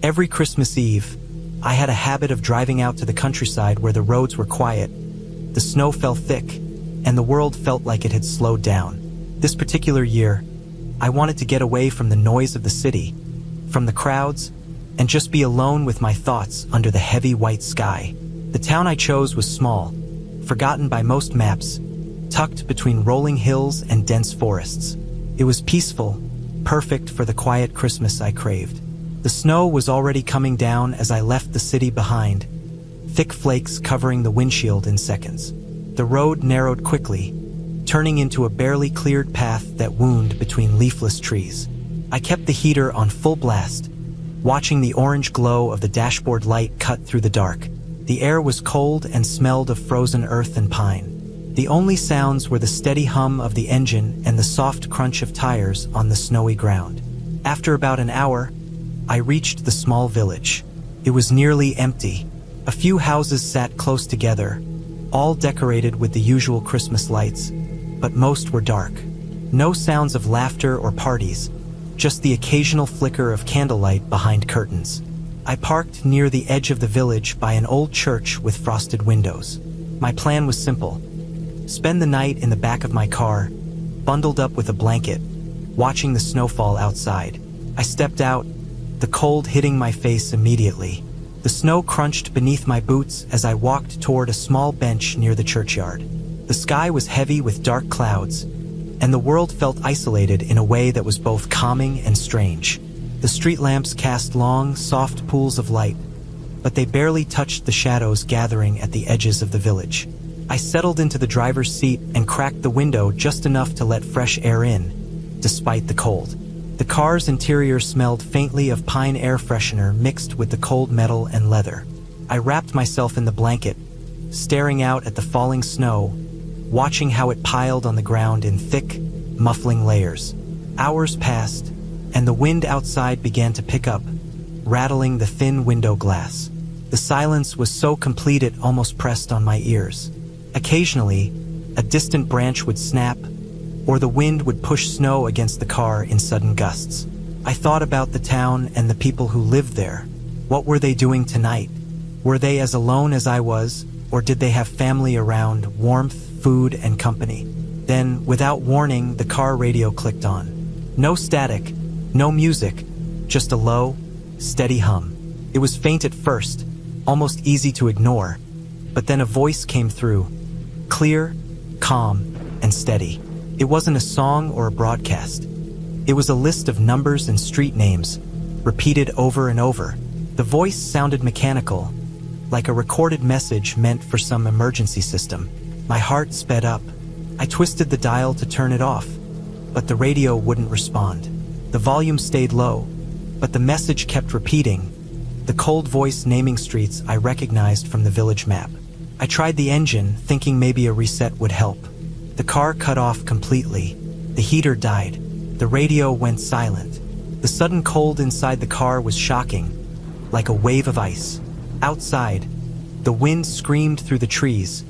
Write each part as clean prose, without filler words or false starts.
Every Christmas Eve, I had a habit of driving out to the countryside where the roads were quiet. The snow fell thick, and the world felt like it had slowed down. This particular year, I wanted to get away from the noise of the city, from the crowds, and just be alone with my thoughts under the heavy white sky. The town I chose was small, forgotten by most maps, tucked between rolling hills and dense forests. It was peaceful, perfect for the quiet Christmas I craved. The snow was already coming down as I left the city behind, thick flakes covering the windshield in seconds. The road narrowed quickly, turning into a barely cleared path that wound between leafless trees. I kept the heater on full blast, watching the orange glow of the dashboard light cut through the dark. The air was cold and smelled of frozen earth and pine. The only sounds were the steady hum of the engine and the soft crunch of tires on the snowy ground. After about an hour, I reached the small village. It was nearly empty. A few houses sat close together, all decorated with the usual Christmas lights, but most were dark. No sounds of laughter or parties, just the occasional flicker of candlelight behind curtains. I parked near the edge of the village by an old church with frosted windows. My plan was simple: spend the night in the back of my car, bundled up with a blanket, watching the snowfall outside. I stepped out, the cold hitting my face immediately. The snow crunched beneath my boots as I walked toward a small bench near the churchyard. The sky was heavy with dark clouds, and the world felt isolated in a way that was both calming and strange. The street lamps cast long, soft pools of light, but they barely touched the shadows gathering at the edges of the village. I settled into the driver's seat and cracked the window just enough to let fresh air in, despite the cold. The car's interior smelled faintly of pine air freshener mixed with the cold metal and leather. I wrapped myself in the blanket, staring out at the falling snow, watching how it piled on the ground in thick, muffling layers. Hours passed, and the wind outside began to pick up, rattling the thin window glass. The silence was so complete it almost pressed on my ears. Occasionally, a distant branch would snap, or the wind would push snow against the car in sudden gusts. I thought about the town and the people who lived there. What were they doing tonight? Were they as alone as I was, or did they have family around, warmth, food, and company? Then, without warning, the car radio clicked on. No static, no music, just a low, steady hum. It was faint at first, almost easy to ignore, but then a voice came through, clear, calm, and steady. It wasn't a song or a broadcast. It was a list of numbers and street names, repeated over and over. The voice sounded mechanical, like a recorded message meant for some emergency system. My heart sped up. I twisted the dial to turn it off, but the radio wouldn't respond. The volume stayed low, but the message kept repeating, the cold voice naming streets I recognized from the village map. I tried the engine, thinking maybe a reset would help. The car cut off completely. The heater died. The radio went silent. The sudden cold inside the car was shocking, like a wave of ice. Outside, the wind screamed through the trees,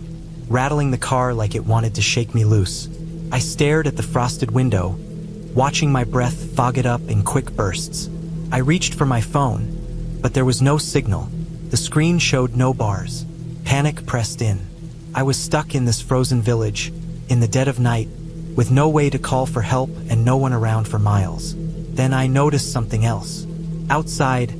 rattling the car like it wanted to shake me loose. I stared at the frosted window, watching my breath fog it up in quick bursts. I reached for my phone, but there was no signal. The screen showed no bars. Panic pressed in. I was stuck in this frozen village, in the dead of night, with no way to call for help and no one around for miles. Then I noticed something else. Outside,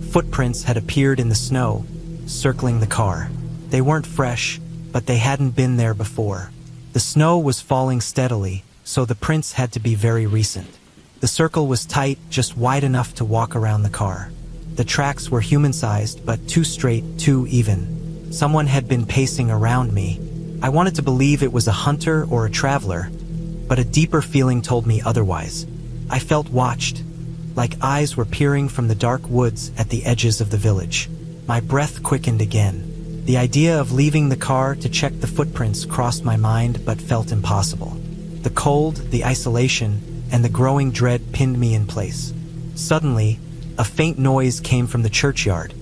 footprints had appeared in the snow, circling the car. They weren't fresh, but they hadn't been there before. The snow was falling steadily, so the prints had to be very recent. The circle was tight, just wide enough to walk around the car. The tracks were human-sized, but too straight, too even. Someone had been pacing around me. I wanted to believe it was a hunter or a traveler, but a deeper feeling told me otherwise. I felt watched, like eyes were peering from the dark woods at the edges of the village. My breath quickened again. The idea of leaving the car to check the footprints crossed my mind but felt impossible. The cold, the isolation, and the growing dread pinned me in place. Suddenly, a faint noise came from the churchyard,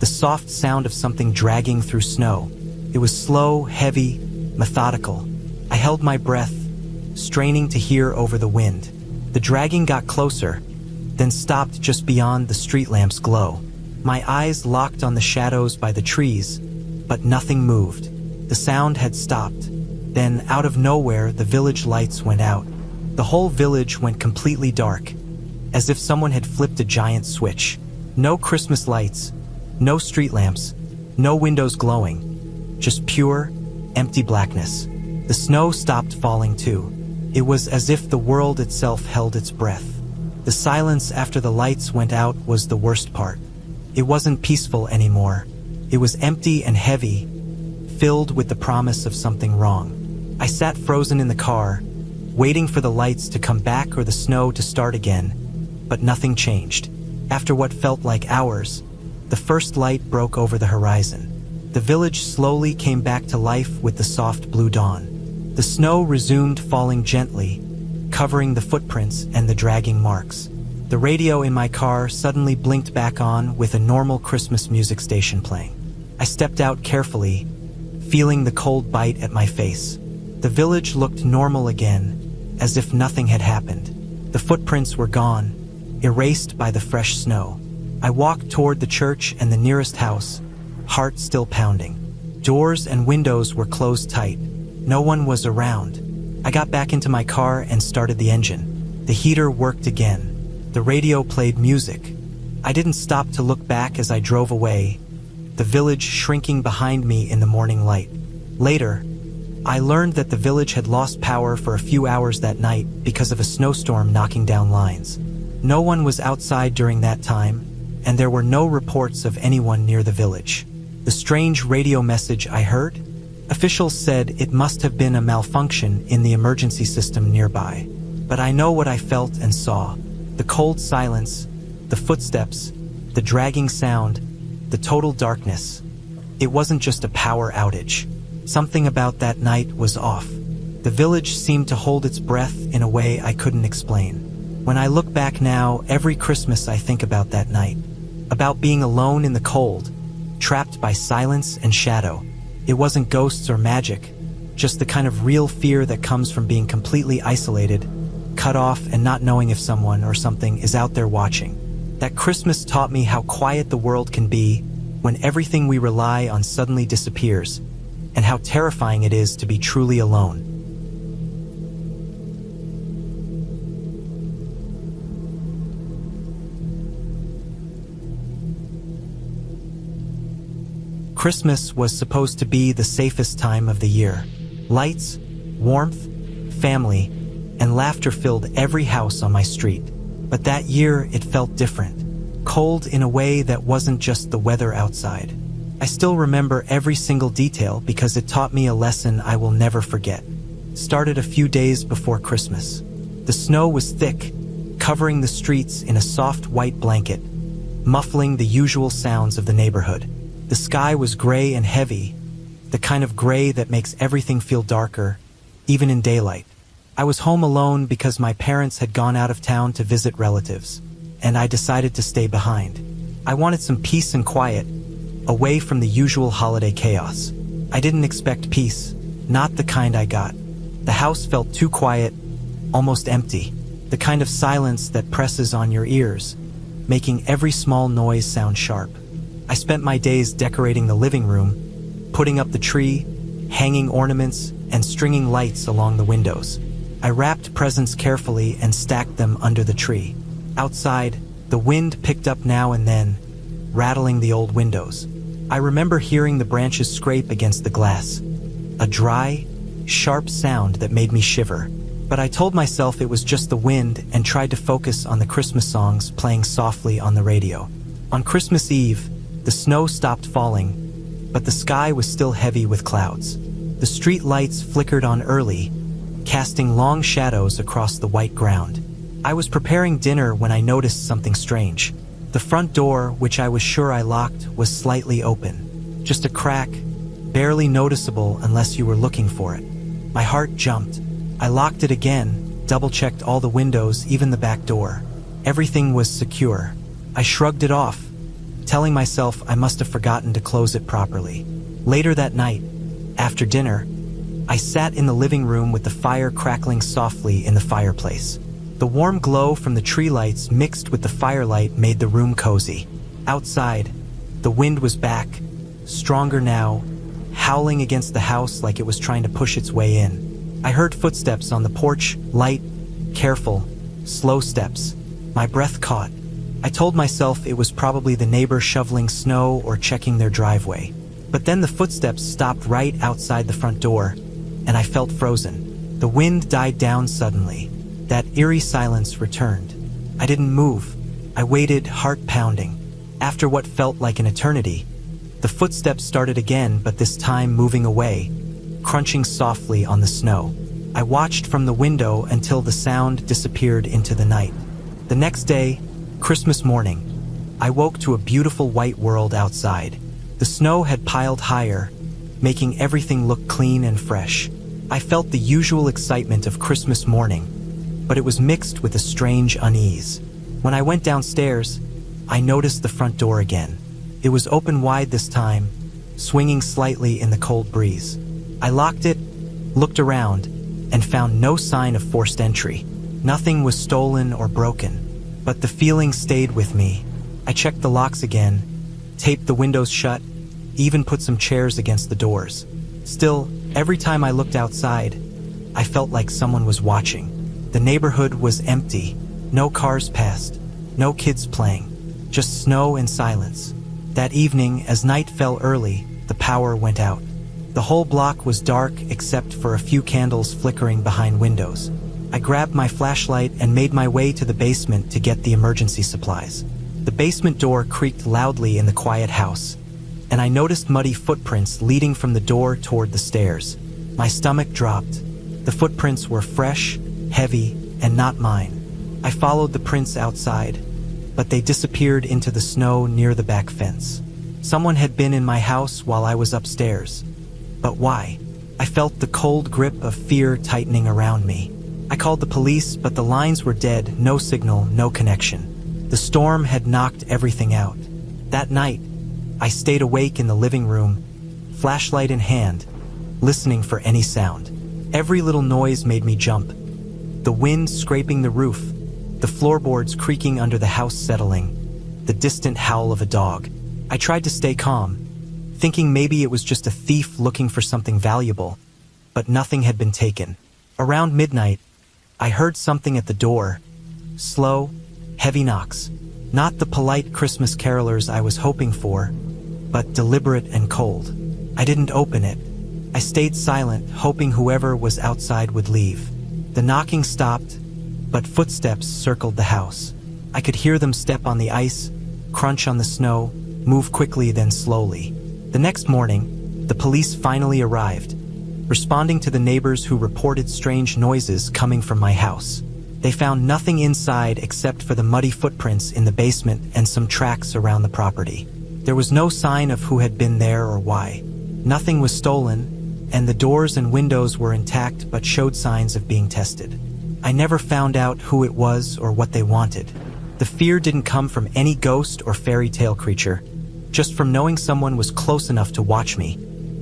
the soft sound of something dragging through snow. It was slow, heavy, methodical. I held my breath, straining to hear over the wind. The dragging got closer, then stopped just beyond the street lamp's glow. My eyes locked on the shadows by the trees, but nothing moved. The sound had stopped. Then, out of nowhere, the village lights went out. The whole village went completely dark, as if someone had flipped a giant switch. No Christmas lights, no street lamps, no windows glowing, just pure, empty blackness. The snow stopped falling too. It was as if the world itself held its breath. The silence after the lights went out was the worst part. It wasn't peaceful anymore. It was empty and heavy, filled with the promise of something wrong. I sat frozen in the car, waiting for the lights to come back or the snow to start again, but nothing changed. After what felt like hours, the first light broke over the horizon. The village slowly came back to life with the soft blue dawn. The snow resumed falling gently, covering the footprints and the dragging marks. The radio in my car suddenly blinked back on with a normal Christmas music station playing. I stepped out carefully, feeling the cold bite at my face. The village looked normal again, as if nothing had happened. The footprints were gone, erased by the fresh snow. I walked toward the church and the nearest house, heart still pounding. Doors and windows were closed tight. No one was around. I got back into my car and started the engine. The heater worked again. The radio played music. I didn't stop to look back as I drove away, the village shrinking behind me in the morning light. Later, I learned that the village had lost power for a few hours that night because of a snowstorm knocking down lines. No one was outside during that time, and there were no reports of anyone near the village. The strange radio message I heard? Officials said it must have been a malfunction in the emergency system nearby. But I know what I felt and saw. The cold silence, the footsteps, the dragging sound, the total darkness. It wasn't just a power outage. Something about that night was off. The village seemed to hold its breath in a way I couldn't explain. When I look back now, every Christmas I think about that night. About being alone in the cold, trapped by silence and shadow. It wasn't ghosts or magic, just the kind of real fear that comes from being completely isolated, cut off and not knowing if someone or something is out there watching. That Christmas taught me how quiet the world can be when everything we rely on suddenly disappears, and how terrifying it is to be truly alone. Christmas was supposed to be the safest time of the year. Lights, warmth, family, and laughter filled every house on my street. But that year, it felt different. Cold in a way that wasn't just the weather outside. I still remember every single detail because it taught me a lesson I will never forget. Started a few days before Christmas. The snow was thick, covering the streets in a soft white blanket, muffling the usual sounds of the neighborhood. The sky was gray and heavy, the kind of gray that makes everything feel darker, even in daylight. I was home alone because my parents had gone out of town to visit relatives, and I decided to stay behind. I wanted some peace and quiet, away from the usual holiday chaos. I didn't expect peace, not the kind I got. The house felt too quiet, almost empty, the kind of silence that presses on your ears, making every small noise sound sharp. I spent my days decorating the living room, putting up the tree, hanging ornaments, and stringing lights along the windows. I wrapped presents carefully and stacked them under the tree. Outside, the wind picked up now and then, rattling the old windows. I remember hearing the branches scrape against the glass, a dry, sharp sound that made me shiver. But I told myself it was just the wind and tried to focus on the Christmas songs playing softly on the radio. On Christmas Eve, the snow stopped falling, but the sky was still heavy with clouds. The street lights flickered on early, casting long shadows across the white ground. I was preparing dinner when I noticed something strange. The front door, which I was sure I locked, was slightly open. Just a crack, barely noticeable unless you were looking for it. My heart jumped. I locked it again, double-checked all the windows, even the back door. Everything was secure. I shrugged it off, telling myself I must have forgotten to close it properly. Later that night, after dinner, I sat in the living room with the fire crackling softly in the fireplace. The warm glow from the tree lights mixed with the firelight made the room cozy. Outside, the wind was back, stronger now, howling against the house like it was trying to push its way in. I heard footsteps on the porch, light, careful, slow steps. My breath caught. I told myself it was probably the neighbor shoveling snow or checking their driveway. But then the footsteps stopped right outside the front door, and I felt frozen. The wind died down suddenly. That eerie silence returned. I didn't move. I waited, heart pounding. After what felt like an eternity, the footsteps started again, but this time moving away, crunching softly on the snow. I watched from the window until the sound disappeared into the night. The next day, Christmas morning, I woke to a beautiful white world outside. The snow had piled higher, making everything look clean and fresh. I felt the usual excitement of Christmas morning, but it was mixed with a strange unease. When I went downstairs, I noticed the front door again. It was open wide this time, swinging slightly in the cold breeze. I locked it, looked around, and found no sign of forced entry. Nothing was stolen or broken, but the feeling stayed with me. I checked the locks again, taped the windows shut, even put some chairs against the doors. Still, every time I looked outside, I felt like someone was watching. The neighborhood was empty. No cars passed, no kids playing, just snow and silence. That evening, as night fell early, the power went out. The whole block was dark except for a few candles flickering behind windows. I grabbed my flashlight and made my way to the basement to get the emergency supplies. The basement door creaked loudly in the quiet house, and I noticed muddy footprints leading from the door toward the stairs. My stomach dropped. The footprints were fresh, heavy, and not mine. I followed the prints outside, but they disappeared into the snow near the back fence. Someone had been in my house while I was upstairs. But why? I felt the cold grip of fear tightening around me. I called the police, but the lines were dead, no signal, no connection. The storm had knocked everything out. That night, I stayed awake in the living room, flashlight in hand, listening for any sound. Every little noise made me jump. The wind scraping the roof, the floorboards creaking under the house settling, the distant howl of a dog. I tried to stay calm, thinking maybe it was just a thief looking for something valuable, but nothing had been taken. Around midnight, I heard something at the door. Slow, heavy knocks. Not the polite Christmas carolers I was hoping for, but deliberate and cold. I didn't open it. I stayed silent, hoping whoever was outside would leave. The knocking stopped, but footsteps circled the house. I could hear them step on the ice, crunch on the snow, move quickly then slowly. The next morning, the police finally arrived, responding to the neighbors who reported strange noises coming from my house. They found nothing inside except for the muddy footprints in the basement and some tracks around the property. There was no sign of who had been there or why. Nothing was stolen, and the doors and windows were intact but showed signs of being tested. I never found out who it was or what they wanted. The fear didn't come from any ghost or fairy tale creature, just from knowing someone was close enough to watch me,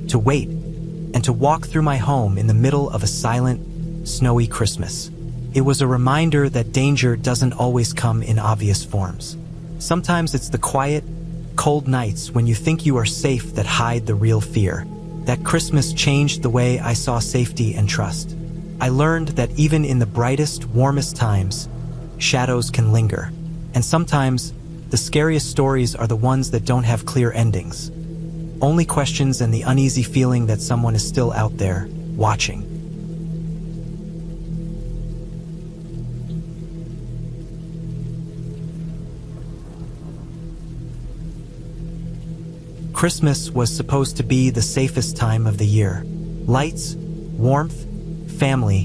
to wait, and to walk through my home in the middle of a silent, snowy Christmas. It was a reminder that danger doesn't always come in obvious forms. Sometimes it's the quiet, cold nights when you think you are safe that hide the real fear. That Christmas changed the way I saw safety and trust. I learned that even in the brightest, warmest times, shadows can linger. And sometimes, the scariest stories are the ones that don't have clear endings. Only questions and the uneasy feeling that someone is still out there, watching. Christmas was supposed to be the safest time of the year. Lights, warmth, family,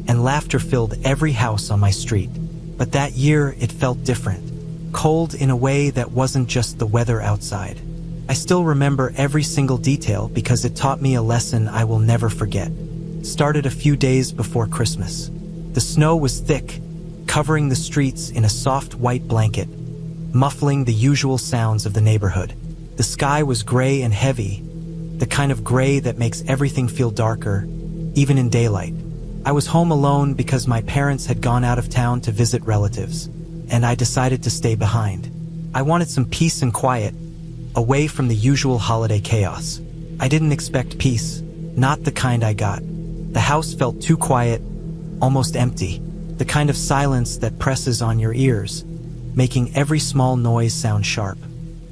and laughter filled every house on my street. But that year, it felt different. Cold in a way that wasn't just the weather outside. I still remember every single detail because it taught me a lesson I will never forget. It started a few days before Christmas. The snow was thick, covering the streets in a soft white blanket, muffling the usual sounds of the neighborhood. The sky was gray and heavy, the kind of gray that makes everything feel darker, even in daylight. I was home alone because my parents had gone out of town to visit relatives, and I decided to stay behind. I wanted some peace and quiet, away from the usual holiday chaos. I didn't expect peace, not the kind I got. The house felt too quiet, almost empty, the kind of silence that presses on your ears, making every small noise sound sharp.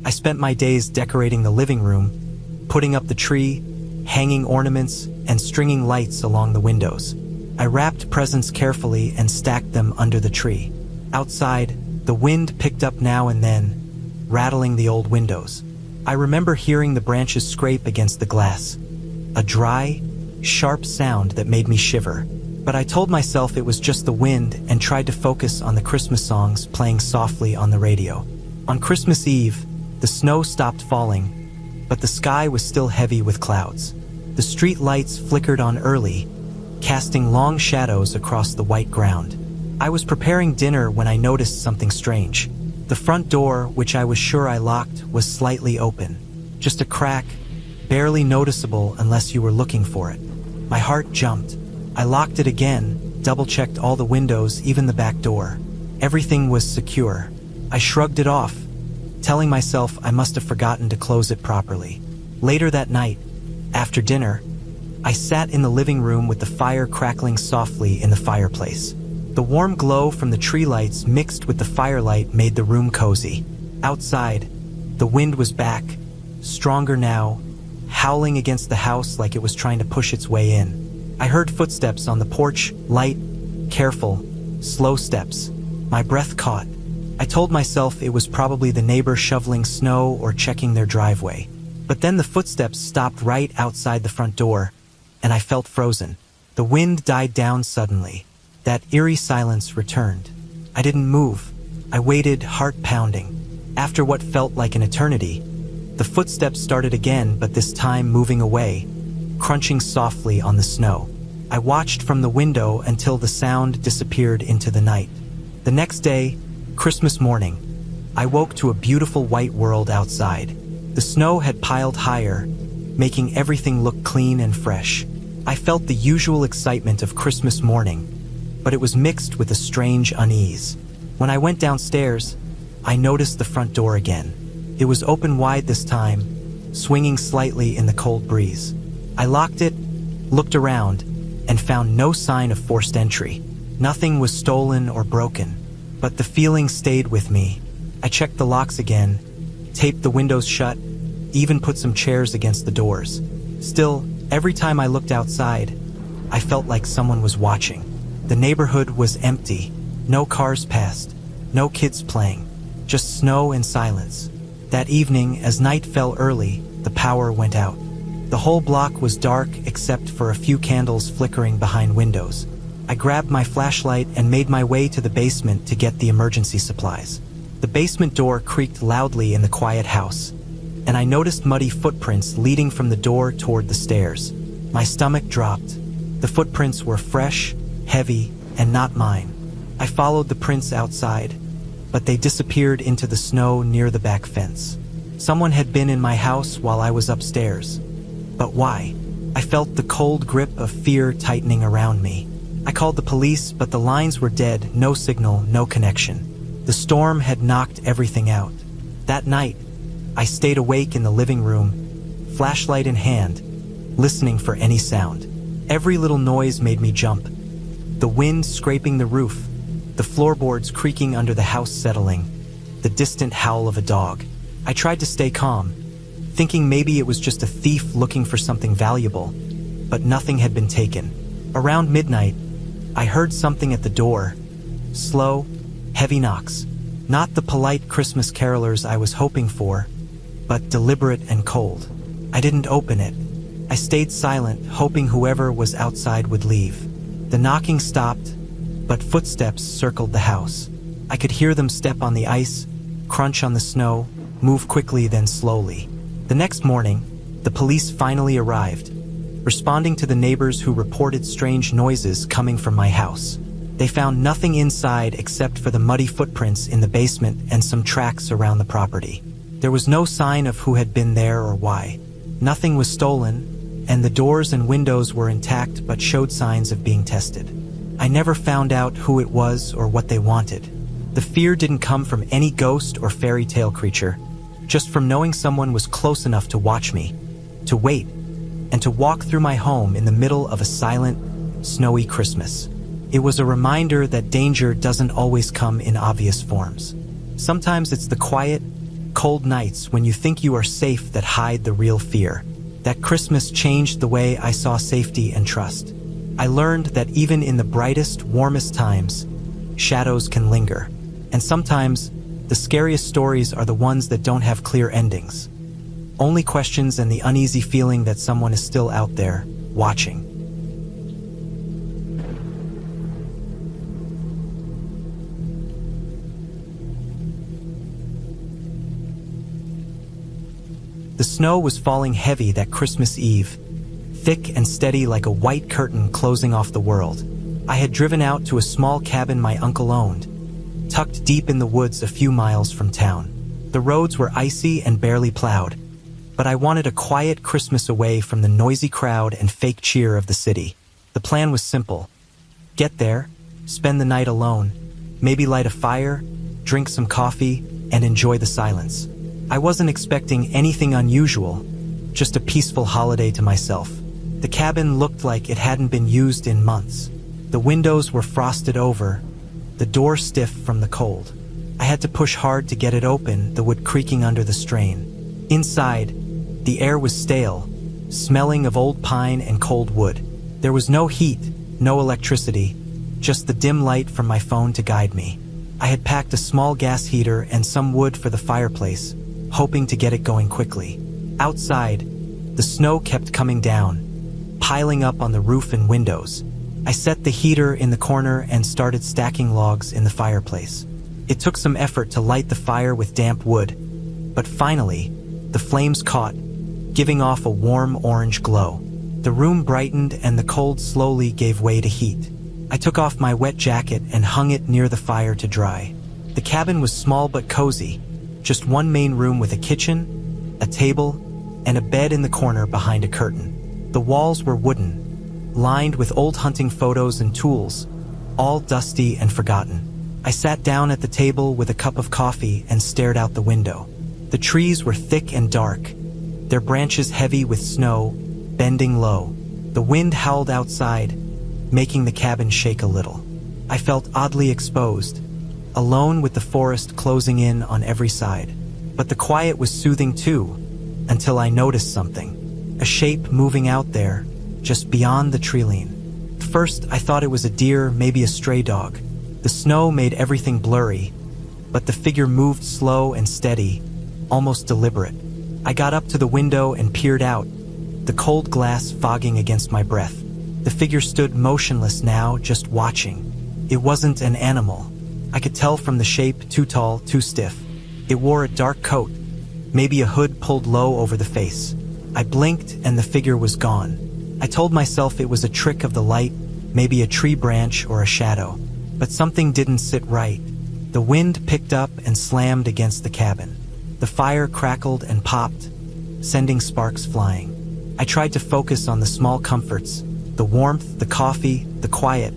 I spent my days decorating the living room, putting up the tree, hanging ornaments, and stringing lights along the windows. I wrapped presents carefully and stacked them under the tree. Outside, the wind picked up now and then, rattling the old windows. I remember hearing the branches scrape against the glass, a dry, sharp sound that made me shiver. But I told myself it was just the wind and tried to focus on the Christmas songs playing softly on the radio. On Christmas Eve, the snow stopped falling, but the sky was still heavy with clouds. The street lights flickered on early, casting long shadows across the white ground. I was preparing dinner when I noticed something strange. The front door, which I was sure I locked, was slightly open. Just a crack, barely noticeable unless you were looking for it. My heart jumped. I locked it again, double-checked all the windows, even the back door. Everything was secure. I shrugged it off, telling myself I must have forgotten to close it properly. Later that night, after dinner, I sat in the living room with the fire crackling softly in the fireplace. The warm glow from the tree lights mixed with the firelight made the room cozy. Outside, the wind was back, stronger now, howling against the house like it was trying to push its way in. I heard footsteps on the porch, light, careful, slow steps. My breath caught. I told myself it was probably the neighbor shoveling snow or checking their driveway. But then the footsteps stopped right outside the front door, and I felt frozen. The wind died down suddenly. That eerie silence returned. I didn't move. I waited, heart pounding. After what felt like an eternity, the footsteps started again, but this time moving away, crunching softly on the snow. I watched from the window until the sound disappeared into the night. The next day, Christmas morning, I woke to a beautiful white world outside. The snow had piled higher, making everything look clean and fresh. I felt the usual excitement of Christmas morning, but it was mixed with a strange unease. When I went downstairs, I noticed the front door again. It was open wide this time, swinging slightly in the cold breeze. I locked it, looked around, and found no sign of forced entry. Nothing was stolen or broken, but the feeling stayed with me. I checked the locks again, taped the windows shut, even put some chairs against the doors. Still, every time I looked outside, I felt like someone was watching. The neighborhood was empty. No cars passed, no kids playing, just snow and silence. That evening, as night fell early, the power went out. The whole block was dark except for a few candles flickering behind windows. I grabbed my flashlight and made my way to the basement to get the emergency supplies. The basement door creaked loudly in the quiet house, and I noticed muddy footprints leading from the door toward the stairs. My stomach dropped. The footprints were fresh, heavy, and not mine. I followed the prints outside, but they disappeared into the snow near the back fence. Someone had been in my house while I was upstairs. But why? I felt the cold grip of fear tightening around me. I called the police, but the lines were dead, no signal, no connection. The storm had knocked everything out. That night, I stayed awake in the living room, flashlight in hand, listening for any sound. Every little noise made me jump. The wind scraping the roof, the floorboards creaking under the house settling, the distant howl of a dog. I tried to stay calm, thinking maybe it was just a thief looking for something valuable, but nothing had been taken. Around midnight, I heard something at the door. Slow, heavy knocks. Not the polite Christmas carolers I was hoping for, but deliberate and cold. I didn't open it. I stayed silent, hoping whoever was outside would leave. The knocking stopped, but footsteps circled the house. I could hear them step on the ice, crunch on the snow, move quickly then slowly. The next morning, the police finally arrived, responding to the neighbors who reported strange noises coming from my house. They found nothing inside except for the muddy footprints in the basement and some tracks around the property. There was no sign of who had been there or why. Nothing was stolen, and the doors and windows were intact but showed signs of being tested. I never found out who it was or what they wanted. The fear didn't come from any ghost or fairy tale creature, just from knowing someone was close enough to watch me, to wait, and to walk through my home in the middle of a silent, snowy Christmas. It was a reminder that danger doesn't always come in obvious forms. Sometimes it's the quiet, cold nights when you think you are safe that hide the real fear. That Christmas changed the way I saw safety and trust. I learned that even in the brightest, warmest times, shadows can linger. And sometimes, the scariest stories are the ones that don't have clear endings. Only questions and the uneasy feeling that someone is still out there, watching. The snow was falling heavy that Christmas Eve, thick and steady like a white curtain closing off the world. I had driven out to a small cabin my uncle owned, tucked deep in the woods a few miles from town. The roads were icy and barely plowed, but I wanted a quiet Christmas away from the noisy crowd and fake cheer of the city. The plan was simple. Get there, spend the night alone, maybe light a fire, drink some coffee, and enjoy the silence. I wasn't expecting anything unusual, just a peaceful holiday to myself. The cabin looked like it hadn't been used in months. The windows were frosted over, the door stiff from the cold. I had to push hard to get it open, the wood creaking under the strain. Inside, the air was stale, smelling of old pine and cold wood. There was no heat, no electricity, just the dim light from my phone to guide me. I had packed a small gas heater and some wood for the fireplace, hoping to get it going quickly. Outside, the snow kept coming down, piling up on the roof and windows. I set the heater in the corner and started stacking logs in the fireplace. It took some effort to light the fire with damp wood, but finally, the flames caught, giving off a warm orange glow. The room brightened and the cold slowly gave way to heat. I took off my wet jacket and hung it near the fire to dry. The cabin was small but cozy, just one main room with a kitchen, a table, and a bed in the corner behind a curtain. The walls were wooden, lined with old hunting photos and tools, all dusty and forgotten. I sat down at the table with a cup of coffee and stared out the window. The trees were thick and dark, their branches heavy with snow, bending low. The wind howled outside, making the cabin shake a little. I felt oddly exposed, alone with the forest closing in on every side. But the quiet was soothing too, until I noticed something. A shape moving out there, just beyond the treeline. First, I thought it was a deer, maybe a stray dog. The snow made everything blurry, but the figure moved slow and steady, almost deliberate. I got up to the window and peered out, the cold glass fogging against my breath. The figure stood motionless now, just watching. It wasn't an animal. I could tell from the shape, too tall, too stiff. It wore a dark coat, maybe a hood pulled low over the face. I blinked and the figure was gone. I told myself it was a trick of the light, maybe a tree branch or a shadow. But something didn't sit right. The wind picked up and slammed against the cabin. The fire crackled and popped, sending sparks flying. I tried to focus on the small comforts, the warmth, the coffee, the quiet,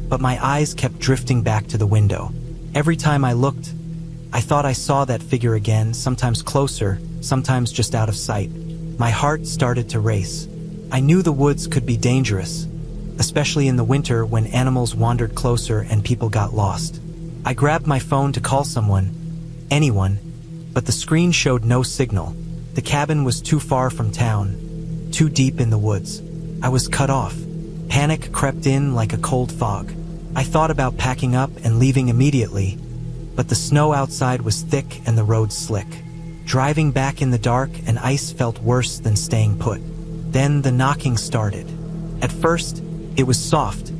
but my eyes kept drifting back to the window. Every time I looked, I thought I saw that figure again, sometimes closer, sometimes just out of sight. My heart started to race. I knew the woods could be dangerous, especially in the winter when animals wandered closer and people got lost. I grabbed my phone to call someone, anyone, but the screen showed no signal. The cabin was too far from town, too deep in the woods. I was cut off. Panic crept in like a cold fog. I thought about packing up and leaving immediately, but the snow outside was thick and the roads slick. Driving back in the dark, and ice felt worse than staying put. Then the knocking started. At first, it was soft,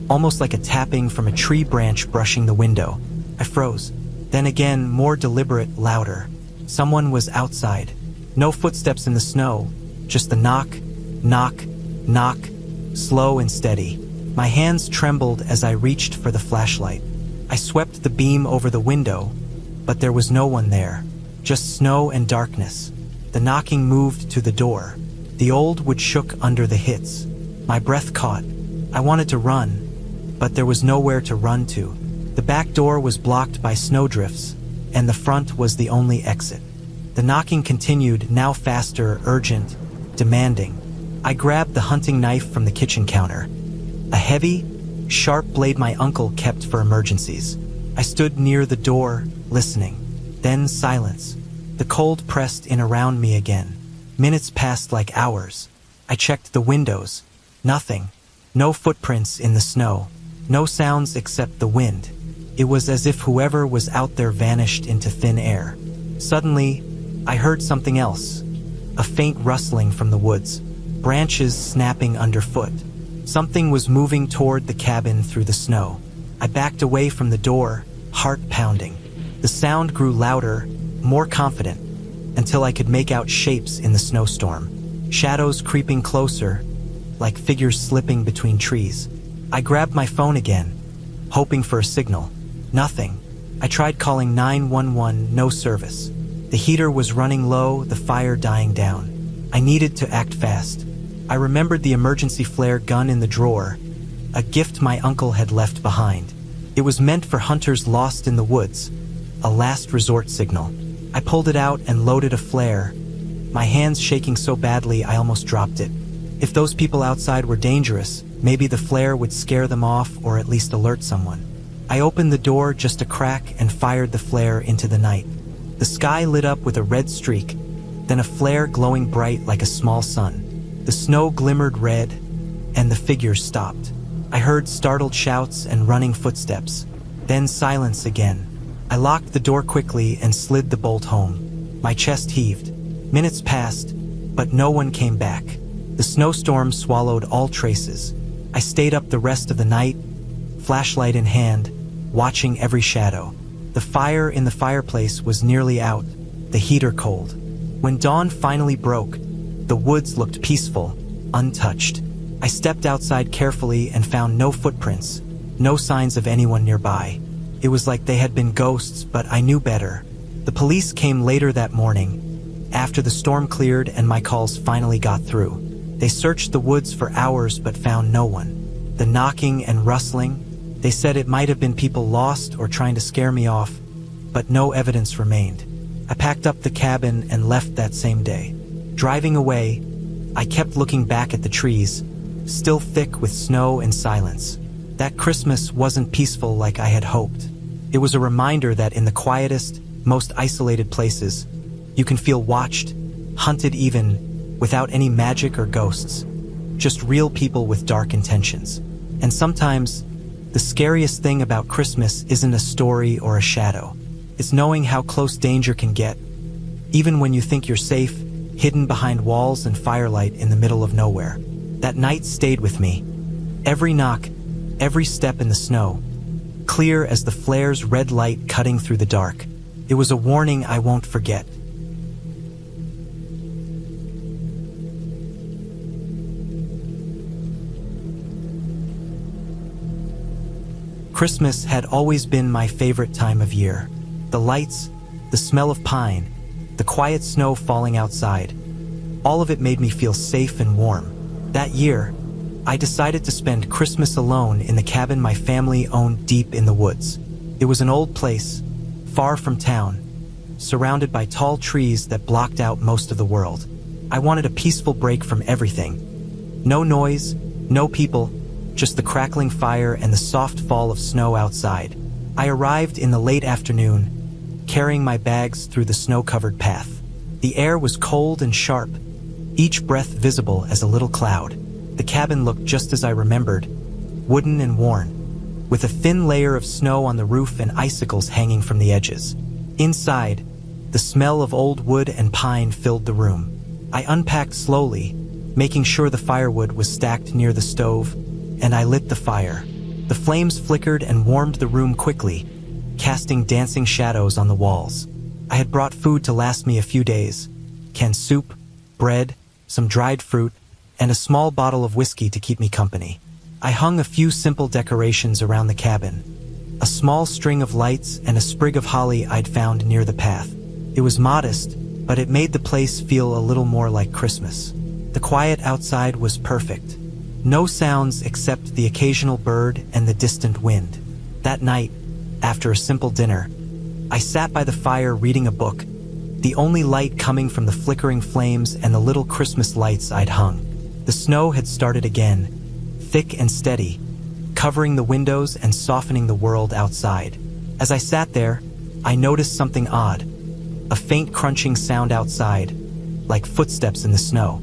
almost like a tapping from a tree branch brushing the window. I froze. Then again, more deliberate, louder. Someone was outside. No footsteps in the snow, just the knock, knock, knock, slow and steady. My hands trembled as I reached for the flashlight. I swept the beam over the window, but there was no one there, just snow and darkness. The knocking moved to the door. The old wood shook under the hits. My breath caught. I wanted to run, but there was nowhere to run to. The back door was blocked by snowdrifts, and the front was the only exit. The knocking continued, now faster, urgent, demanding. I grabbed the hunting knife from the kitchen counter. A heavy, sharp blade my uncle kept for emergencies. I stood near the door, listening. Then silence. The cold pressed in around me again. Minutes passed like hours. I checked the windows. Nothing. No footprints in the snow. No sounds except the wind. It was as if whoever was out there vanished into thin air. Suddenly, I heard something else. A faint rustling from the woods. Branches snapping underfoot. Something was moving toward the cabin through the snow. I backed away from the door, heart pounding. The sound grew louder, more confident, until I could make out shapes in the snowstorm. Shadows creeping closer, like figures slipping between trees. I grabbed my phone again, hoping for a signal. Nothing. I tried calling 911, no service. The heater was running low, the fire dying down. I needed to act fast. I remembered the emergency flare gun in the drawer, a gift my uncle had left behind. It was meant for hunters lost in the woods, a last resort signal. I pulled it out and loaded a flare, my hands shaking so badly I almost dropped it. If those people outside were dangerous, maybe the flare would scare them off or at least alert someone. I opened the door just a crack and fired the flare into the night. The sky lit up with a red streak, then a flare glowing bright like a small sun. The snow glimmered red, and the figures stopped. I heard startled shouts and running footsteps. Then silence again. I locked the door quickly and slid the bolt home. My chest heaved. Minutes passed, but no one came back. The snowstorm swallowed all traces. I stayed up the rest of the night, flashlight in hand, watching every shadow. The fire in the fireplace was nearly out, the heater cold. When dawn finally broke, the woods looked peaceful, untouched. I stepped outside carefully and found no footprints, no signs of anyone nearby. It was like they had been ghosts, but I knew better. The police came later that morning, after the storm cleared and my calls finally got through. They searched the woods for hours but found no one. The knocking and rustling, they said it might have been people lost or trying to scare me off, but no evidence remained. I packed up the cabin and left that same day. Driving away, I kept looking back at the trees, still thick with snow and silence. That Christmas wasn't peaceful like I had hoped. It was a reminder that in the quietest, most isolated places, you can feel watched, hunted even, without any magic or ghosts. Just real people with dark intentions. And sometimes, the scariest thing about Christmas isn't a story or a shadow. It's knowing how close danger can get, even when you think you're safe, hidden behind walls and firelight in the middle of nowhere. That night stayed with me. Every knock, every step in the snow, clear as the flare's red light cutting through the dark. It was a warning I won't forget. Christmas had always been my favorite time of year. The lights, the smell of pine, the quiet snow falling outside, all of it made me feel safe and warm. That year, I decided to spend Christmas alone in the cabin my family owned deep in the woods. It was an old place, far from town, surrounded by tall trees that blocked out most of the world. I wanted a peaceful break from everything. No noise, no people, just the crackling fire and the soft fall of snow outside. I arrived in the late afternoon, carrying my bags through the snow-covered path. The air was cold and sharp, each breath visible as a little cloud. The cabin looked just as I remembered, wooden and worn, with a thin layer of snow on the roof and icicles hanging from the edges. Inside, the smell of old wood and pine filled the room. I unpacked slowly, making sure the firewood was stacked near the stove, and I lit the fire. The flames flickered and warmed the room quickly, casting dancing shadows on the walls. I had brought food to last me a few days: canned soup, bread, some dried fruit, and a small bottle of whiskey to keep me company. I hung a few simple decorations around the cabin, a small string of lights and a sprig of holly I'd found near the path. It was modest, but it made the place feel a little more like Christmas. The quiet outside was perfect. No sounds except the occasional bird and the distant wind. That night, after a simple dinner, I sat by the fire reading a book, the only light coming from the flickering flames and the little Christmas lights I'd hung. The snow had started again, thick and steady, covering the windows and softening the world outside. As I sat there, I noticed something odd, a faint crunching sound outside, like footsteps in the snow.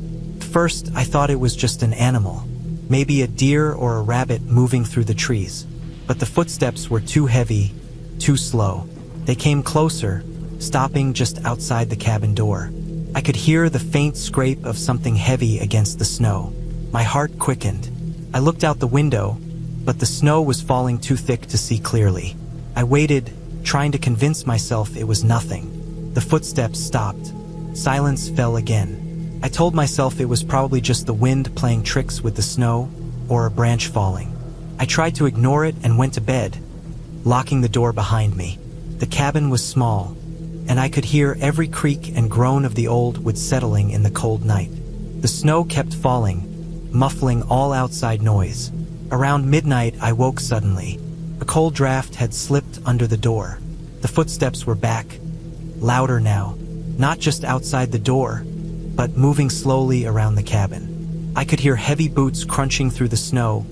First, I thought it was just an animal, maybe a deer or a rabbit moving through the trees. But the footsteps were too heavy, too slow. They came closer, stopping just outside the cabin door. I could hear the faint scrape of something heavy against the snow. My heart quickened. I looked out the window, but the snow was falling too thick to see clearly. I waited, trying to convince myself it was nothing. The footsteps stopped. Silence fell again. I told myself it was probably just the wind playing tricks with the snow, or a branch falling. I tried to ignore it and went to bed, locking the door behind me. The cabin was small, and I could hear every creak and groan of the old wood settling in the cold night. The snow kept falling, muffling all outside noise. Around midnight, I woke suddenly. A cold draft had slipped under the door. The footsteps were back, louder now, not just outside the door, but moving slowly around the cabin. I could hear heavy boots crunching through the snow,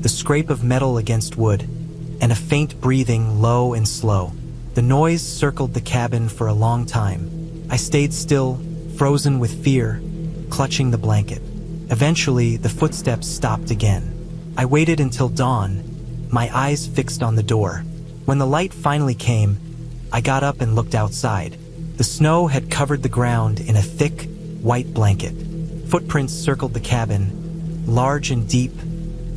the scrape of metal against wood, and a faint breathing low and slow. The noise circled the cabin for a long time. I stayed still, frozen with fear, clutching the blanket. Eventually, the footsteps stopped again. I waited until dawn, my eyes fixed on the door. When the light finally came, I got up and looked outside. The snow had covered the ground in a thick, white blanket. Footprints circled the cabin, large and deep,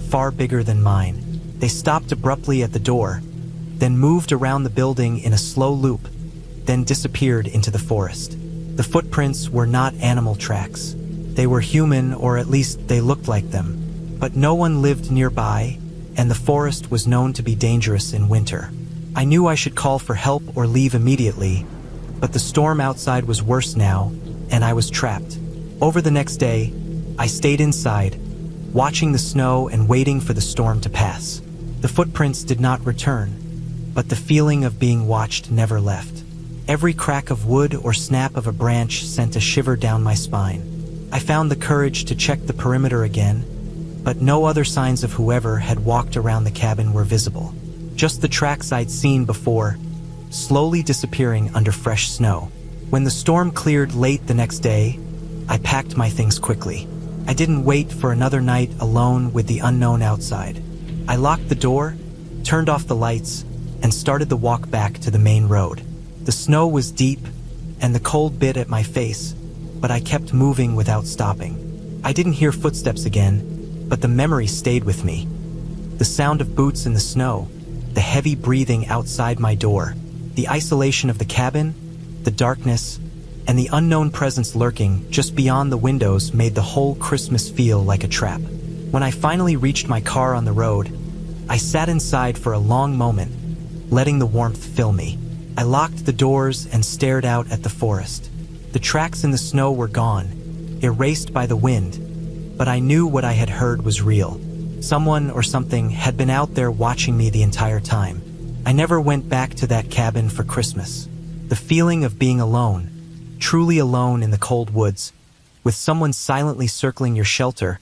far bigger than mine. They stopped abruptly at the door, then moved around the building in a slow loop, then disappeared into the forest. The footprints were not animal tracks. They were human, or at least they looked like them. But no one lived nearby, and the forest was known to be dangerous in winter. I knew I should call for help or leave immediately, but the storm outside was worse now, and I was trapped. Over the next day, I stayed inside, watching the snow and waiting for the storm to pass. The footprints did not return, but the feeling of being watched never left. Every crack of wood or snap of a branch sent a shiver down my spine. I found the courage to check the perimeter again, but no other signs of whoever had walked around the cabin were visible. Just the tracks I'd seen before, slowly disappearing under fresh snow. When the storm cleared late the next day, I packed my things quickly. I didn't wait for another night alone with the unknown outside. I locked the door, turned off the lights, and started the walk back to the main road. The snow was deep, and the cold bit at my face, but I kept moving without stopping. I didn't hear footsteps again, but the memory stayed with me. The sound of boots in the snow, the heavy breathing outside my door, the isolation of the cabin, the darkness, and the unknown presence lurking just beyond the windows made the whole Christmas feel like a trap. When I finally reached my car on the road, I sat inside for a long moment, letting the warmth fill me. I locked the doors and stared out at the forest. The tracks in the snow were gone, erased by the wind, but I knew what I had heard was real. Someone or something had been out there watching me the entire time. I never went back to that cabin for Christmas. The feeling of being alone, truly alone in the cold woods, with someone silently circling your shelter,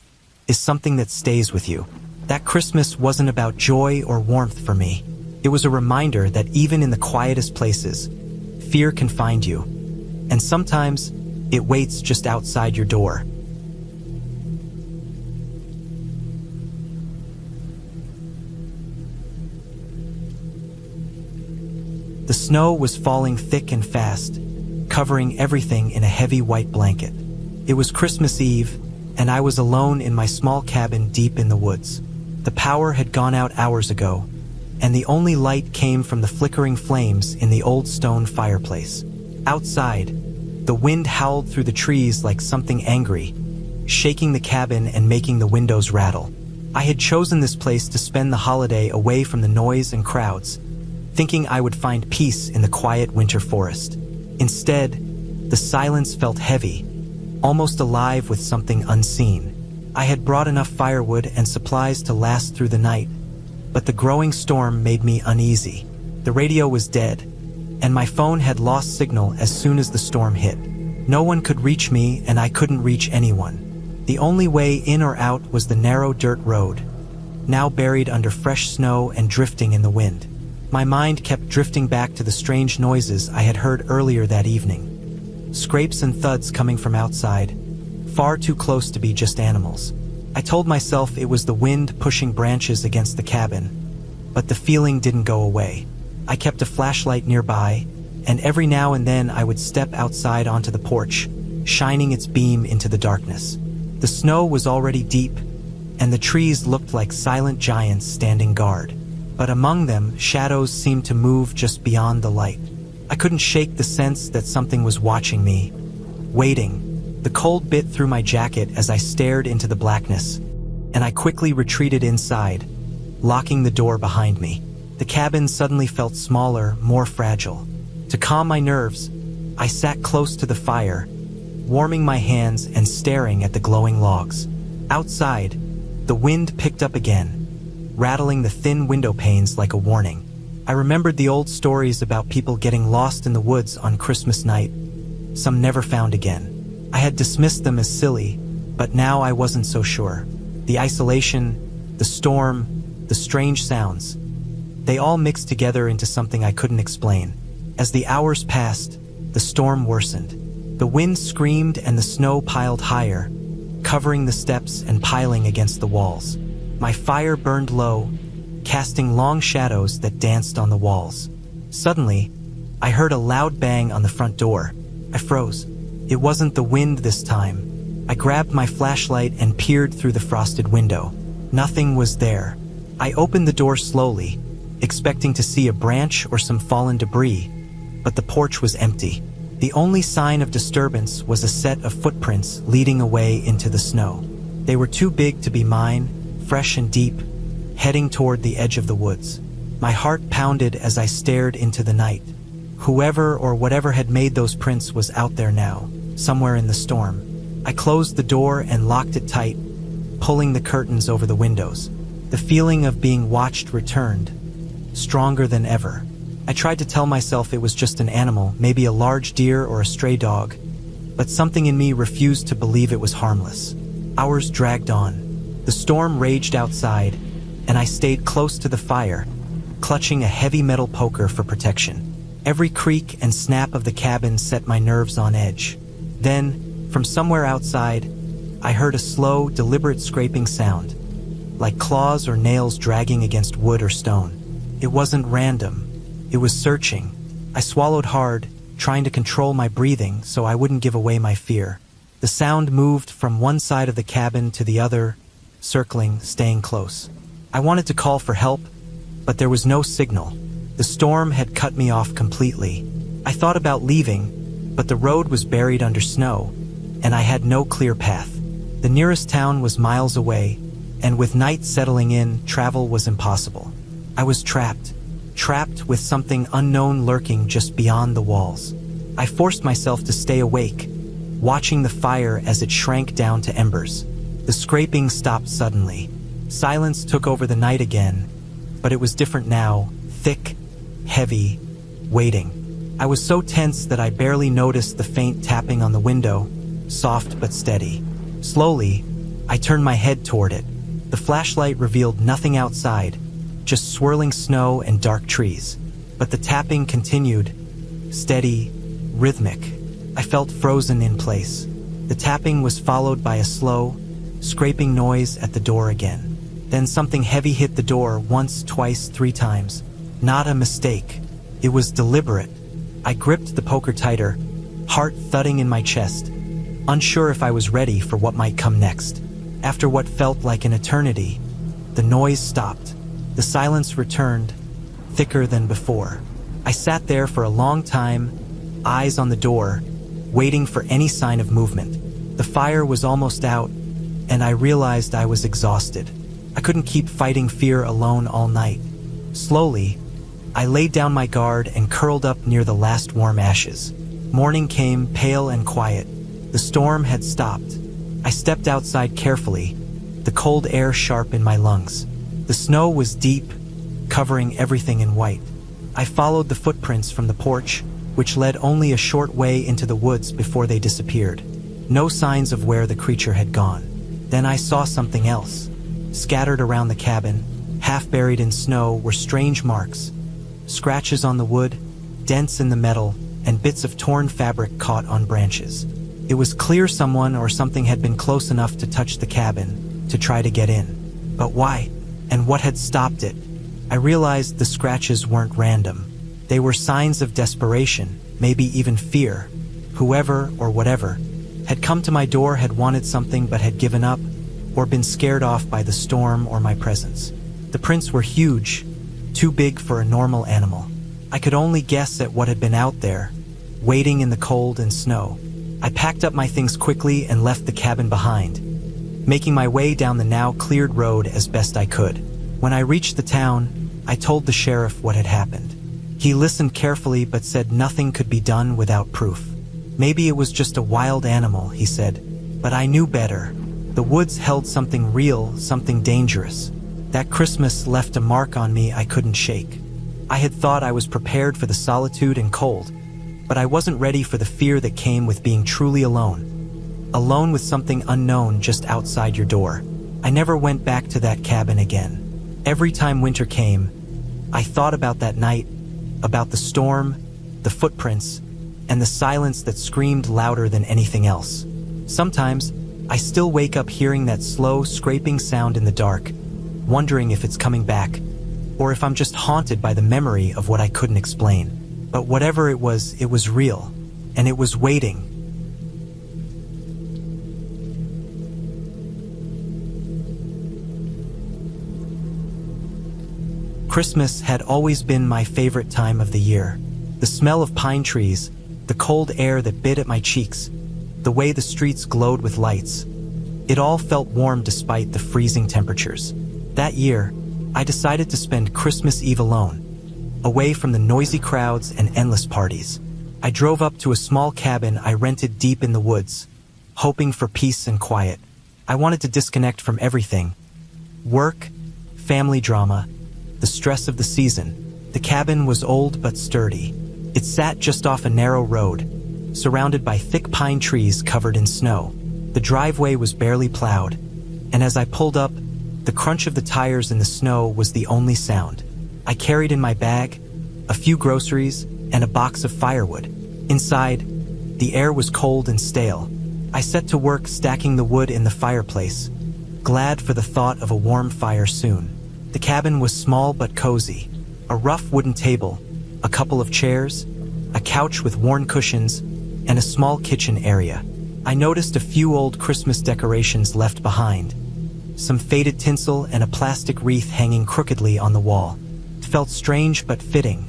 is something that stays with you. That Christmas wasn't about joy or warmth for me. It was a reminder that even in the quietest places, fear can find you, and sometimes it waits just outside your door. The snow was falling thick and fast, covering everything in a heavy white blanket. It was Christmas Eve, and I was alone in my small cabin deep in the woods. The power had gone out hours ago, and the only light came from the flickering flames in the old stone fireplace. Outside, the wind howled through the trees like something angry, shaking the cabin and making the windows rattle. I had chosen this place to spend the holiday away from the noise and crowds, thinking I would find peace in the quiet winter forest. Instead, the silence felt heavy, almost alive with something unseen. I had brought enough firewood and supplies to last through the night, but the growing storm made me uneasy. The radio was dead, and my phone had lost signal as soon as the storm hit. No one could reach me, and I couldn't reach anyone. The only way in or out was the narrow dirt road, now buried under fresh snow and drifting in the wind. My mind kept drifting back to the strange noises I had heard earlier that evening. Scrapes and thuds coming from outside, far too close to be just animals. I told myself it was the wind pushing branches against the cabin, but the feeling didn't go away. I kept a flashlight nearby, and every now and then I would step outside onto the porch, shining its beam into the darkness. The snow was already deep, and the trees looked like silent giants standing guard. But among them, shadows seemed to move just beyond the light. I couldn't shake the sense that something was watching me, waiting. The cold bit through my jacket as I stared into the blackness, and I quickly retreated inside, locking the door behind me. The cabin suddenly felt smaller, more fragile. To calm my nerves, I sat close to the fire, warming my hands and staring at the glowing logs. Outside, the wind picked up again, rattling the thin window panes like a warning. I remembered the old stories about people getting lost in the woods on Christmas night, some never found again. I had dismissed them as silly, but now I wasn't so sure. The isolation, the storm, the strange sounds, they all mixed together into something I couldn't explain. As the hours passed, the storm worsened. The wind screamed and the snow piled higher, covering the steps and piling against the walls. My fire burned low, casting long shadows that danced on the walls. Suddenly, I heard a loud bang on the front door. I froze. It wasn't the wind this time. I grabbed my flashlight and peered through the frosted window. Nothing was there. I opened the door slowly, expecting to see a branch or some fallen debris, but the porch was empty. The only sign of disturbance was a set of footprints leading away into the snow. They were too big to be mine, fresh and deep, heading toward the edge of the woods. My heart pounded as I stared into the night. Whoever or whatever had made those prints was out there now, somewhere in the storm. I closed the door and locked it tight, pulling the curtains over the windows. The feeling of being watched returned, stronger than ever. I tried to tell myself it was just an animal, maybe a large deer or a stray dog, but something in me refused to believe it was harmless. Hours dragged on. The storm raged outside, and I stayed close to the fire, clutching a heavy metal poker for protection. Every creak and snap of the cabin set my nerves on edge. Then, from somewhere outside, I heard a slow, deliberate scraping sound, like claws or nails dragging against wood or stone. It wasn't random. It was searching. I swallowed hard, trying to control my breathing so I wouldn't give away my fear. The sound moved from one side of the cabin to the other, circling, staying close. I wanted to call for help, but there was no signal. The storm had cut me off completely. I thought about leaving, but the road was buried under snow, and I had no clear path. The nearest town was miles away, and with night settling in, travel was impossible. I was trapped with something unknown lurking just beyond the walls. I forced myself to stay awake, watching the fire as it shrank down to embers. The scraping stopped suddenly. Silence took over the night again, but it was different now, thick, heavy, waiting. I was so tense that I barely noticed the faint tapping on the window, soft but steady. Slowly, I turned my head toward it. The flashlight revealed nothing outside, just swirling snow and dark trees. But the tapping continued, steady, rhythmic. I felt frozen in place. The tapping was followed by a slow, scraping noise at the door again. Then something heavy hit the door once, twice, 3 times. Not a mistake. It was deliberate. I gripped the poker tighter, heart thudding in my chest, unsure if I was ready for what might come next. After what felt like an eternity, the noise stopped. The silence returned, thicker than before. I sat there for a long time, eyes on the door, waiting for any sign of movement. The fire was almost out, and I realized I was exhausted. I couldn't keep fighting fear alone all night. Slowly, I laid down my guard and curled up near the last warm ashes. Morning came, pale and quiet, The storm had stopped. I stepped outside carefully, the cold air sharp in my lungs. The snow was deep, covering everything in white. I followed the footprints from the porch, which led only a short way into the woods before they disappeared. No signs of where the creature had gone. Then I saw something else. Scattered around the cabin, half buried in snow, were strange marks. Scratches on the wood, dents in the metal, and bits of torn fabric caught on branches. It was clear someone or something had been close enough to touch the cabin, to try to get in. But why? And what had stopped it? I realized the scratches weren't random. They were signs of desperation, maybe even fear. Whoever, or whatever, had come to my door had wanted something but had given up, or been scared off by the storm or my presence. The prints were huge, too big for a normal animal. I could only guess at what had been out there, waiting in the cold and snow. I packed up my things quickly and left the cabin behind, making my way down the now cleared road as best I could. When I reached the town, I told the sheriff what had happened. He listened carefully but said nothing could be done without proof. Maybe it was just a wild animal, he said, but I knew better. The woods held something real, something dangerous. That Christmas left a mark on me I couldn't shake. I had thought I was prepared for the solitude and cold, but I wasn't ready for the fear that came with being truly alone. Alone with something unknown just outside your door. I never went back to that cabin again. Every time winter came, I thought about that night, about the storm, the footprints, and the silence that screamed louder than anything else. Sometimes, I still wake up hearing that slow, scraping sound in the dark, wondering if it's coming back, or if I'm just haunted by the memory of what I couldn't explain. But whatever it was real, and it was waiting. Christmas had always been my favorite time of the year. The smell of pine trees, the cold air that bit at my cheeks, the way the streets glowed with lights. It all felt warm despite the freezing temperatures. That year, I decided to spend Christmas Eve alone, away from the noisy crowds and endless parties. I drove up to a small cabin I rented deep in the woods, hoping for peace and quiet. I wanted to disconnect from everything. Work, family drama, the stress of the season. The cabin was old but sturdy. It sat just off a narrow road, surrounded by thick pine trees covered in snow. The driveway was barely plowed, and as I pulled up, the crunch of the tires in the snow was the only sound. I carried in my bag a few groceries and a box of firewood. Inside, the air was cold and stale. I set to work stacking the wood in the fireplace, glad for the thought of a warm fire soon. The cabin was small but cozy. A rough wooden table, a couple of chairs, a couch with worn cushions, and a small kitchen area. I noticed a few old Christmas decorations left behind, some faded tinsel and a plastic wreath hanging crookedly on the wall. It felt strange but fitting,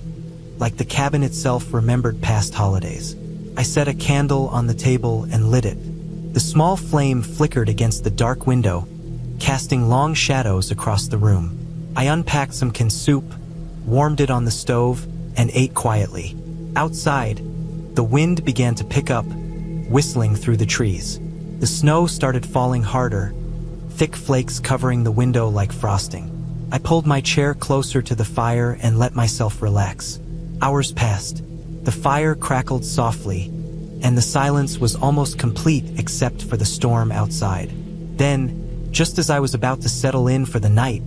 like the cabin itself remembered past holidays. I set a candle on the table and lit it. The small flame flickered against the dark window, casting long shadows across the room. I unpacked some canned soup, warmed it on the stove, and ate quietly. Outside, the wind began to pick up, whistling through the trees. The snow started falling harder, thick flakes covering the window like frosting. I pulled my chair closer to the fire and let myself relax. Hours passed. The fire crackled softly, and the silence was almost complete except for the storm outside. Then, just as I was about to settle in for the night,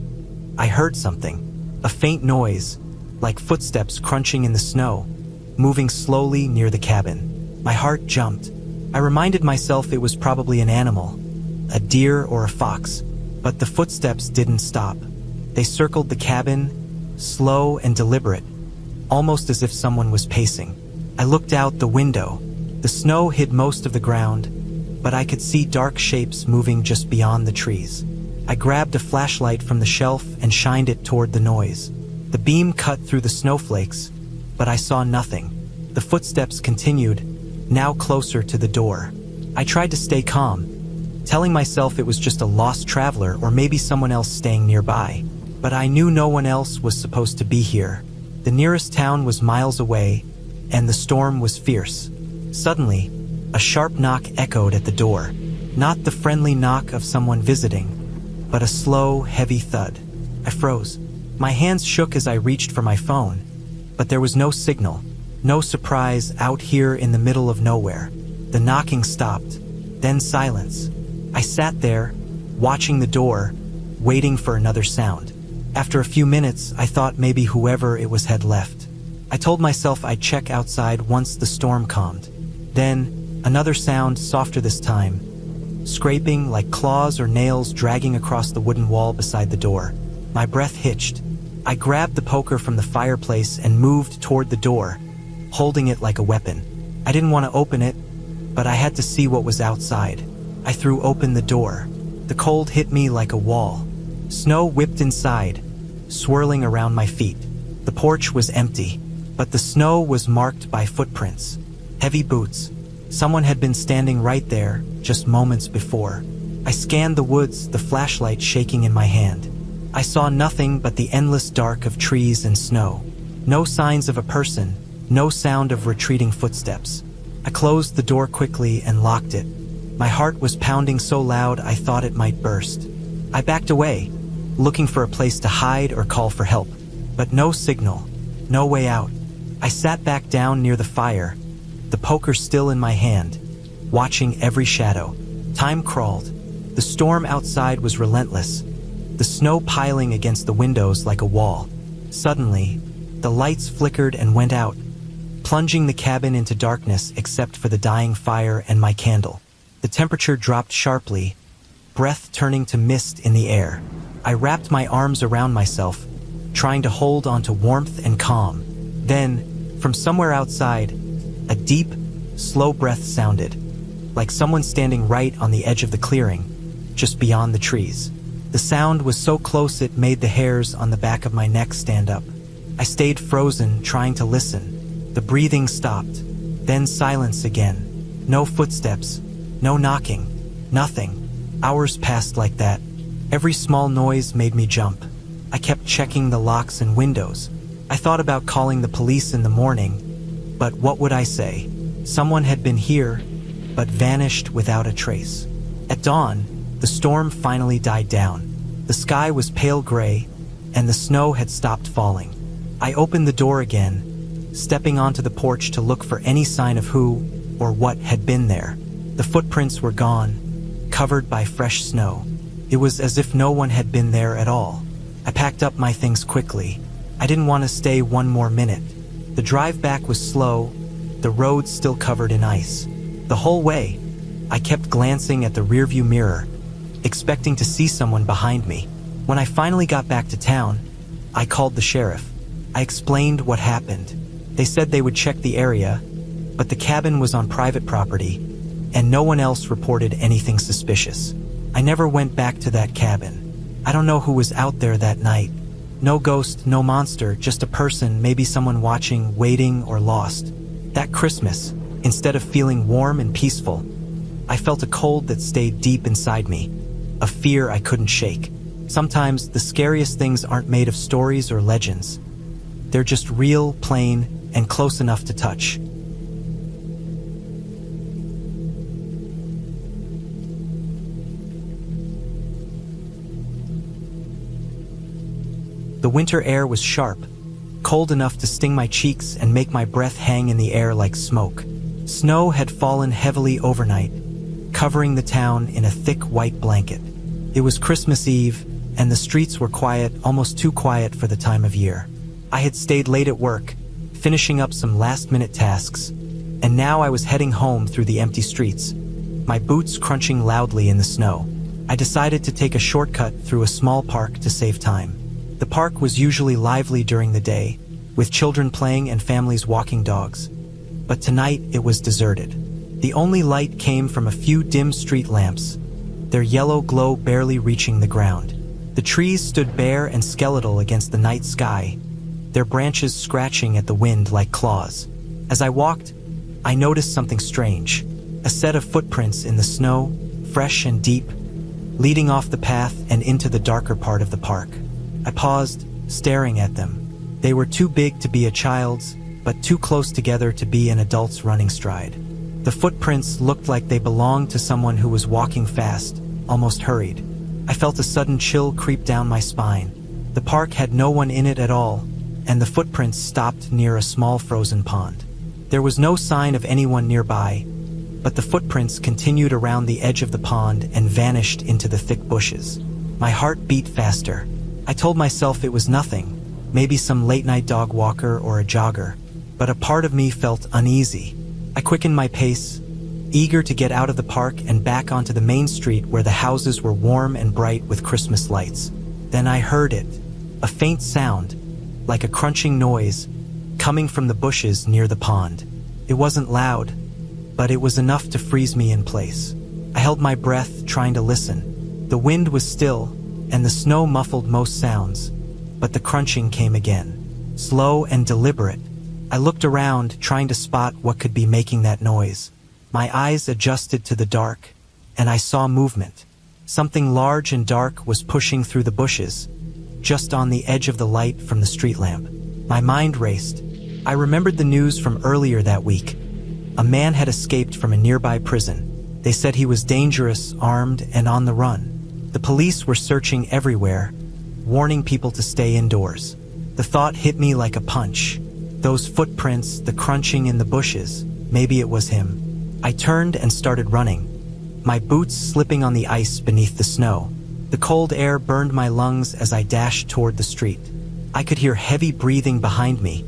I heard something. A faint noise, like footsteps crunching in the snow, moving slowly near the cabin. My heart jumped. I reminded myself it was probably an animal, a deer or a fox, but the footsteps didn't stop. They circled the cabin, slow and deliberate, almost as if someone was pacing. I looked out the window. The snow hid most of the ground, but I could see dark shapes moving just beyond the trees. I grabbed a flashlight from the shelf and shined it toward the noise. The beam cut through the snowflakes, but I saw nothing. The footsteps continued, now closer to the door. I tried to stay calm, telling myself it was just a lost traveler or maybe someone else staying nearby. But I knew no one else was supposed to be here. The nearest town was miles away, and the storm was fierce. Suddenly, A sharp knock echoed at the door. Not the friendly knock of someone visiting, but a slow, heavy thud. I froze. My hands shook as I reached for my phone, but there was no signal, no surprise out here in the middle of nowhere. The knocking stopped, then silence. I sat there, watching the door, waiting for another sound. After a few minutes, I thought maybe whoever it was had left. I told myself I'd check outside once the storm calmed. Then, another sound, softer this time, scraping like claws or nails dragging across the wooden wall beside the door. My breath hitched. I grabbed the poker from the fireplace and moved toward the door, holding it like a weapon. I didn't want to open it, but I had to see what was outside. I threw open the door. The cold hit me like a wall. Snow whipped inside, swirling around my feet. The porch was empty, but the snow was marked by footprints. Heavy boots. Someone had been standing right there, just moments before. I scanned the woods, the flashlight shaking in my hand. I saw nothing but the endless dark of trees and snow. No signs of a person, no sound of retreating footsteps. I closed the door quickly and locked it. My heart was pounding so loud I thought it might burst. I backed away, looking for a place to hide or call for help. But no signal, no way out. I sat back down near the fire, the poker still in my hand, watching every shadow. Time crawled. The storm outside was relentless, the snow piling against the windows like a wall. Suddenly, the lights flickered and went out, plunging the cabin into darkness except for the dying fire and my candle. The temperature dropped sharply, breath turning to mist in the air. I wrapped my arms around myself, trying to hold on to warmth and calm. Then, from somewhere outside, a deep, slow breath sounded, like someone standing right on the edge of the clearing, just beyond the trees. The sound was so close it made the hairs on the back of my neck stand up. I stayed frozen, trying to listen. The breathing stopped, then silence again. No footsteps, no knocking, nothing. Hours passed like that. Every small noise made me jump. I kept checking the locks and windows. I thought about calling the police in the morning, but what would I say? Someone had been here, but vanished without a trace. At dawn, the storm finally died down. The sky was pale gray, and the snow had stopped falling. I opened the door again, stepping onto the porch to look for any sign of who or what had been there. The footprints were gone, covered by fresh snow. It was as if no one had been there at all. I packed up my things quickly. I didn't want to stay one more minute. The drive back was slow, the road still covered in ice. The whole way, I kept glancing at the rearview mirror, expecting to see someone behind me. When I finally got back to town, I called the sheriff. I explained what happened. They said they would check the area, but the cabin was on private property, and no one else reported anything suspicious. I never went back to that cabin. I don't know who was out there that night. No ghost, no monster, just a person, maybe someone watching, waiting, or lost. That Christmas, instead of feeling warm and peaceful, I felt a cold that stayed deep inside me, a fear I couldn't shake. Sometimes the scariest things aren't made of stories or legends. They're just real, plain, and close enough to touch. The winter air was sharp, cold enough to sting my cheeks and make my breath hang in the air like smoke. Snow had fallen heavily overnight, covering the town in a thick white blanket. It was Christmas Eve, and the streets were quiet, almost too quiet for the time of year. I had stayed late at work, finishing up some last-minute tasks, and now I was heading home through the empty streets, my boots crunching loudly in the snow. I decided to take a shortcut through a small park to save time. The park was usually lively during the day, with children playing and families walking dogs. But tonight it was deserted. The only light came from a few dim street lamps, their yellow glow barely reaching the ground. The trees stood bare and skeletal against the night sky, their branches scratching at the wind like claws. As I walked, I noticed something strange. A set of footprints in the snow, fresh and deep, leading off the path and into the darker part of the park. I paused, staring at them. They were too big to be a child's, but too close together to be an adult's running stride. The footprints looked like they belonged to someone who was walking fast, almost hurried. I felt a sudden chill creep down my spine. The park had no one in it at all, and the footprints stopped near a small frozen pond. There was no sign of anyone nearby, but the footprints continued around the edge of the pond and vanished into the thick bushes. My heart beat faster. I told myself it was nothing, maybe some late-night dog walker or a jogger, but a part of me felt uneasy. I quickened my pace, eager to get out of the park and back onto the main street where the houses were warm and bright with Christmas lights. Then I heard it, a faint sound, like a crunching noise, coming from the bushes near the pond. It wasn't loud, but it was enough to freeze me in place. I held my breath, trying to listen. The wind was still, and the snow muffled most sounds, but the crunching came again, slow and deliberate. I looked around, trying to spot what could be making that noise. My eyes adjusted to the dark, and I saw movement. Something large and dark was pushing through the bushes, just on the edge of the light from the street lamp. My mind raced. I remembered the news from earlier that week. A man had escaped from a nearby prison. They said he was dangerous, armed, and on the run. The police were searching everywhere, warning people to stay indoors. The thought hit me like a punch. Those footprints, the crunching in the bushes, maybe it was him. I turned and started running, my boots slipping on the ice beneath the snow. The cold air burned my lungs as I dashed toward the street. I could hear heavy breathing behind me,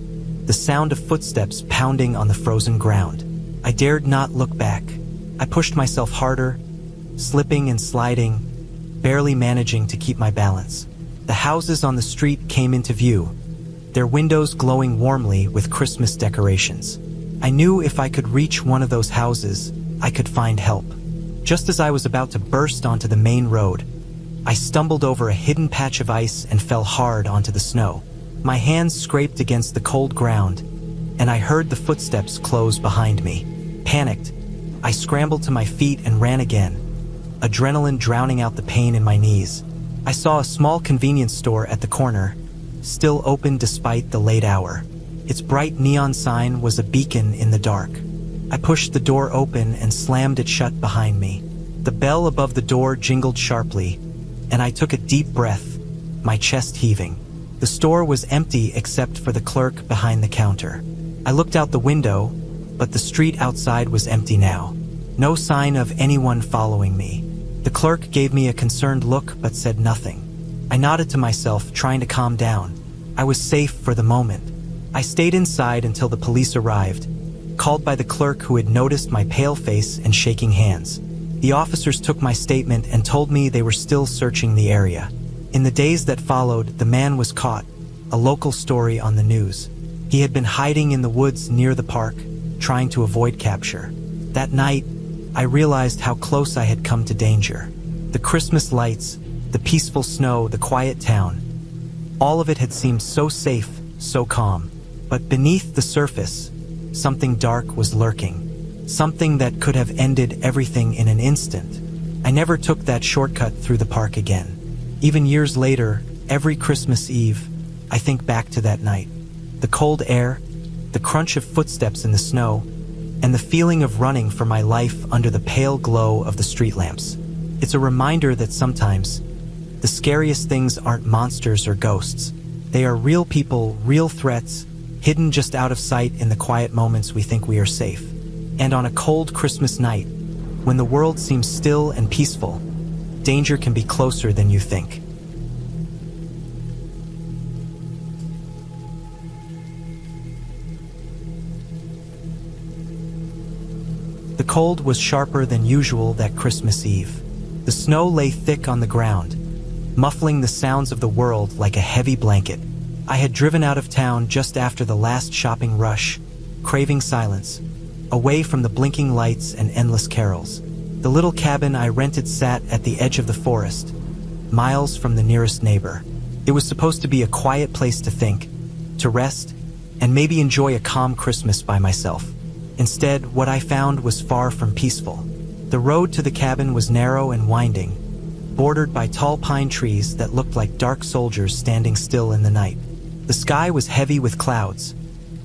the sound of footsteps pounding on the frozen ground. I dared not look back. I pushed myself harder, slipping and sliding, barely managing to keep my balance. The houses on the street came into view, their windows glowing warmly with Christmas decorations. I knew if I could reach one of those houses, I could find help. Just as I was about to burst onto the main road, I stumbled over a hidden patch of ice and fell hard onto the snow. My hands scraped against the cold ground, and I heard the footsteps close behind me. Panicked, I scrambled to my feet and ran again, adrenaline drowning out the pain in my knees. I saw a small convenience store at the corner, still open despite the late hour. Its bright neon sign was a beacon in the dark. I pushed the door open and slammed it shut behind me. The bell above the door jingled sharply, and I took a deep breath, my chest heaving. The store was empty except for the clerk behind the counter. I looked out the window, but the street outside was empty now. No sign of anyone following me. The clerk gave me a concerned look but said nothing. I nodded to myself, trying to calm down. I was safe for the moment. I stayed inside until the police arrived, called by the clerk who had noticed my pale face and shaking hands. The officers took my statement and told me they were still searching the area. In the days that followed, the man was caught, a local story on the news. He had been hiding in the woods near the park, trying to avoid capture. That night, I realized how close I had come to danger. The Christmas lights, the peaceful snow, the quiet town. All of it had seemed so safe, so calm. But beneath the surface, something dark was lurking. Something that could have ended everything in an instant. I never took that shortcut through the park again. Even years later, every Christmas Eve, I think back to that night. The cold air, the crunch of footsteps in the snow, and the feeling of running for my life under the pale glow of the street lamps. It's a reminder that sometimes, the scariest things aren't monsters or ghosts. They are real people, real threats, hidden just out of sight in the quiet moments we think we are safe. And on a cold Christmas night, when the world seems still and peaceful, danger can be closer than you think. The cold was sharper than usual that Christmas Eve. The snow lay thick on the ground, muffling the sounds of the world like a heavy blanket. I had driven out of town just after the last shopping rush, craving silence, away from the blinking lights and endless carols. The little cabin I rented sat at the edge of the forest, miles from the nearest neighbor. It was supposed to be a quiet place to think, to rest, and maybe enjoy a calm Christmas by myself. Instead, what I found was far from peaceful. The road to the cabin was narrow and winding, bordered by tall pine trees that looked like dark soldiers standing still in the night. The sky was heavy with clouds,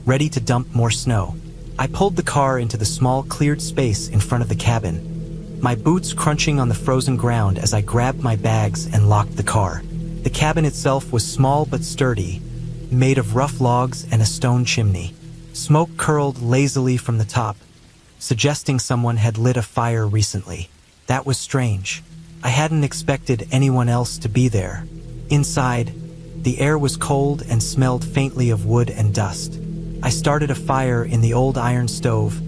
ready to dump more snow. I pulled the car into the small cleared space in front of the cabin, my boots crunching on the frozen ground as I grabbed my bags and locked the car. The cabin itself was small but sturdy, made of rough logs and a stone chimney. Smoke curled lazily from the top, suggesting someone had lit a fire recently. That was strange. I hadn't expected anyone else to be there. Inside, the air was cold and smelled faintly of wood and dust. I started a fire in the old iron stove,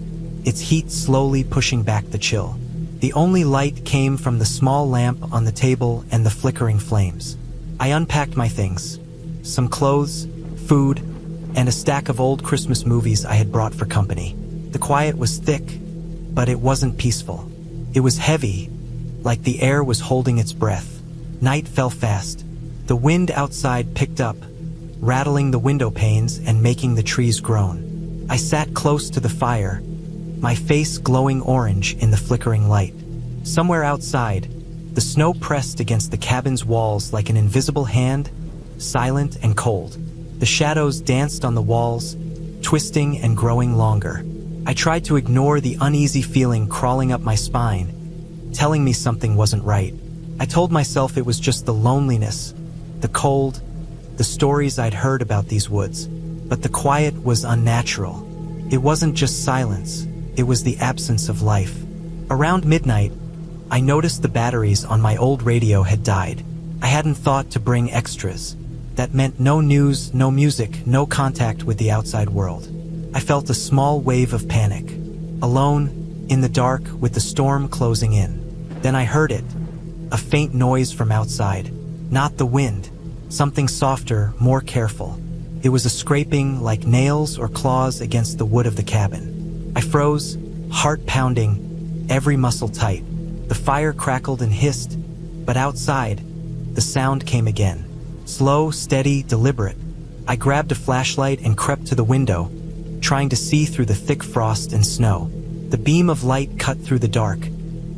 its heat slowly pushing back the chill. The only light came from the small lamp on the table and the flickering flames. I unpacked my things, some clothes, food, and a stack of old Christmas movies I had brought for company. The quiet was thick, but it wasn't peaceful. It was heavy, like the air was holding its breath. Night fell fast. The wind outside picked up, rattling the window panes and making the trees groan. I sat close to the fire, my face glowing orange in the flickering light. Somewhere outside, the snow pressed against the cabin's walls like an invisible hand, silent and cold. The shadows danced on the walls, twisting and growing longer. I tried to ignore the uneasy feeling crawling up my spine, telling me something wasn't right. I told myself it was just the loneliness, the cold, the stories I'd heard about these woods. But the quiet was unnatural. It wasn't just silence, it was the absence of life. Around midnight, I noticed the batteries on my old radio had died. I hadn't thought to bring extras. That meant no news, no music, no contact with the outside world. I felt a small wave of panic. Alone, in the dark, with the storm closing in. Then I heard it. A faint noise from outside. Not the wind. Something softer, more careful. It was a scraping like nails or claws against the wood of the cabin. I froze, heart pounding, every muscle tight. The fire crackled and hissed, but outside, the sound came again. Slow, steady, deliberate. I grabbed a flashlight and crept to the window, trying to see through the thick frost and snow. The beam of light cut through the dark,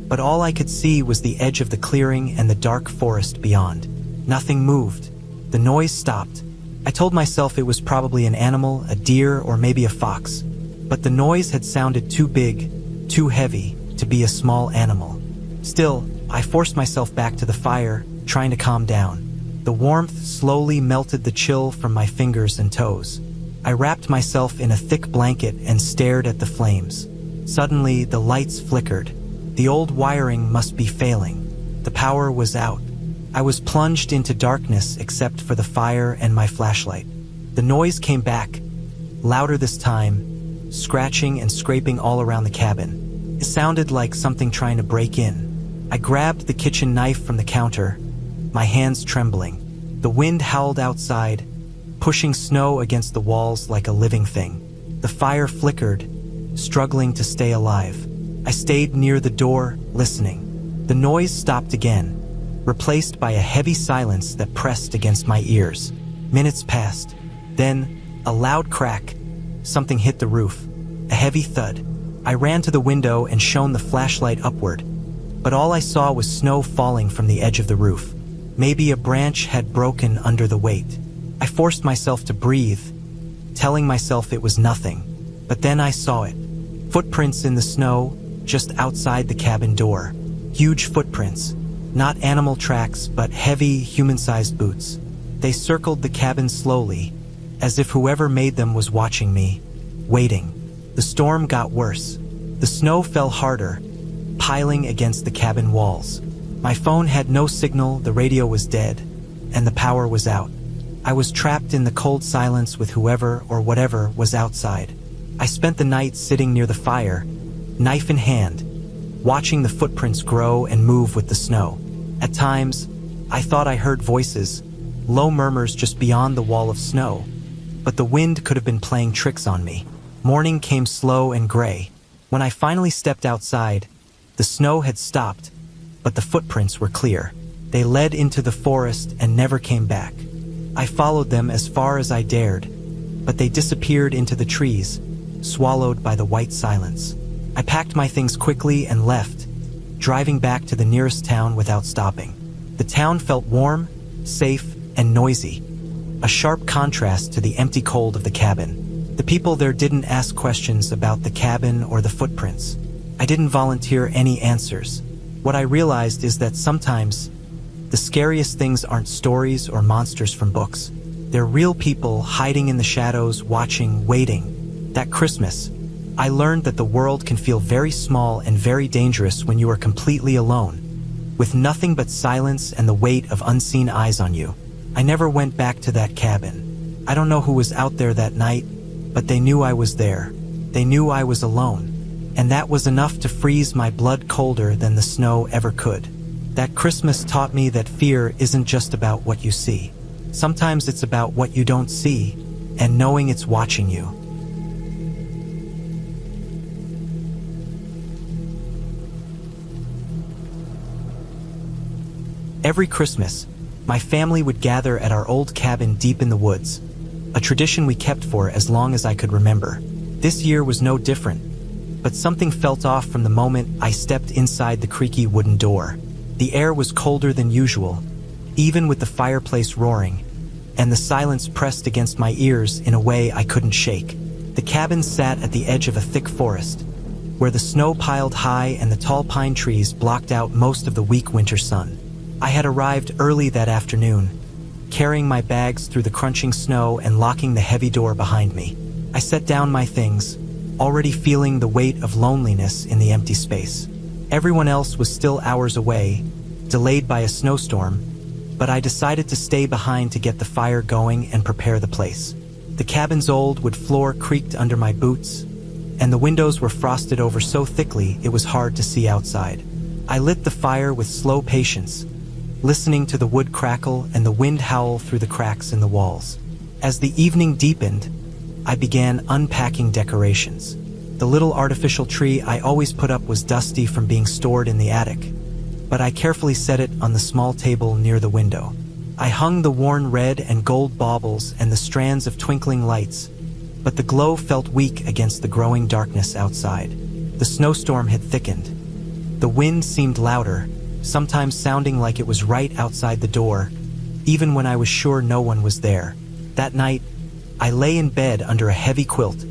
but all I could see was the edge of the clearing and the dark forest beyond. Nothing moved. The noise stopped. I told myself it was probably an animal, a deer, or maybe a fox. But the noise had sounded too big, too heavy, to be a small animal. Still, I forced myself back to the fire, trying to calm down. The warmth slowly melted the chill from my fingers and toes. I wrapped myself in a thick blanket and stared at the flames. Suddenly, the lights flickered. The old wiring must be failing. The power was out. I was plunged into darkness except for the fire and my flashlight. The noise came back, louder this time, scratching and scraping all around the cabin. It sounded like something trying to break in. I grabbed the kitchen knife from the counter, my hands trembling. The wind howled outside, pushing snow against the walls like a living thing. The fire flickered, struggling to stay alive. I stayed near the door, listening. The noise stopped again, replaced by a heavy silence that pressed against my ears. Minutes passed. Then, a loud crack. Something hit the roof. A heavy thud. I ran to the window and shone the flashlight upward, but all I saw was snow falling from the edge of the roof. Maybe a branch had broken under the weight. I forced myself to breathe, telling myself it was nothing. But then I saw it. Footprints in the snow, just outside the cabin door. Huge footprints. Not animal tracks, but heavy, human-sized boots. They circled the cabin slowly, as if whoever made them was watching me, waiting. The storm got worse. The snow fell harder, piling against the cabin walls. My phone had no signal, the radio was dead, and the power was out. I was trapped in the cold silence with whoever or whatever was outside. I spent the night sitting near the fire, knife in hand, watching the footprints grow and move with the snow. At times, I thought I heard voices, low murmurs just beyond the wall of snow, but the wind could have been playing tricks on me. Morning came slow and gray. When I finally stepped outside, the snow had stopped, but the footprints were clear. They led into the forest and never came back. I followed them as far as I dared, but they disappeared into the trees, swallowed by the white silence. I packed my things quickly and left, driving back to the nearest town without stopping. The town felt warm, safe, and noisy, a sharp contrast to the empty cold of the cabin. The people there didn't ask questions about the cabin or the footprints. I didn't volunteer any answers. What I realized is that sometimes the scariest things aren't stories or monsters from books. They're real people hiding in the shadows, watching, waiting. That Christmas, I learned that the world can feel very small and very dangerous when you are completely alone, with nothing but silence and the weight of unseen eyes on you. I never went back to that cabin. I don't know who was out there that night, but they knew I was there. They knew I was alone. And that was enough to freeze my blood colder than the snow ever could. That Christmas taught me that fear isn't just about what you see. Sometimes it's about what you don't see, and knowing it's watching you. Every Christmas, my family would gather at our old cabin deep in the woods, a tradition we kept for as long as I could remember. This year was no different, but something felt off from the moment I stepped inside the creaky wooden door. The air was colder than usual, even with the fireplace roaring, and the silence pressed against my ears in a way I couldn't shake. The cabin sat at the edge of a thick forest, where the snow piled high and the tall pine trees blocked out most of the weak winter sun. I had arrived early that afternoon, carrying my bags through the crunching snow and locking the heavy door behind me. I set down my things, already feeling the weight of loneliness in the empty space. Everyone else was still hours away, delayed by a snowstorm, but I decided to stay behind to get the fire going and prepare the place. The cabin's old wood floor creaked under my boots, and the windows were frosted over so thickly it was hard to see outside. I lit the fire with slow patience, listening to the wood crackle and the wind howl through the cracks in the walls. As the evening deepened, I began unpacking decorations. The little artificial tree I always put up was dusty from being stored in the attic, but I carefully set it on the small table near the window. I hung the worn red and gold baubles and the strands of twinkling lights, but the glow felt weak against the growing darkness outside. The snowstorm had thickened. The wind seemed louder, sometimes sounding like it was right outside the door, even when I was sure no one was there. That night, I lay in bed under a heavy quilt,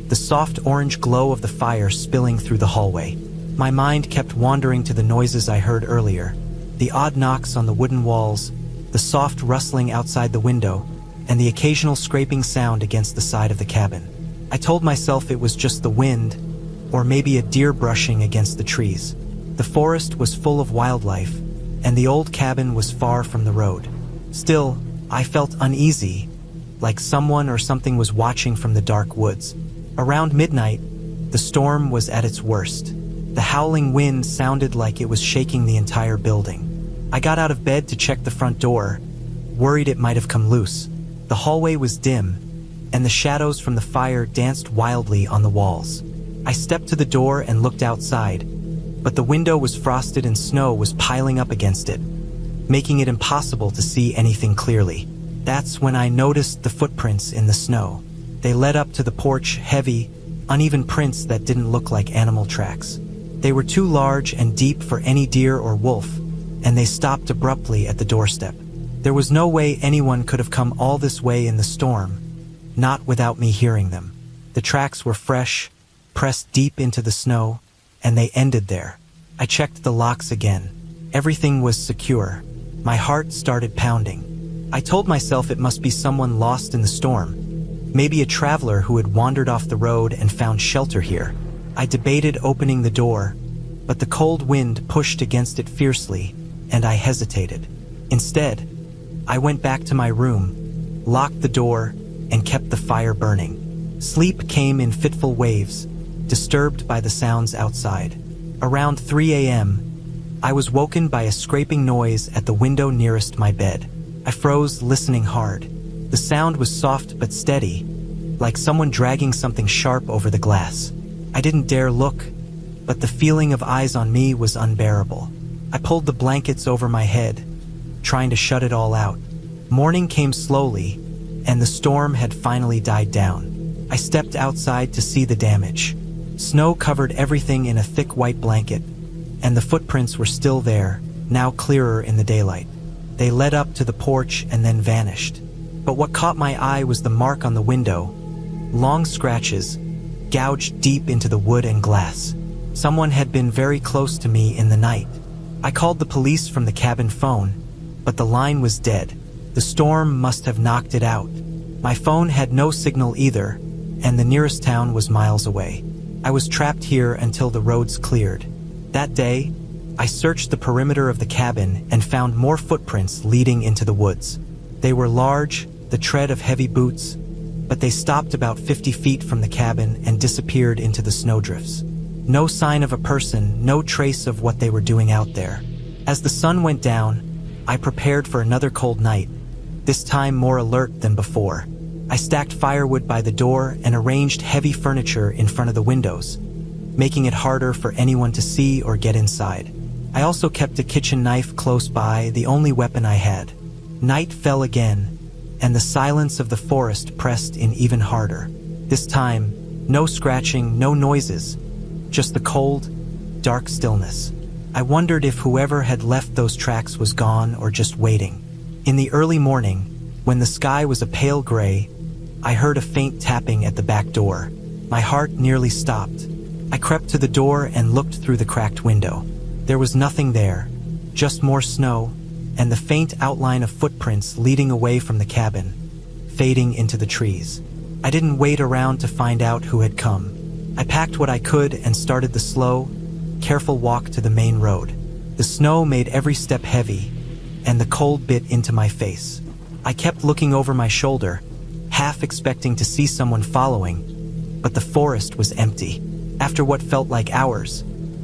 the soft orange glow of the fire spilling through the hallway. My mind kept wandering to the noises I heard earlier, the odd knocks on the wooden walls, the soft rustling outside the window, and the occasional scraping sound against the side of the cabin. I told myself it was just the wind, or maybe a deer brushing against the trees. The forest was full of wildlife, and the old cabin was far from the road. Still, I felt uneasy, like someone or something was watching from the dark woods. Around midnight, the storm was at its worst. The howling wind sounded like it was shaking the entire building. I got out of bed to check the front door, worried it might have come loose. The hallway was dim, and the shadows from the fire danced wildly on the walls. I stepped to the door and looked outside, but the window was frosted and snow was piling up against it, making it impossible to see anything clearly. That's when I noticed the footprints in the snow. They led up to the porch, heavy, uneven prints that didn't look like animal tracks. They were too large and deep for any deer or wolf, and they stopped abruptly at the doorstep. There was no way anyone could have come all this way in the storm, not without me hearing them. The tracks were fresh, pressed deep into the snow, and they ended there. I checked the locks again. Everything was secure. My heart started pounding. I told myself it must be someone lost in the storm, maybe a traveler who had wandered off the road and found shelter here. I debated opening the door, but the cold wind pushed against it fiercely, and I hesitated. Instead, I went back to my room, locked the door, and kept the fire burning. Sleep came in fitful waves, disturbed by the sounds outside. Around 3 a.m., I was woken by a scraping noise at the window nearest my bed. I froze, listening hard. The sound was soft but steady, like someone dragging something sharp over the glass. I didn't dare look, but the feeling of eyes on me was unbearable. I pulled the blankets over my head, trying to shut it all out. Morning came slowly, and the storm had finally died down. I stepped outside to see the damage. Snow covered everything in a thick white blanket, and the footprints were still there, now clearer in the daylight. They led up to the porch and then vanished. But what caught my eye was the mark on the window, long scratches, gouged deep into the wood and glass. Someone had been very close to me in the night. I called the police from the cabin phone, but the line was dead. The storm must have knocked it out. My phone had no signal either, and the nearest town was miles away. I was trapped here until the roads cleared. That day, I searched the perimeter of the cabin and found more footprints leading into the woods. They were large, the tread of heavy boots, but they stopped about 50 feet from the cabin and disappeared into the snowdrifts. No sign of a person, no trace of what they were doing out there. As the sun went down, I prepared for another cold night, this time more alert than before. I stacked firewood by the door and arranged heavy furniture in front of the windows, making it harder for anyone to see or get inside. I also kept a kitchen knife close by, the only weapon I had. Night fell again, and the silence of the forest pressed in even harder. This time, no scratching, no noises, just the cold, dark stillness. I wondered if whoever had left those tracks was gone or just waiting. In the early morning, when the sky was a pale gray, I heard a faint tapping at the back door. My heart nearly stopped. I crept to the door and looked through the cracked window. There was nothing there, just more snow, and the faint outline of footprints leading away from the cabin, fading into the trees. I didn't wait around to find out who had come. I packed what I could and started the slow, careful walk to the main road. The snow made every step heavy, and the cold bit into my face. I kept looking over my shoulder, half expecting to see someone following, but the forest was empty. After what felt like hours,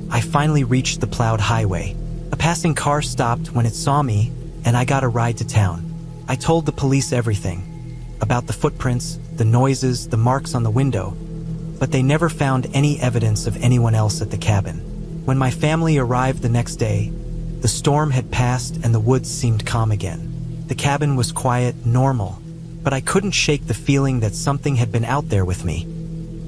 I finally reached the plowed highway. A passing car stopped when it saw me, and I got a ride to town. I told the police everything, about the footprints, the noises, the marks on the window, but they never found any evidence of anyone else at the cabin. When my family arrived the next day, the storm had passed and the woods seemed calm again. The cabin was quiet, normal, but I couldn't shake the feeling that something had been out there with me.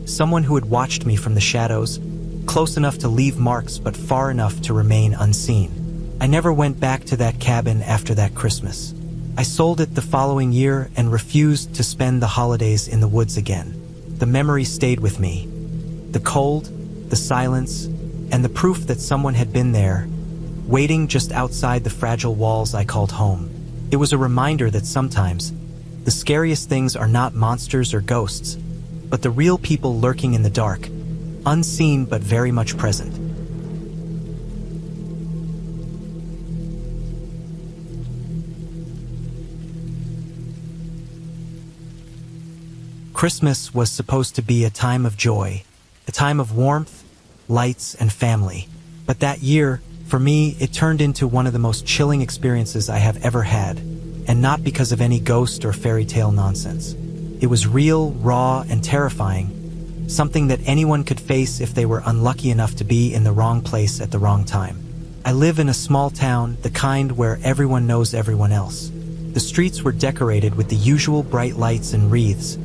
Someone who had watched me from the shadows, close enough to leave marks but far enough to remain unseen. I never went back to that cabin after that Christmas. I sold it the following year and refused to spend the holidays in the woods again. The memory stayed with me. The cold, the silence, and the proof that someone had been there, waiting just outside the fragile walls I called home. It was a reminder that sometimes, the scariest things are not monsters or ghosts, but the real people lurking in the dark, unseen but very much present. Christmas was supposed to be a time of joy, a time of warmth, lights, and family. But that year, for me, it turned into one of the most chilling experiences I have ever had, and not because of any ghost or fairy tale nonsense. It was real, raw, and terrifying, something that anyone could face if they were unlucky enough to be in the wrong place at the wrong time. I live in a small town, the kind where everyone knows everyone else. The streets were decorated with the usual bright lights and wreaths,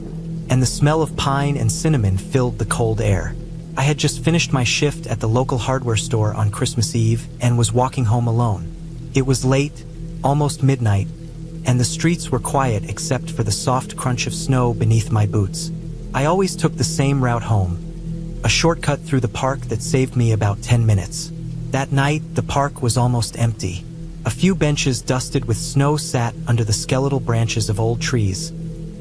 and the smell of pine and cinnamon filled the cold air. I had just finished my shift at the local hardware store on Christmas Eve and was walking home alone. It was late, almost midnight, and the streets were quiet except for the soft crunch of snow beneath my boots. I always took the same route home, a shortcut through the park that saved me about 10 minutes. That night, the park was almost empty. A few benches dusted with snow sat under the skeletal branches of old trees,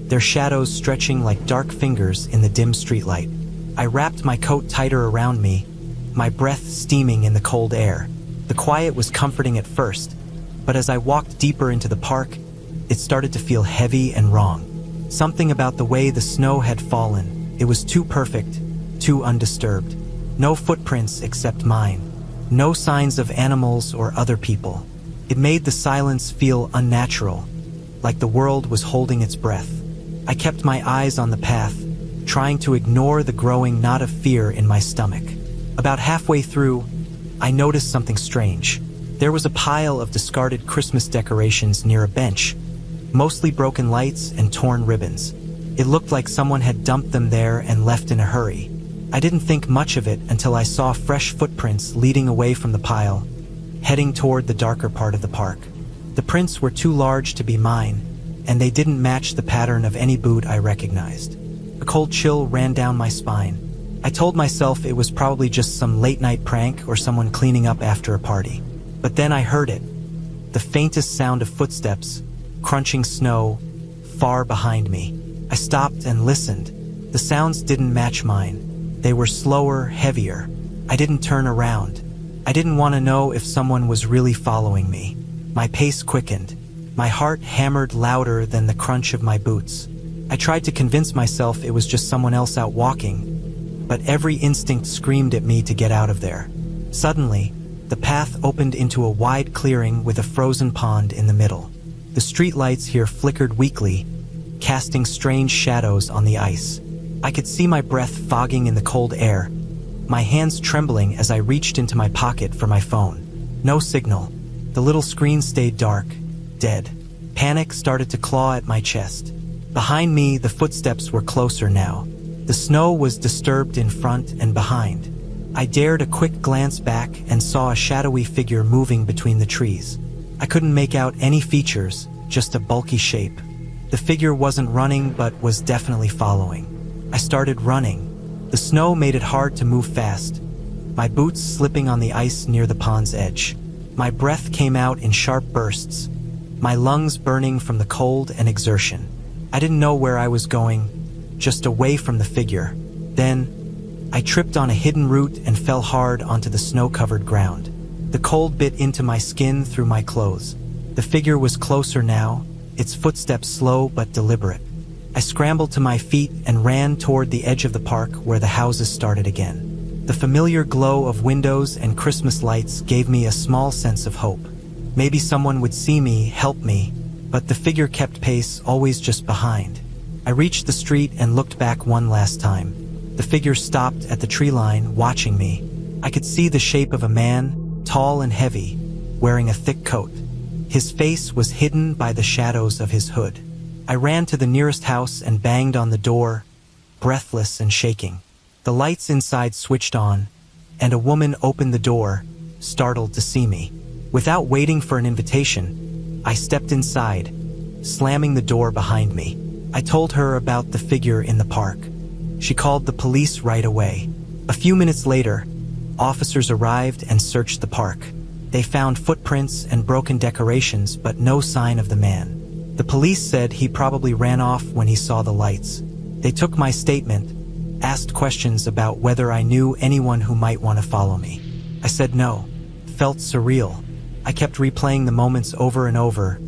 their shadows stretching like dark fingers in the dim streetlight. I wrapped my coat tighter around me, my breath steaming in the cold air. The quiet was comforting at first, but as I walked deeper into the park, it started to feel heavy and wrong. Something about the way the snow had fallen. It was too perfect, too undisturbed. No footprints except mine. No signs of animals or other people. It made the silence feel unnatural, like the world was holding its breath. I kept my eyes on the path, trying to ignore the growing knot of fear in my stomach. About halfway through, I noticed something strange. There was a pile of discarded Christmas decorations near a bench, mostly broken lights and torn ribbons. It looked like someone had dumped them there and left in a hurry. I didn't think much of it until I saw fresh footprints leading away from the pile, heading toward the darker part of the park. The prints were too large to be mine, and they didn't match the pattern of any boot I recognized. A cold chill ran down my spine. I told myself it was probably just some late-night prank or someone cleaning up after a party. But then I heard it. The faintest sound of footsteps, crunching snow, far behind me. I stopped and listened. The sounds didn't match mine. They were slower, heavier. I didn't turn around. I didn't want to know if someone was really following me. My pace quickened. My heart hammered louder than the crunch of my boots. I tried to convince myself it was just someone else out walking, but every instinct screamed at me to get out of there. Suddenly, the path opened into a wide clearing with a frozen pond in the middle. The streetlights here flickered weakly, casting strange shadows on the ice. I could see my breath fogging in the cold air, my hands trembling as I reached into my pocket for my phone. No signal. The little screen stayed dark, dead. Panic started to claw at my chest. Behind me, the footsteps were closer now. The snow was disturbed in front and behind. I dared a quick glance back and saw a shadowy figure moving between the trees. I couldn't make out any features, just a bulky shape. The figure wasn't running but was definitely following. I started running. The snow made it hard to move fast, my boots slipping on the ice near the pond's edge. My breath came out in sharp bursts, my lungs burning from the cold and exertion. I didn't know where I was going, just away from the figure. Then, I tripped on a hidden root and fell hard onto the snow-covered ground. The cold bit into my skin through my clothes. The figure was closer now, its footsteps slow but deliberate. I scrambled to my feet and ran toward the edge of the park where the houses started again. The familiar glow of windows and Christmas lights gave me a small sense of hope. Maybe someone would see me, help me, but the figure kept pace, always just behind. I reached the street and looked back one last time. The figure stopped at the tree line, watching me. I could see the shape of a man, tall and heavy, wearing a thick coat. His face was hidden by the shadows of his hood. I ran to the nearest house and banged on the door, breathless and shaking. The lights inside switched on, and a woman opened the door, startled to see me. Without waiting for an invitation, I stepped inside, slamming the door behind me. I told her about the figure in the park. She called the police right away. A few minutes later, officers arrived and searched the park. They found footprints and broken decorations, but no sign of the man. The police said he probably ran off when he saw the lights. They took my statement, asked questions about whether I knew anyone who might want to follow me. I said no. Felt surreal. I kept replaying the moments over and over.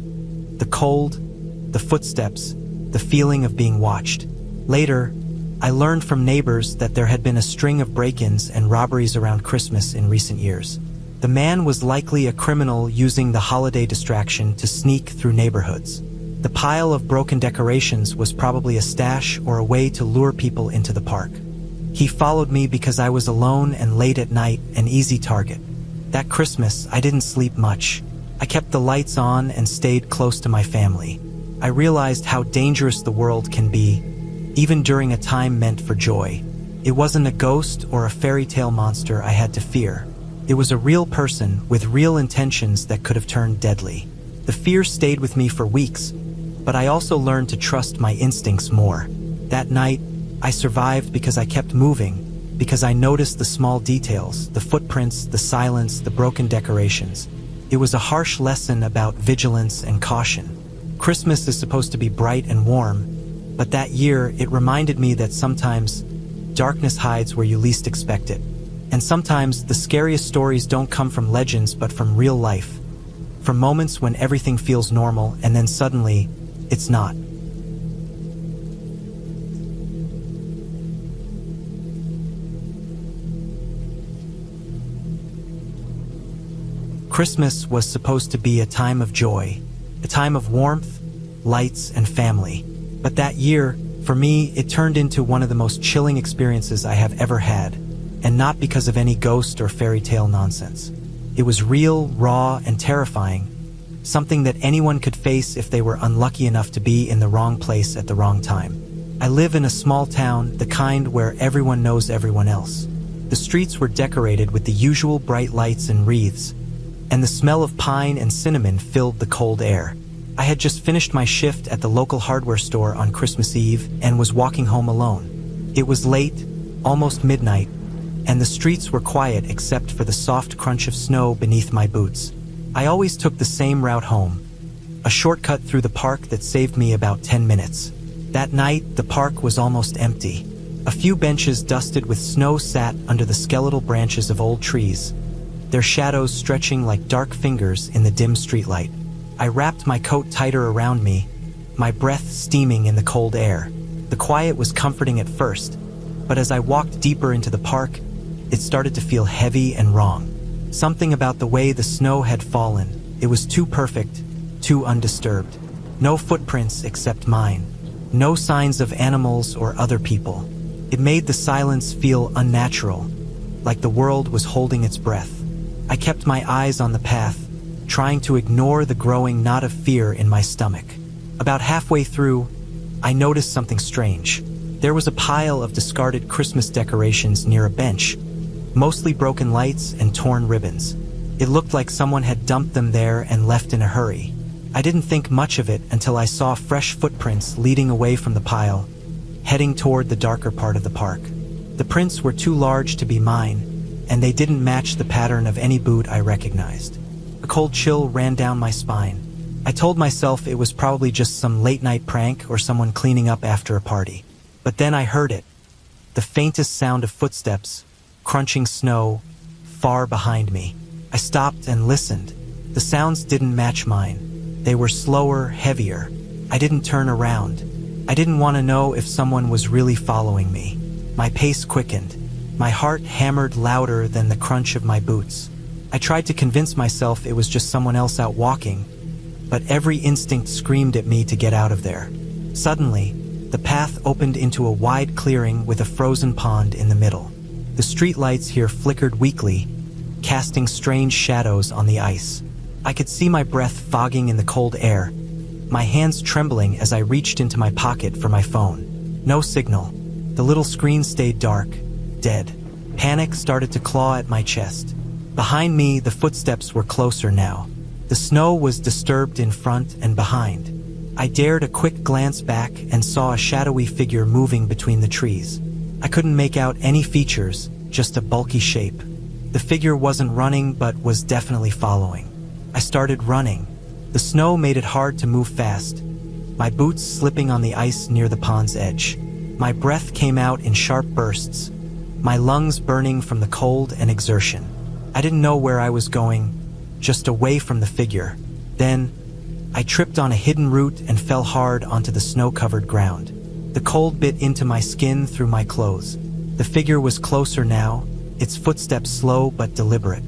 The cold, the footsteps, the feeling of being watched. Later, I learned from neighbors that there had been a string of break-ins and robberies around Christmas in recent years. The man was likely a criminal using the holiday distraction to sneak through neighborhoods. The pile of broken decorations was probably a stash or a way to lure people into the park. He followed me because I was alone and late at night, an easy target. That Christmas, I didn't sleep much. I kept the lights on and stayed close to my family. I realized how dangerous the world can be, even during a time meant for joy. It wasn't a ghost or a fairy tale monster I had to fear. It was a real person with real intentions that could have turned deadly. The fear stayed with me for weeks, but I also learned to trust my instincts more. That night, I survived because I kept moving, because I noticed the small details, the footprints, the silence, the broken decorations. It was a harsh lesson about vigilance and caution. Christmas is supposed to be bright and warm, but that year it reminded me that sometimes darkness hides where you least expect it. And sometimes the scariest stories don't come from legends but from real life. From moments when everything feels normal and then suddenly, it's not. Christmas was supposed to be a time of joy, a time of warmth, lights, and family. But that year, for me, it turned into one of the most chilling experiences I have ever had, and not because of any ghost or fairy tale nonsense. It was real, raw, and terrifying, something that anyone could face if they were unlucky enough to be in the wrong place at the wrong time. I live in a small town, the kind where everyone knows everyone else. The streets were decorated with the usual bright lights and wreaths, and the smell of pine and cinnamon filled the cold air. I had just finished my shift at the local hardware store on Christmas Eve and was walking home alone. It was late, almost midnight, and the streets were quiet except for the soft crunch of snow beneath my boots. I always took the same route home, a shortcut through the park that saved me about 10 minutes. That night, the park was almost empty. A few benches dusted with snow sat under the skeletal branches of old trees, their shadows stretching like dark fingers in the dim streetlight. I wrapped my coat tighter around me, my breath steaming in the cold air. The quiet was comforting at first, but as I walked deeper into the park, it started to feel heavy and wrong. Something about the way the snow had fallen, it was too perfect, too undisturbed. No footprints except mine. No signs of animals or other people. It made the silence feel unnatural, like the world was holding its breath. I kept my eyes on the path, trying to ignore the growing knot of fear in my stomach. About halfway through, I noticed something strange. There was a pile of discarded Christmas decorations near a bench, mostly broken lights and torn ribbons. It looked like someone had dumped them there and left in a hurry. I didn't think much of it until I saw fresh footprints leading away from the pile, heading toward the darker part of the park. The prints were too large to be mine, and they didn't match the pattern of any boot I recognized. A cold chill ran down my spine. I told myself it was probably just some late-night prank or someone cleaning up after a party. But then I heard it. The faintest sound of footsteps, crunching snow, far behind me. I stopped and listened. The sounds didn't match mine. They were slower, heavier. I didn't turn around. I didn't want to know if someone was really following me. My pace quickened. My heart hammered louder than the crunch of my boots. I tried to convince myself it was just someone else out walking, but every instinct screamed at me to get out of there. Suddenly, the path opened into a wide clearing with a frozen pond in the middle. The streetlights here flickered weakly, casting strange shadows on the ice. I could see my breath fogging in the cold air, my hands trembling as I reached into my pocket for my phone. No signal. The little screen stayed dark, dead. Panic started to claw at my chest. Behind me, the footsteps were closer now. The snow was disturbed in front and behind. I dared a quick glance back and saw a shadowy figure moving between the trees. I couldn't make out any features, just a bulky shape. The figure wasn't running but was definitely following. I started running. The snow made it hard to move fast, my boots slipping on the ice near the pond's edge. My breath came out in sharp bursts, my lungs burning from the cold and exertion. I didn't know where I was going, just away from the figure. Then, I tripped on a hidden root and fell hard onto the snow-covered ground. The cold bit into my skin through my clothes. The figure was closer now, its footsteps slow but deliberate.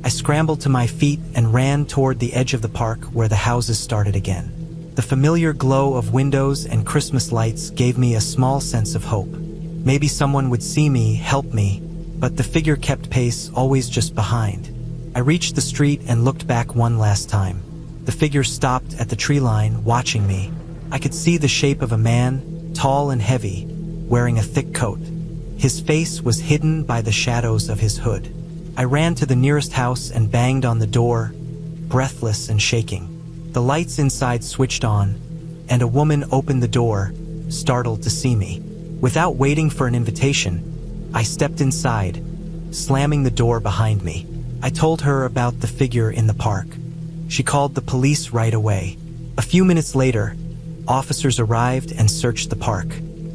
I scrambled to my feet and ran toward the edge of the park where the houses started again. The familiar glow of windows and Christmas lights gave me a small sense of hope. Maybe someone would see me, help me, but the figure kept pace, always just behind. I reached the street and looked back one last time. The figure stopped at the tree line, watching me. I could see the shape of a man, tall and heavy, wearing a thick coat. His face was hidden by the shadows of his hood. I ran to the nearest house and banged on the door, breathless and shaking. The lights inside switched on, and a woman opened the door, startled to see me. Without waiting for an invitation, I stepped inside, slamming the door behind me. I told her about the figure in the park. She called the police right away. A few minutes later, officers arrived and searched the park.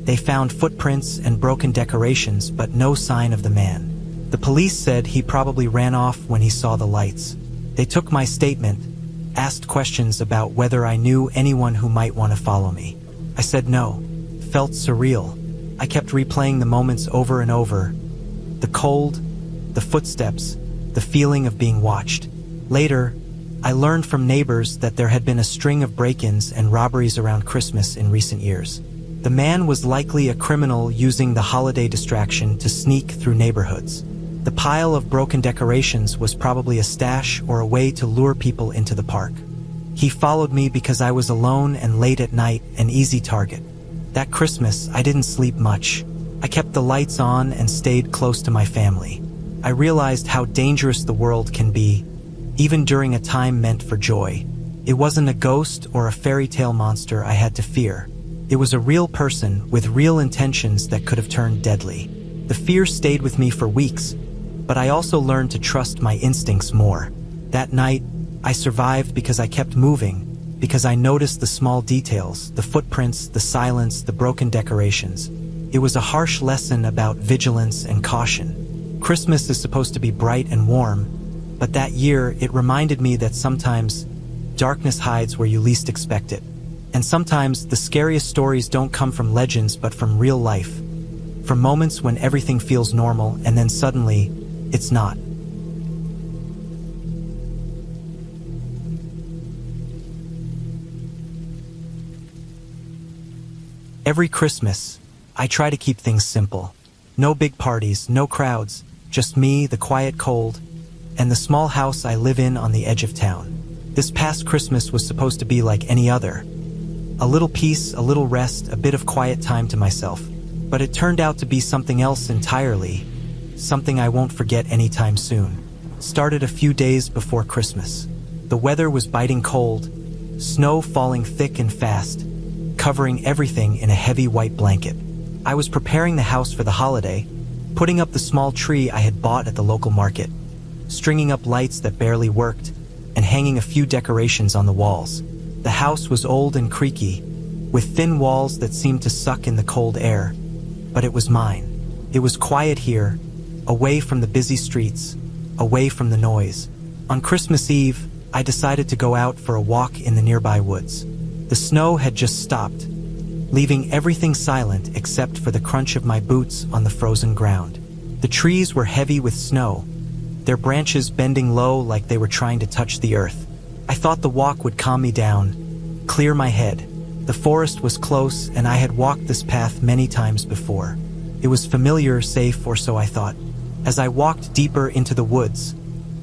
They found footprints and broken decorations, but no sign of the man. The police said he probably ran off when he saw the lights. They took my statement, asked questions about whether I knew anyone who might want to follow me. I said no. Felt surreal. I kept replaying the moments over and over. The cold, the footsteps, the feeling of being watched. Later, I learned from neighbors that there had been a string of break-ins and robberies around Christmas in recent years. The man was likely a criminal using the holiday distraction to sneak through neighborhoods. The pile of broken decorations was probably a stash or a way to lure people into the park. He followed me because I was alone and late at night, an easy target. That Christmas, I didn't sleep much. I kept the lights on and stayed close to my family. I realized how dangerous the world can be, even during a time meant for joy. It wasn't a ghost or a fairy tale monster I had to fear. It was a real person with real intentions that could have turned deadly. The fear stayed with me for weeks, but I also learned to trust my instincts more. That night, I survived because I kept moving, because I noticed the small details, the footprints, the silence, the broken decorations. It was a harsh lesson about vigilance and caution. Christmas is supposed to be bright and warm, but that year it reminded me that sometimes darkness hides where you least expect it. And sometimes the scariest stories don't come from legends but from real life. From moments when everything feels normal and then suddenly, it's not. Every Christmas, I try to keep things simple. No big parties, no crowds, just me, the quiet cold, and the small house I live in on the edge of town. This past Christmas was supposed to be like any other. A little peace, a little rest, a bit of quiet time to myself. But it turned out to be something else entirely, something I won't forget anytime soon. Started a few days before Christmas. The weather was biting cold, snow falling thick and fast, covering everything in a heavy white blanket. I was preparing the house for the holiday, putting up the small tree I had bought at the local market, stringing up lights that barely worked, and hanging a few decorations on the walls. The house was old and creaky, with thin walls that seemed to suck in the cold air, but it was mine. It was quiet here, away from the busy streets, away from the noise. On Christmas Eve, I decided to go out for a walk in the nearby woods. The snow had just stopped, leaving everything silent except for the crunch of my boots on the frozen ground. The trees were heavy with snow, their branches bending low like they were trying to touch the earth. I thought the walk would calm me down, clear my head. The forest was close, and I had walked this path many times before. It was familiar, safe, or so I thought. As I walked deeper into the woods,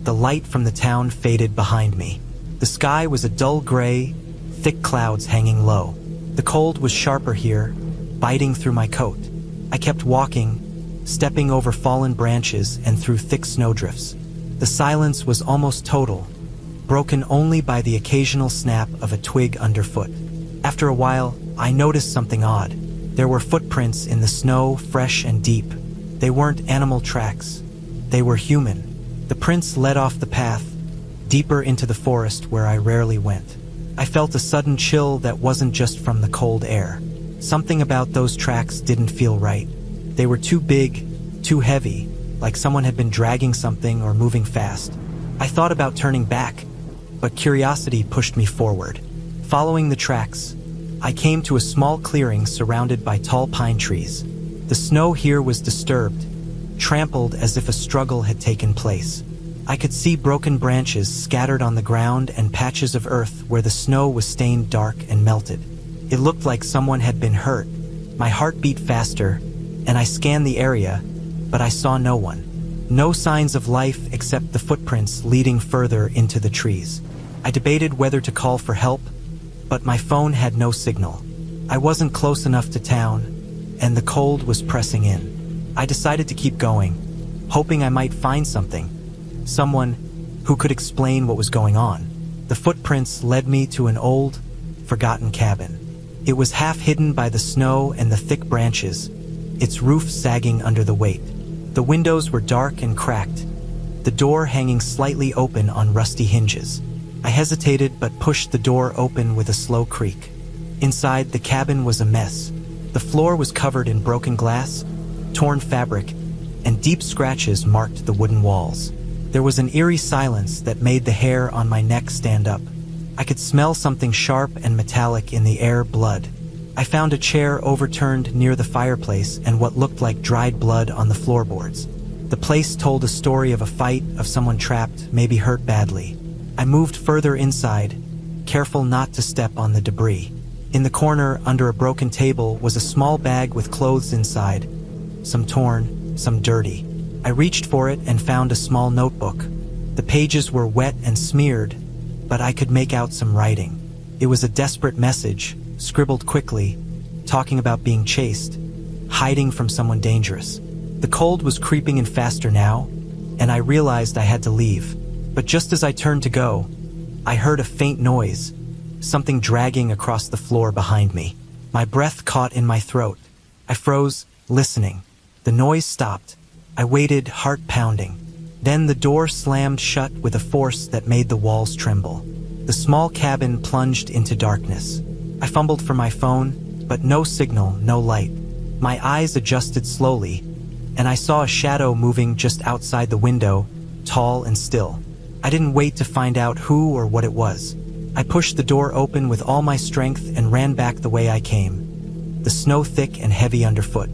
the light from the town faded behind me. The sky was a dull gray, thick clouds hanging low. The cold was sharper here, biting through my coat. I kept walking, stepping over fallen branches and through thick snowdrifts. The silence was almost total, broken only by the occasional snap of a twig underfoot. After a while, I noticed something odd. There were footprints in the snow, fresh and deep. They weren't animal tracks. They were human. The prints led off the path, deeper into the forest where I rarely went. I felt a sudden chill that wasn't just from the cold air. Something about those tracks didn't feel right. They were too big, too heavy, like someone had been dragging something or moving fast. I thought about turning back, but curiosity pushed me forward. Following the tracks, I came to a small clearing surrounded by tall pine trees. The snow here was disturbed, trampled as if a struggle had taken place. I could see broken branches scattered on the ground and patches of earth where the snow was stained dark and melted. It looked like someone had been hurt. My heart beat faster, and I scanned the area, but I saw no one. No signs of life except the footprints leading further into the trees. I debated whether to call for help, but my phone had no signal. I wasn't close enough to town, and the cold was pressing in. I decided to keep going, hoping I might find something. Someone who could explain what was going on. The footprints led me to an old, forgotten cabin. It was half hidden by the snow and the thick branches, its roof sagging under the weight. The windows were dark and cracked, the door hanging slightly open on rusty hinges. I hesitated but pushed the door open with a slow creak. Inside, the cabin was a mess. The floor was covered in broken glass, torn fabric, and deep scratches marked the wooden walls. There was an eerie silence that made the hair on my neck stand up. I could smell something sharp and metallic in the air, blood. I found a chair overturned near the fireplace and what looked like dried blood on the floorboards. The place told a story of a fight, of someone trapped, maybe hurt badly. I moved further inside, careful not to step on the debris. In the corner, under a broken table, was a small bag with clothes inside, some torn, some dirty. I reached for it and found a small notebook. The pages were wet and smeared, but I could make out some writing. It was a desperate message, scribbled quickly, talking about being chased, hiding from someone dangerous. The cold was creeping in faster now, and I realized I had to leave. But just as I turned to go, I heard a faint noise, something dragging across the floor behind me. My breath caught in my throat. I froze, listening. The noise stopped. I waited, heart pounding. Then the door slammed shut with a force that made the walls tremble. The small cabin plunged into darkness. I fumbled for my phone, but no signal, no light. My eyes adjusted slowly, and I saw a shadow moving just outside the window, tall and still. I didn't wait to find out who or what it was. I pushed the door open with all my strength and ran back the way I came. The snow thick and heavy underfoot.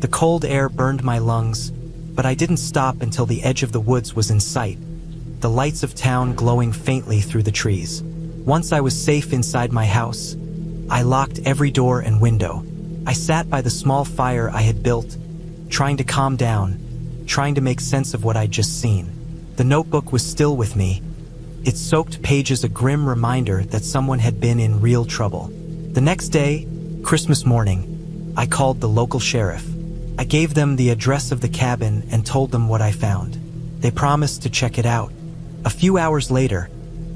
The cold air burned my lungs, but I didn't stop until the edge of the woods was in sight, the lights of town glowing faintly through the trees. Once I was safe inside my house, I locked every door and window. I sat by the small fire I had built, trying to calm down, trying to make sense of what I'd just seen. The notebook was still with me, its soaked pages a grim reminder that someone had been in real trouble. The next day, Christmas morning, I called the local sheriff. I gave them the address of the cabin and told them what I found. They promised to check it out. A few hours later,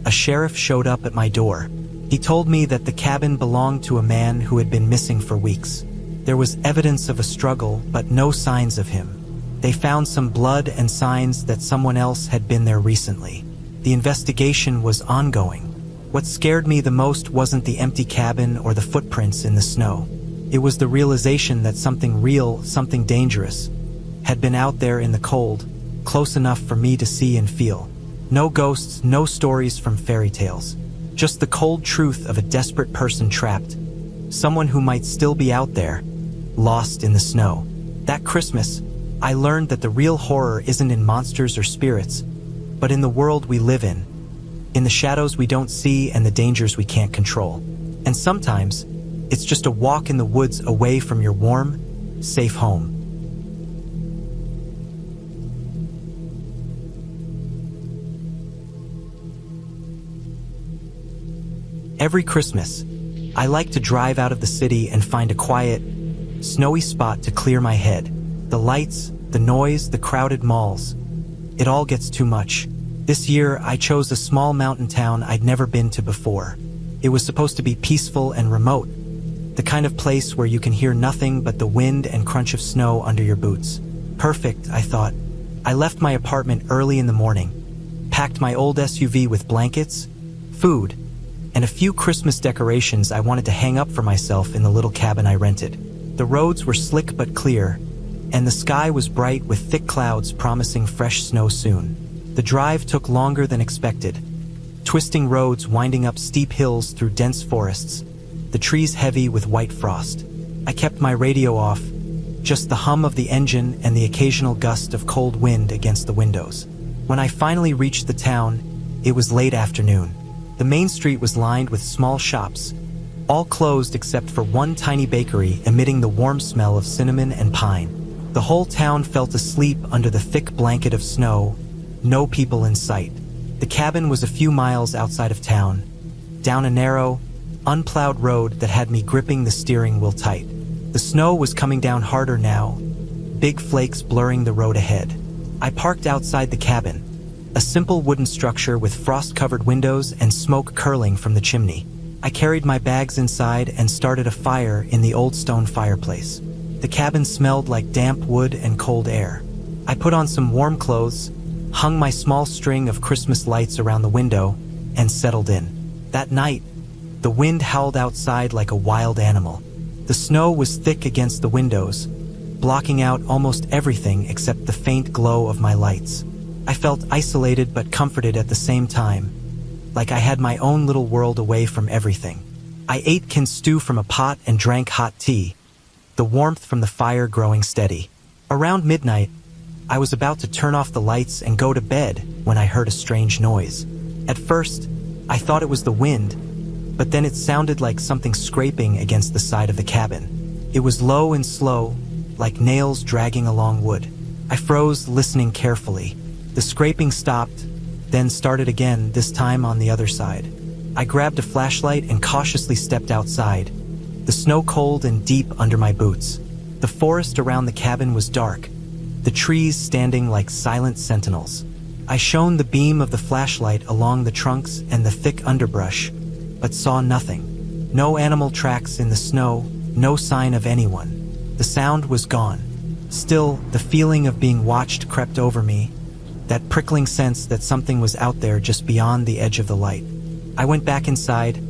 a sheriff showed up at my door. He told me that the cabin belonged to a man who had been missing for weeks. There was evidence of a struggle, but no signs of him. They found some blood and signs that someone else had been there recently. The investigation was ongoing. What scared me the most wasn't the empty cabin or the footprints in the snow. It was the realization that something real, something dangerous, had been out there in the cold, close enough for me to see and feel. No ghosts, no stories from fairy tales. Just the cold truth of a desperate person trapped. Someone who might still be out there, lost in the snow. That Christmas, I learned that the real horror isn't in monsters or spirits, but in the world we live in the shadows we don't see and the dangers we can't control. And sometimes, it's just a walk in the woods away from your warm, safe home. Every Christmas, I like to drive out of the city and find a quiet, snowy spot to clear my head. The lights, the noise, the crowded malls. It all gets too much. This year, I chose a small mountain town I'd never been to before. It was supposed to be peaceful and remote, the kind of place where you can hear nothing but the wind and crunch of snow under your boots. Perfect, I thought. I left my apartment early in the morning, packed my old SUV with blankets, food, and a few Christmas decorations I wanted to hang up for myself in the little cabin I rented. The roads were slick but clear, and the sky was bright with thick clouds promising fresh snow soon. The drive took longer than expected. Twisting roads winding up steep hills through dense forests, the trees heavy with white frost. I kept my radio off, just the hum of the engine and the occasional gust of cold wind against the windows. When I finally reached the town, it was late afternoon. The main street was lined with small shops, all closed except for one tiny bakery emitting the warm smell of cinnamon and pine. The whole town felt asleep under the thick blanket of snow, no people in sight. The cabin was a few miles outside of town, down a narrow, unplowed road that had me gripping the steering wheel tight. The snow was coming down harder now, big flakes blurring the road ahead. I parked outside the cabin, a simple wooden structure with frost-covered windows and smoke curling from the chimney. I carried my bags inside and started a fire in the old stone fireplace. The cabin smelled like damp wood and cold air. I put on some warm clothes, hung my small string of Christmas lights around the window, and settled in. That night, the wind howled outside like a wild animal. The snow was thick against the windows, blocking out almost everything except the faint glow of my lights. I felt isolated but comforted at the same time, like I had my own little world away from everything. I ate canned stew from a pot and drank hot tea, the warmth from the fire growing steady. Around midnight, I was about to turn off the lights and go to bed when I heard a strange noise. At first, I thought it was the wind, but then it sounded like something scraping against the side of the cabin. It was low and slow, like nails dragging along wood. I froze, listening carefully. The scraping stopped, then started again, this time on the other side. I grabbed a flashlight and cautiously stepped outside, the snow cold and deep under my boots. The forest around the cabin was dark, the trees standing like silent sentinels. I shone the beam of the flashlight along the trunks and the thick underbrush, but saw nothing. No animal tracks in the snow, no sign of anyone. The sound was gone. Still, the feeling of being watched crept over me, that prickling sense that something was out there just beyond the edge of the light. I went back inside,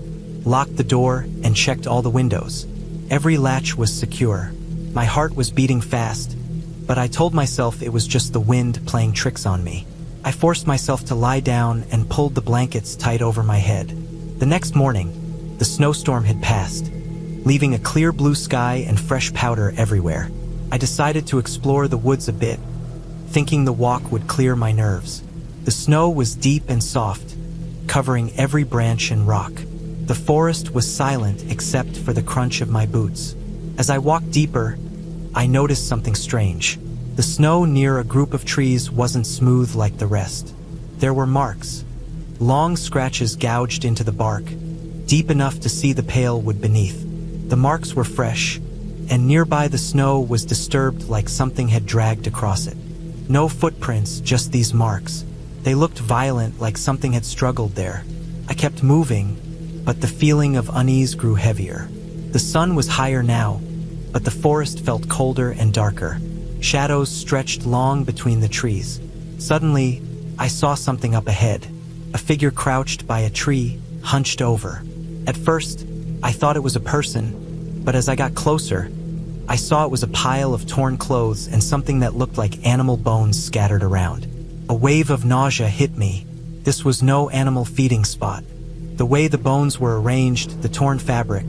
locked the door, and checked all the windows. Every latch was secure. My heart was beating fast, but I told myself it was just the wind playing tricks on me. I forced myself to lie down and pulled the blankets tight over my head. The next morning, the snowstorm had passed, leaving a clear blue sky and fresh powder everywhere. I decided to explore the woods a bit, thinking the walk would clear my nerves. The snow was deep and soft, covering every branch and rock. The forest was silent except for the crunch of my boots. As I walked deeper, I noticed something strange. The snow near a group of trees wasn't smooth like the rest. There were marks, long scratches gouged into the bark, deep enough to see the pale wood beneath. The marks were fresh, and nearby the snow was disturbed like something had dragged across it. No footprints, just these marks. They looked violent, like something had struggled there. I kept moving, but the feeling of unease grew heavier. The sun was higher now, but the forest felt colder and darker. Shadows stretched long between the trees. Suddenly, I saw something up ahead. A figure crouched by a tree, hunched over. At first, I thought it was a person, but as I got closer, I saw it was a pile of torn clothes and something that looked like animal bones scattered around. A wave of nausea hit me. This was no animal feeding spot. The way the bones were arranged, the torn fabric,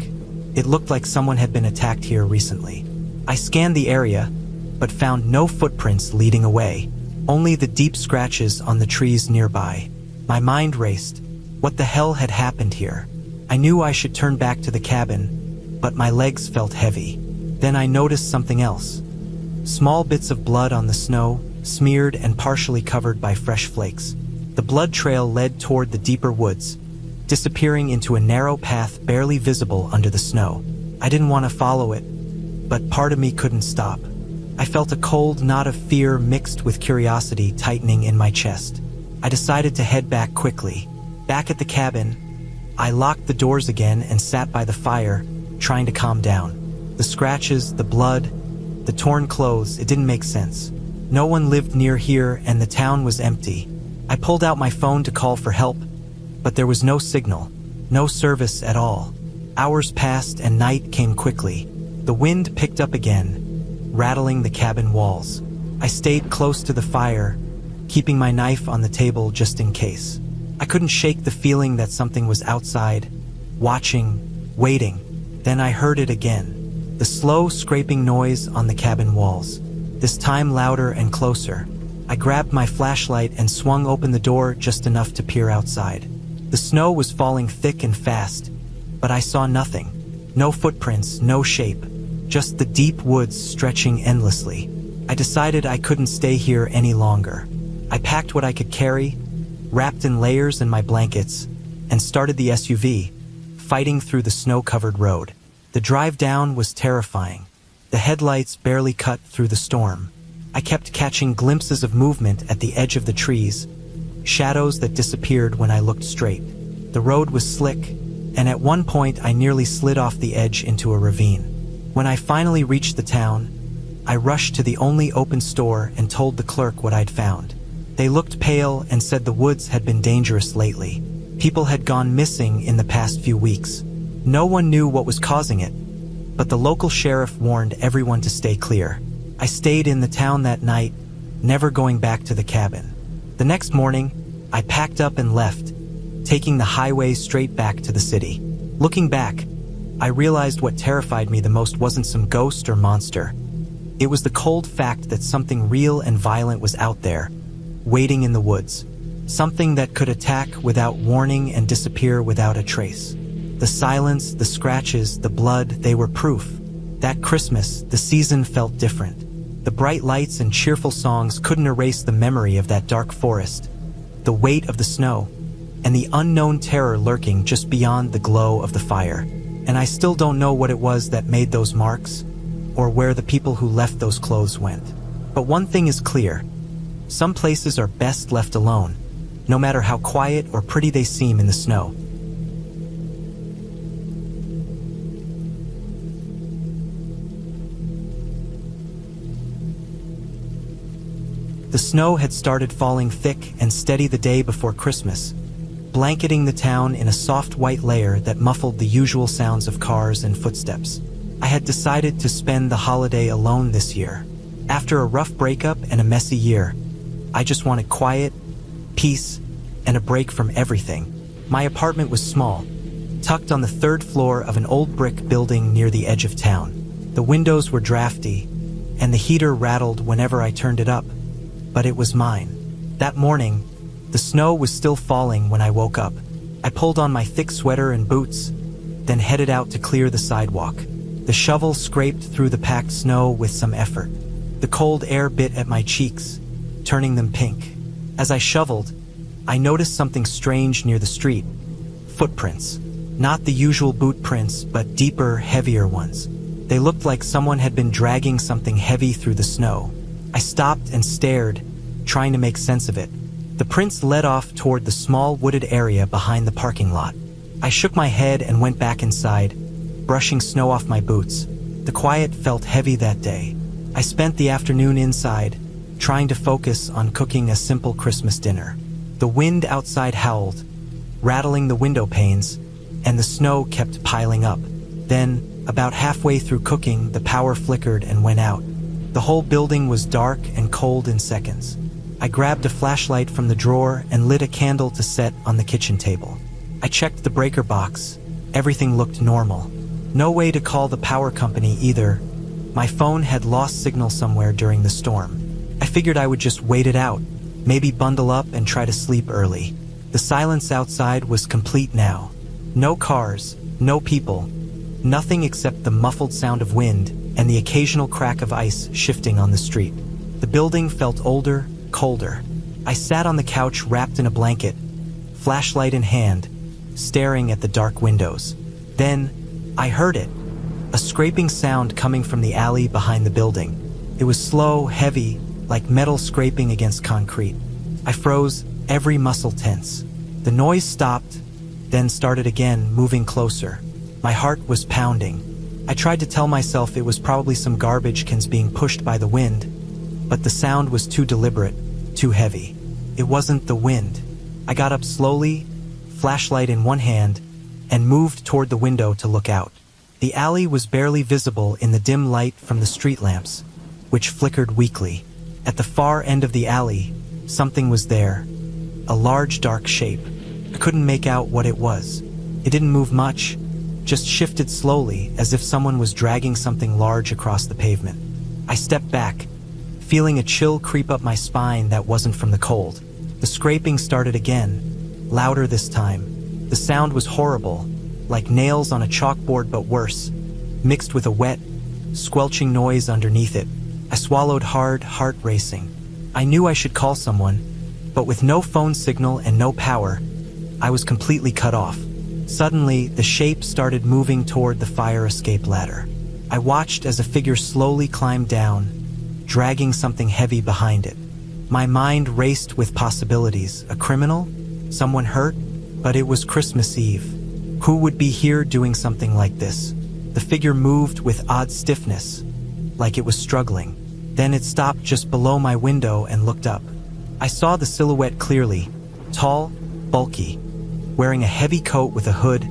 it looked like someone had been attacked here recently. I scanned the area, but found no footprints leading away, only the deep scratches on the trees nearby. My mind raced. What the hell had happened here? I knew I should turn back to the cabin, but my legs felt heavy. Then I noticed something else. Small bits of blood on the snow, smeared and partially covered by fresh flakes. The blood trail led toward the deeper woods, disappearing into a narrow path barely visible under the snow. I didn't want to follow it, but part of me couldn't stop. I felt a cold knot of fear mixed with curiosity tightening in my chest. I decided to head back quickly. Back at the cabin, I locked the doors again and sat by the fire, trying to calm down. The scratches, the blood, the torn clothes, it didn't make sense. No one lived near here and the town was empty. I pulled out my phone to call for help, but there was no signal, no service at all. Hours passed and night came quickly. The wind picked up again, rattling the cabin walls. I stayed close to the fire, keeping my knife on the table just in case. I couldn't shake the feeling that something was outside, watching, waiting. Then I heard it again. The slow scraping noise on the cabin walls, this time louder and closer. I grabbed my flashlight and swung open the door just enough to peer outside. The snow was falling thick and fast, but I saw nothing. No footprints, no shape, just the deep woods stretching endlessly. I decided I couldn't stay here any longer. I packed what I could carry, wrapped in layers and my blankets, and started the SUV, fighting through the snow-covered road. The drive down was terrifying. The headlights barely cut through the storm. I kept catching glimpses of movement at the edge of the trees, shadows that disappeared when I looked straight. The road was slick, and at one point I nearly slid off the edge into a ravine. When I finally reached the town, I rushed to the only open store and told the clerk what I'd found. They looked pale and said the woods had been dangerous lately. People had gone missing in the past few weeks. No one knew what was causing it, but the local sheriff warned everyone to stay clear. I stayed in the town that night, never going back to the cabin. The next morning, I packed up and left, taking the highway straight back to the city. Looking back, I realized what terrified me the most wasn't some ghost or monster. It was the cold fact that something real and violent was out there, waiting in the woods. Something that could attack without warning and disappear without a trace. The silence, the scratches, the blood, they were proof. That Christmas, the season felt different. The bright lights and cheerful songs couldn't erase the memory of that dark forest, the weight of the snow, and the unknown terror lurking just beyond the glow of the fire. And I still don't know what it was that made those marks, or where the people who left those clothes went. But one thing is clear. Some places are best left alone, no matter how quiet or pretty they seem in the snow. The snow had started falling thick and steady the day before Christmas, blanketing the town in a soft white layer that muffled the usual sounds of cars and footsteps. I had decided to spend the holiday alone this year. After a rough breakup and a messy year, I just wanted quiet, peace, and a break from everything. My apartment was small, tucked on the third floor of an old brick building near the edge of town. The windows were drafty, and the heater rattled whenever I turned it up, but it was mine. That morning, the snow was still falling when I woke up. I pulled on my thick sweater and boots, then headed out to clear the sidewalk. The shovel scraped through the packed snow with some effort. The cold air bit at my cheeks, turning them pink. As I shoveled, I noticed something strange near the street. Footprints. Not the usual boot prints, but deeper, heavier ones. They looked like someone had been dragging something heavy through the snow. I stopped and stared, trying to make sense of it. The prints led off toward the small wooded area behind the parking lot. I shook my head and went back inside, brushing snow off my boots. The quiet felt heavy that day. I spent the afternoon inside, trying to focus on cooking a simple Christmas dinner. The wind outside howled, rattling the window panes, and the snow kept piling up. Then, about halfway through cooking, the power flickered and went out. The whole building was dark and cold in seconds. I grabbed a flashlight from the drawer and lit a candle to set on the kitchen table. I checked the breaker box. Everything looked normal. No way to call the power company either. My phone had lost signal somewhere during the storm. I figured I would just wait it out, maybe bundle up and try to sleep early. The silence outside was complete now. No cars, no people, nothing except the muffled sound of wind and the occasional crack of ice shifting on the street. The building felt older, colder. I sat on the couch wrapped in a blanket, flashlight in hand, staring at the dark windows. Then, I heard it. A scraping sound coming from the alley behind the building. It was slow, heavy, like metal scraping against concrete. I froze, every muscle tense. The noise stopped, then started again, moving closer. My heart was pounding. I tried to tell myself it was probably some garbage cans being pushed by the wind, but the sound was too deliberate, too heavy. It wasn't the wind. I got up slowly, flashlight in one hand, and moved toward the window to look out. The alley was barely visible in the dim light from the street lamps, which flickered weakly. At the far end of the alley, something was there, a large dark shape. I couldn't make out what it was. It didn't move much, just shifted slowly as if someone was dragging something large across the pavement. I stepped back, feeling a chill creep up my spine that wasn't from the cold. The scraping started again, louder this time. The sound was horrible, like nails on a chalkboard but worse, mixed with a wet, squelching noise underneath it. I swallowed hard, heart racing. I knew I should call someone, but with no phone signal and no power, I was completely cut off. Suddenly, the shape started moving toward the fire escape ladder. I watched as a figure slowly climbed down, dragging something heavy behind it. My mind raced with possibilities. A criminal? Someone hurt? But it was Christmas Eve. Who would be here doing something like this? The figure moved with odd stiffness, like it was struggling. Then it stopped just below my window and looked up. I saw the silhouette clearly, tall, bulky, wearing a heavy coat with a hood,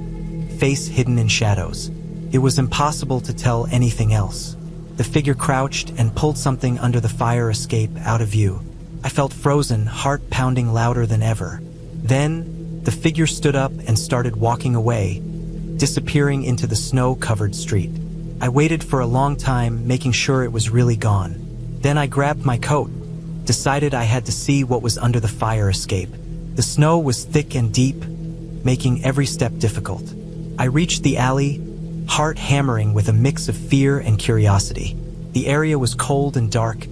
face hidden in shadows. It was impossible to tell anything else. The figure crouched and pulled something under the fire escape out of view. I felt frozen, heart pounding louder than ever. Then, the figure stood up and started walking away, disappearing into the snow-covered street. I waited for a long time, making sure it was really gone. Then I grabbed my coat, decided I had to see what was under the fire escape. The snow was thick and deep, making every step difficult. I reached the alley, heart hammering with a mix of fear and curiosity. The area was cold and dark,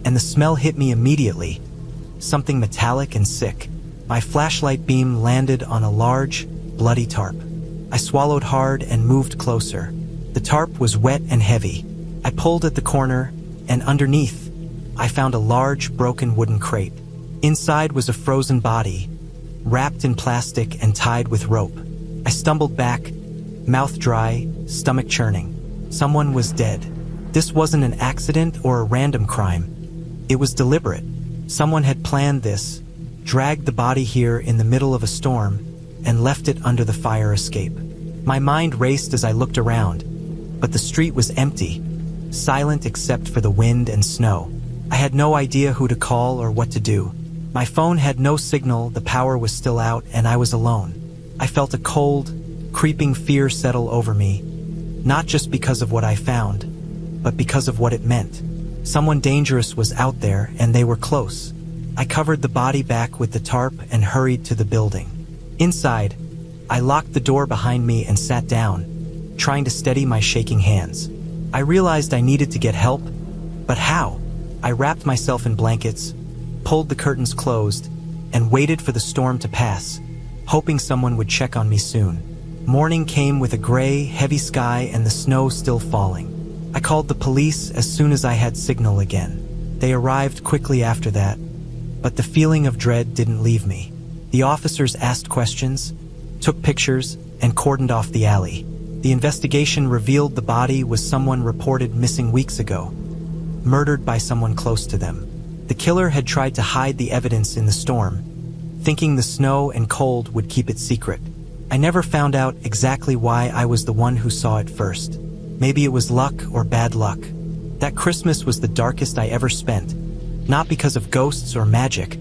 and the smell hit me immediately, something metallic and sick. My flashlight beam landed on a large, bloody tarp. I swallowed hard and moved closer. The tarp was wet and heavy. I pulled at the corner, and underneath, I found a large, broken wooden crate. Inside was a frozen body, wrapped in plastic and tied with rope. I stumbled back, mouth dry, stomach churning. Someone was dead. This wasn't an accident or a random crime. It was deliberate. Someone had planned this, dragged the body here in the middle of a storm, and left it under the fire escape. My mind raced as I looked around, but the street was empty, silent except for the wind and snow. I had no idea who to call or what to do. My phone had no signal, the power was still out, and I was alone. I felt a cold, creeping fear settle over me, not just because of what I found, but because of what it meant. Someone dangerous was out there, and they were close. I covered the body back with the tarp and hurried to the building. Inside, I locked the door behind me and sat down, trying to steady my shaking hands. I realized I needed to get help, but how? I wrapped myself in blankets, pulled the curtains closed, and waited for the storm to pass, hoping someone would check on me soon. Morning came with a gray, heavy sky and the snow still falling. I called the police as soon as I had signal again. They arrived quickly after that, but the feeling of dread didn't leave me. The officers asked questions, took pictures, and cordoned off the alley. The investigation revealed the body was someone reported missing weeks ago, murdered by someone close to them. The killer had tried to hide the evidence in the storm, thinking the snow and cold would keep it secret. I never found out exactly why I was the one who saw it first. Maybe it was luck or bad luck. That Christmas was the darkest I ever spent, not because of ghosts or magic,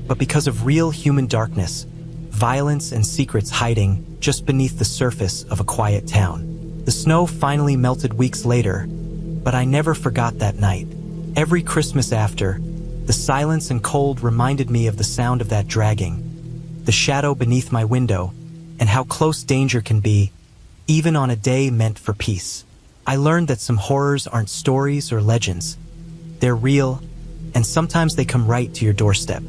but because of real human darkness, violence and secrets hiding just beneath the surface of a quiet town. The snow finally melted weeks later, but I never forgot that night. Every Christmas after, the silence and cold reminded me of the sound of that dragging, the shadow beneath my window, and how close danger can be, even on a day meant for peace. I learned that some horrors aren't stories or legends. They're real, and sometimes they come right to your doorstep.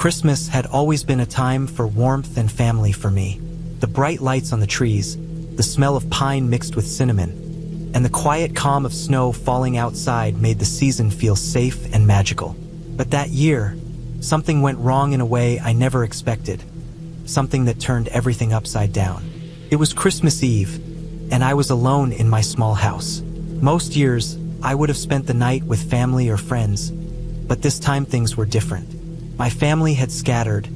Christmas had always been a time for warmth and family for me. The bright lights on the trees, the smell of pine mixed with cinnamon, and the quiet calm of snow falling outside made the season feel safe and magical. But that year, something went wrong in a way I never expected. Something that turned everything upside down. It was Christmas Eve, and I was alone in my small house. Most years, I would have spent the night with family or friends, but this time things were different. My family had scattered,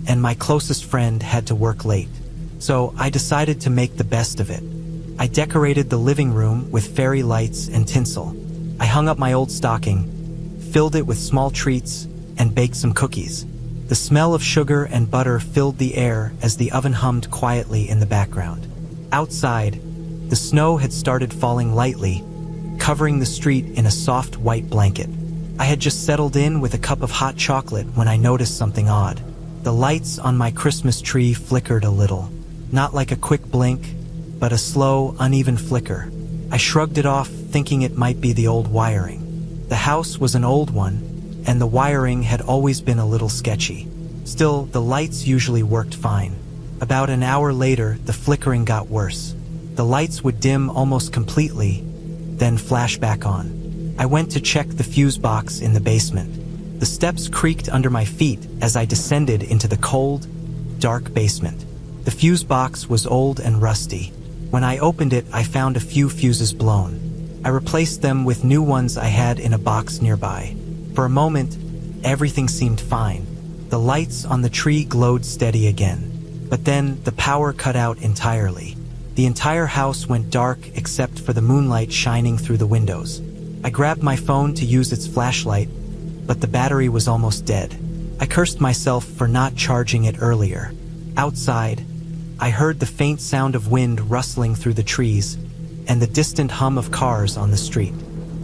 and my closest friend had to work late. So I decided to make the best of it. I decorated the living room with fairy lights and tinsel. I hung up my old stocking, filled it with small treats, and baked some cookies. The smell of sugar and butter filled the air as the oven hummed quietly in the background. Outside, the snow had started falling lightly, covering the street in a soft white blanket. I had just settled in with a cup of hot chocolate when I noticed something odd. The lights on my Christmas tree flickered a little. Not like a quick blink, but a slow, uneven flicker. I shrugged it off, thinking it might be the old wiring. The house was an old one, and the wiring had always been a little sketchy. Still, the lights usually worked fine. About an hour later, the flickering got worse. The lights would dim almost completely, then flash back on. I went to check the fuse box in the basement. The steps creaked under my feet as I descended into the cold, dark basement. The fuse box was old and rusty. When I opened it, I found a few fuses blown. I replaced them with new ones I had in a box nearby. For a moment, everything seemed fine. The lights on the tree glowed steady again. But then the power cut out entirely. The entire house went dark except for the moonlight shining through the windows. I grabbed my phone to use its flashlight, but the battery was almost dead. I cursed myself for not charging it earlier. Outside, I heard the faint sound of wind rustling through the trees and the distant hum of cars on the street.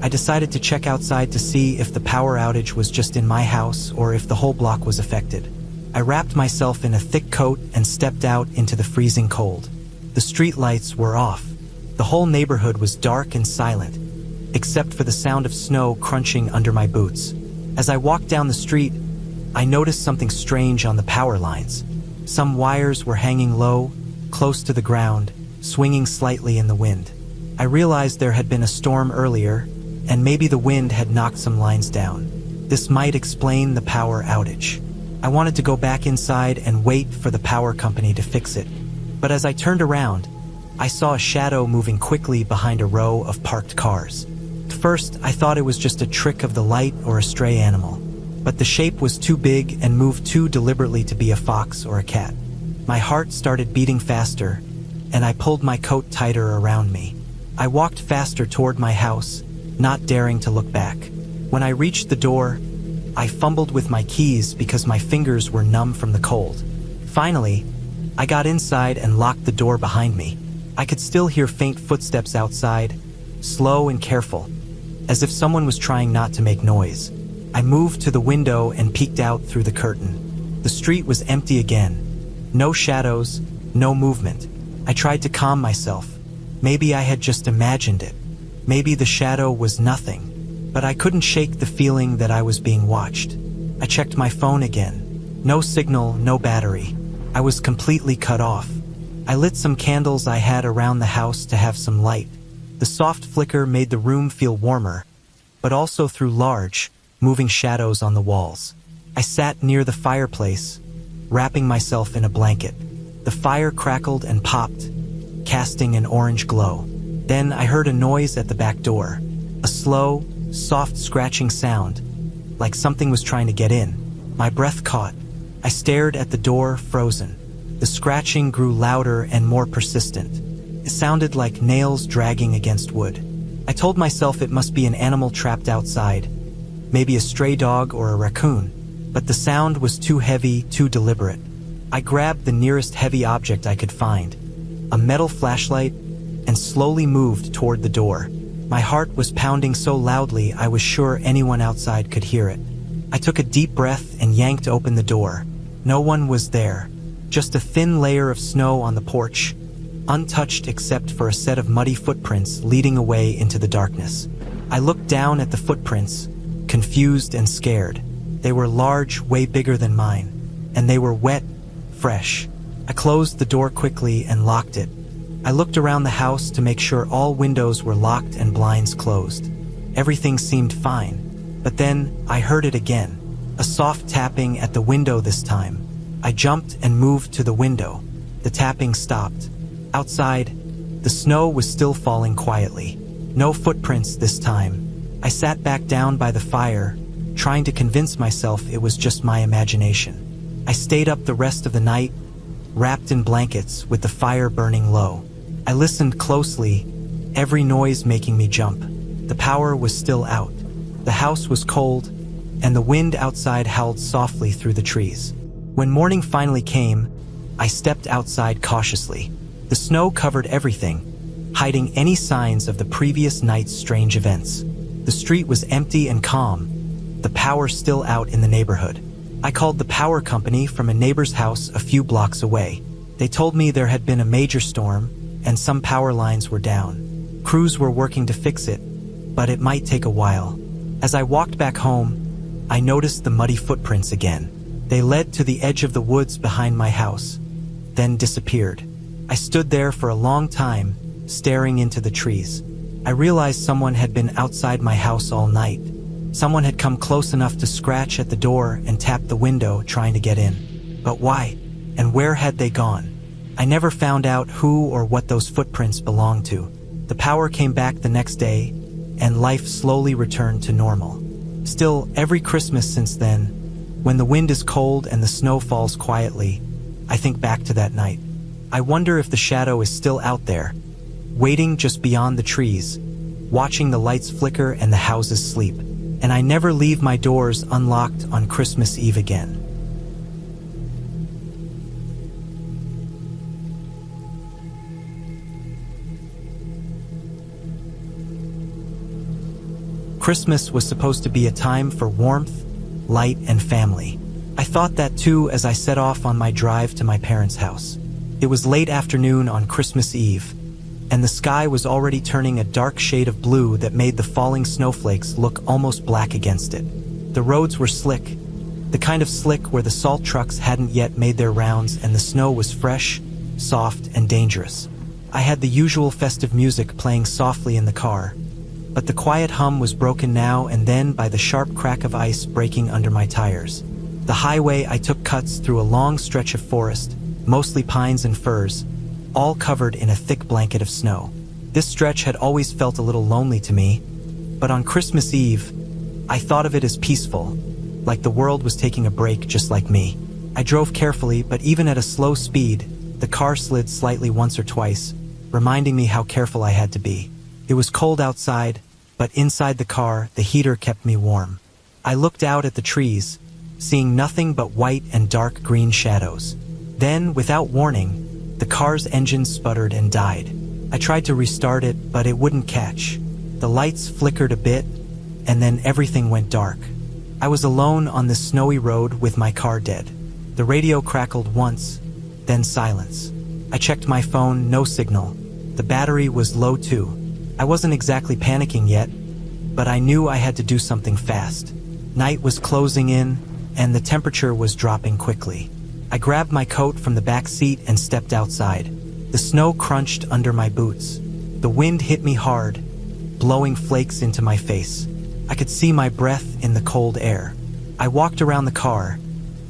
I decided to check outside to see if the power outage was just in my house or if the whole block was affected. I wrapped myself in a thick coat and stepped out into the freezing cold. The street lights were off. The whole neighborhood was dark and silent, except for the sound of snow crunching under my boots. As I walked down the street, I noticed something strange on the power lines. Some wires were hanging low, close to the ground, swinging slightly in the wind. I realized there had been a storm earlier, and maybe the wind had knocked some lines down. This might explain the power outage. I wanted to go back inside and wait for the power company to fix it. But as I turned around, I saw a shadow moving quickly behind a row of parked cars. At first, I thought it was just a trick of the light or a stray animal. But the shape was too big and moved too deliberately to be a fox or a cat. My heart started beating faster, and I pulled my coat tighter around me. I walked faster toward my house, not daring to look back. When I reached the door, I fumbled with my keys because my fingers were numb from the cold. Finally, I got inside and locked the door behind me. I could still hear faint footsteps outside, slow and careful, as if someone was trying not to make noise. I moved to the window and peeked out through the curtain. The street was empty again. No shadows, no movement. I tried to calm myself. Maybe I had just imagined it. Maybe the shadow was nothing. But I couldn't shake the feeling that I was being watched. I checked my phone again. No signal, no battery. I was completely cut off. I lit some candles I had around the house to have some light. The soft flicker made the room feel warmer, but also threw large, moving shadows on the walls. I sat near the fireplace, wrapping myself in a blanket. The fire crackled and popped, casting an orange glow. Then I heard a noise at the back door, a slow, soft scratching sound, like something was trying to get in. My breath caught. I stared at the door, frozen. The scratching grew louder and more persistent. It sounded like nails dragging against wood. I told myself it must be an animal trapped outside, maybe a stray dog or a raccoon, but the sound was too heavy, too deliberate. I grabbed the nearest heavy object I could find, a metal flashlight, and slowly moved toward the door. My heart was pounding so loudly I was sure anyone outside could hear it. I took a deep breath and yanked open the door. No one was there, just a thin layer of snow on the porch, untouched except for a set of muddy footprints leading away into the darkness. I looked down at the footprints, confused and scared. They were large, way bigger than mine, and they were wet, fresh. I closed the door quickly and locked it. I looked around the house to make sure all windows were locked and blinds closed. Everything seemed fine, but then I heard it again, a soft tapping at the window this time. I jumped and moved to the window. The tapping stopped. Outside, the snow was still falling quietly. No footprints this time. I sat back down by the fire, trying to convince myself it was just my imagination. I stayed up the rest of the night, wrapped in blankets with the fire burning low. I listened closely, every noise making me jump. The power was still out. The house was cold, and the wind outside howled softly through the trees. When morning finally came, I stepped outside cautiously. The snow covered everything, hiding any signs of the previous night's strange events. The street was empty and calm, the power still out in the neighborhood. I called the power company from a neighbor's house a few blocks away. They told me there had been a major storm, and some power lines were down. Crews were working to fix it, but it might take a while. As I walked back home, I noticed the muddy footprints again. They led to the edge of the woods behind my house, then disappeared. I stood there for a long time, staring into the trees. I realized someone had been outside my house all night. Someone had come close enough to scratch at the door and tap the window trying to get in. But why? And where had they gone? I never found out who or what those footprints belonged to. The power came back the next day, and life slowly returned to normal. Still, every Christmas since then, when the wind is cold and the snow falls quietly, I think back to that night. I wonder if the shadow is still out there, waiting just beyond the trees, watching the lights flicker and the houses sleep. And I never leave my doors unlocked on Christmas Eve again. Christmas was supposed to be a time for warmth, light, and family. I thought that too as I set off on my drive to my parents' house. It was late afternoon on Christmas Eve, and the sky was already turning a dark shade of blue that made the falling snowflakes look almost black against it. The roads were slick, The kind of slick where the salt trucks hadn't yet made their rounds and the snow was fresh, soft, and dangerous. I had the usual festive music playing softly in the car, but the quiet hum was broken now and then by the sharp crack of ice breaking under my tires. The highway I took cuts through a long stretch of forest, mostly pines and firs, all covered in a thick blanket of snow. This stretch had always felt a little lonely to me, but on Christmas Eve, I thought of it as peaceful, like the world was taking a break just like me. I drove carefully, but even at a slow speed, the car slid slightly once or twice, reminding me how careful I had to be. It was cold outside, but inside the car, the heater kept me warm. I looked out at the trees, seeing nothing but white and dark green shadows. Then, without warning, the car's engine sputtered and died. I tried to restart it, but it wouldn't catch. The lights flickered a bit, and then everything went dark. I was alone on this snowy road with my car dead. The radio crackled once, then silence. I checked my phone, no signal. The battery was low too. I wasn't exactly panicking yet, but I knew I had to do something fast. Night was closing in, and the temperature was dropping quickly. I grabbed my coat from the back seat and stepped outside. The snow crunched under my boots. The wind hit me hard, blowing flakes into my face. I could see my breath in the cold air. I walked around the car,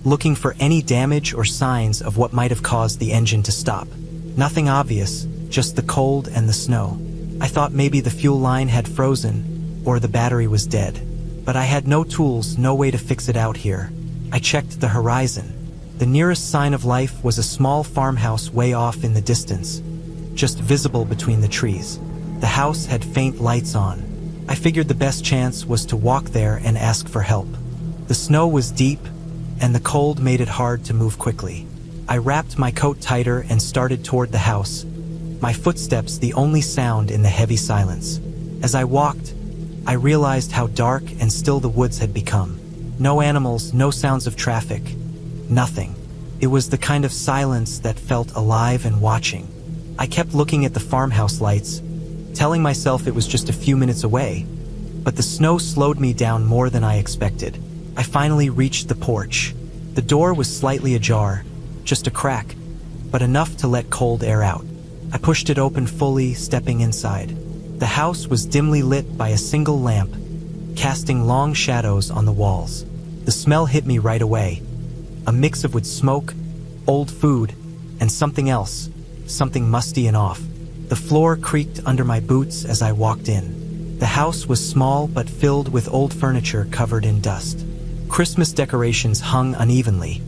looking for any damage or signs of what might have caused the engine to stop. Nothing obvious, just the cold and the snow. I thought maybe the fuel line had frozen, or the battery was dead. But I had no tools, no way to fix it out here. I checked the horizon. The nearest sign of life was a small farmhouse way off in the distance, just visible between the trees. The house had faint lights on. I figured the best chance was to walk there and ask for help. The snow was deep, and the cold made it hard to move quickly. I wrapped my coat tighter and started toward the house, my footsteps the only sound in the heavy silence. As I walked, I realized how dark and still the woods had become. No animals, no sounds of traffic, nothing. It was the kind of silence that felt alive and watching. I kept looking at the farmhouse lights, telling myself it was just a few minutes away, but the snow slowed me down more than I expected. I finally reached the porch. The door was slightly ajar, just a crack, but enough to let cold air out. I pushed it open fully, stepping inside. The house was dimly lit by a single lamp, casting long shadows on the walls. The smell hit me right away, a mix of wood smoke, old food, and something else, something musty and off. The floor creaked under my boots as I walked in. The house was small but filled with old furniture covered in dust. Christmas decorations hung unevenly.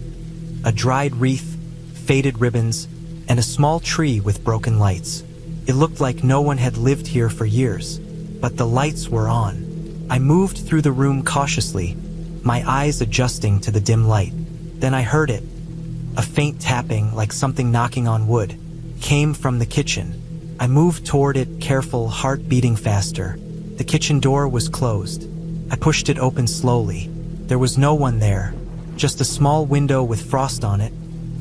A dried wreath, faded ribbons, and a small tree with broken lights. It looked like no one had lived here for years, but the lights were on. I moved through the room cautiously, my eyes adjusting to the dim light. Then I heard it. A faint tapping, like something knocking on wood, came from the kitchen. I moved toward it, careful, heart beating faster. The kitchen door was closed. I pushed it open slowly. There was no one there, just a small window with frost on it,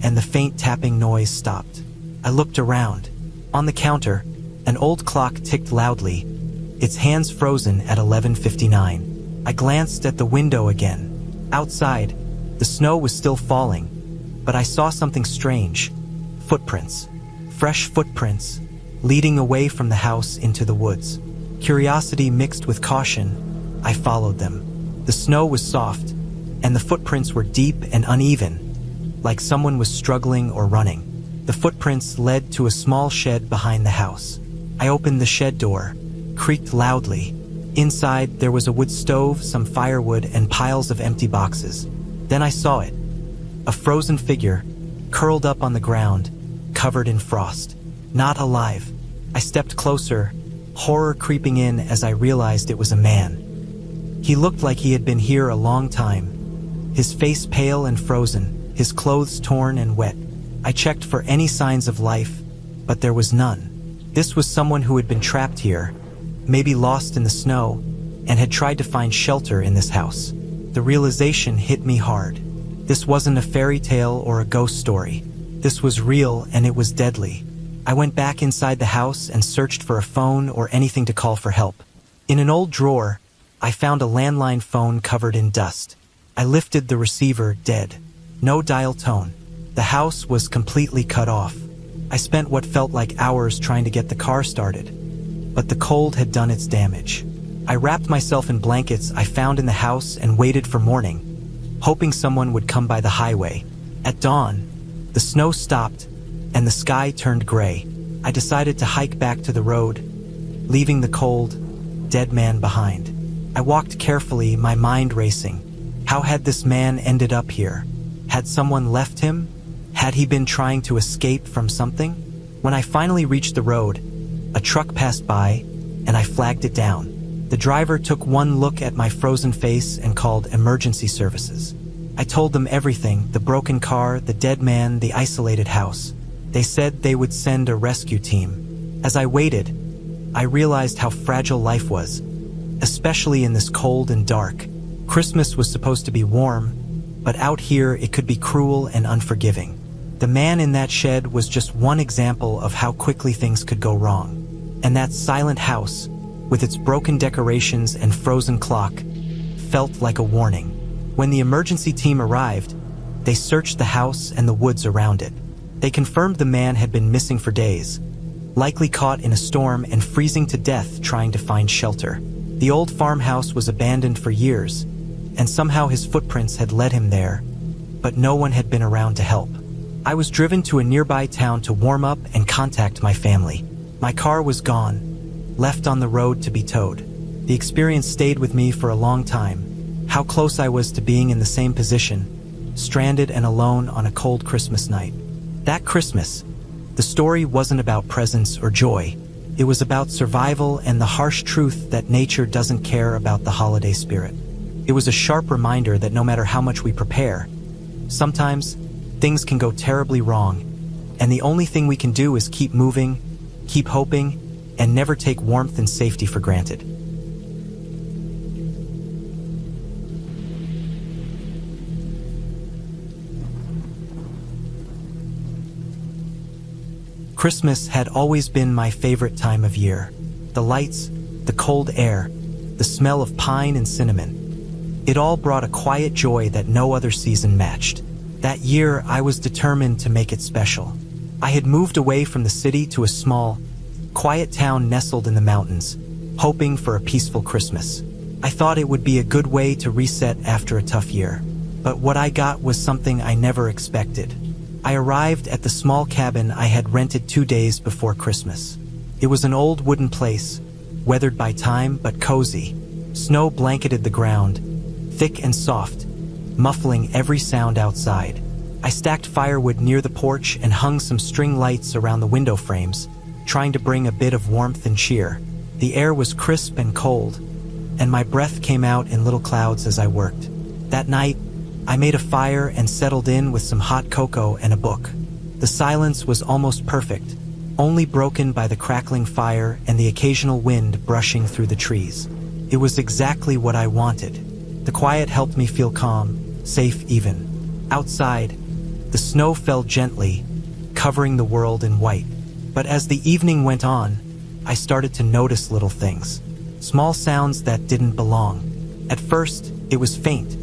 and the faint tapping noise stopped. I looked around. On the counter, an old clock ticked loudly, its hands frozen at 11:59. I glanced at the window again. Outside, the snow was still falling, but I saw something strange. Footprints. Fresh footprints, leading away from the house into the woods. Curiosity mixed with caution, I followed them. The snow was soft, and the footprints were deep and uneven, like someone was struggling or running. The footprints led to a small shed behind the house. I opened the shed door, creaked loudly. Inside, there was a wood stove, some firewood, and piles of empty boxes. Then I saw it. A frozen figure, curled up on the ground, covered in frost. Not alive. I stepped closer, horror creeping in as I realized it was a man. He looked like he had been here a long time. His face pale and frozen, his clothes torn and wet. I checked for any signs of life, but there was none. This was someone who had been trapped here, maybe lost in the snow, and had tried to find shelter in this house. The realization hit me hard. This wasn't a fairy tale or a ghost story. This was real, and it was deadly. I went back inside the house and searched for a phone or anything to call for help. In an old drawer, I found a landline phone covered in dust. I lifted the receiver, dead. No dial tone. The house was completely cut off. I spent what felt like hours trying to get the car started, but the cold had done its damage. I wrapped myself in blankets I found in the house and waited for morning, hoping someone would come by the highway. At dawn, the snow stopped and the sky turned gray. I decided to hike back to the road, leaving the cold, dead man behind. I walked carefully, my mind racing. How had this man ended up here? Had someone left him? Had he been trying to escape from something? When I finally reached the road, a truck passed by, and I flagged it down. The driver took one look at my frozen face and called emergency services. I told them everything, the broken car, the dead man, the isolated house. They said they would send a rescue team. As I waited, I realized how fragile life was, especially in this cold and dark. Christmas was supposed to be warm, but out here it could be cruel and unforgiving. The man in that shed was just one example of how quickly things could go wrong. And that silent house, with its broken decorations and frozen clock, felt like a warning. When the emergency team arrived, they searched the house and the woods around it. They confirmed the man had been missing for days, likely caught in a storm and freezing to death trying to find shelter. The old farmhouse was abandoned for years, and somehow his footprints had led him there, but no one had been around to help. I was driven to a nearby town to warm up and contact my family. My car was gone, left on the road to be towed. The experience stayed with me for a long time. How close I was to being in the same position, stranded and alone on a cold Christmas night. That Christmas, the story wasn't about presents or joy. It was about survival and the harsh truth that nature doesn't care about the holiday spirit. It was a sharp reminder that no matter how much we prepare, sometimes things can go terribly wrong, and the only thing we can do is keep moving, keep hoping, and never take warmth and safety for granted. Christmas had always been my favorite time of year. The lights, the cold air, the smell of pine and cinnamon. It all brought a quiet joy that no other season matched. That year, I was determined to make it special. I had moved away from the city to a small, quiet town nestled in the mountains, hoping for a peaceful Christmas. I thought it would be a good way to reset after a tough year. But what I got was something I never expected. I arrived at the small cabin I had rented 2 days before Christmas. It was an old wooden place, weathered by time but cozy. Snow blanketed the ground, thick and soft, muffling every sound outside. I stacked firewood near the porch and hung some string lights around the window frames, trying to bring a bit of warmth and cheer. The air was crisp and cold, and my breath came out in little clouds as I worked. That night, I made a fire and settled in with some hot cocoa and a book. The silence was almost perfect, only broken by the crackling fire and the occasional wind brushing through the trees. It was exactly what I wanted. The quiet helped me feel calm, safe even. Outside, the snow fell gently, covering the world in white. But as the evening went on, I started to notice little things. Small sounds that didn't belong. At first, it was faint.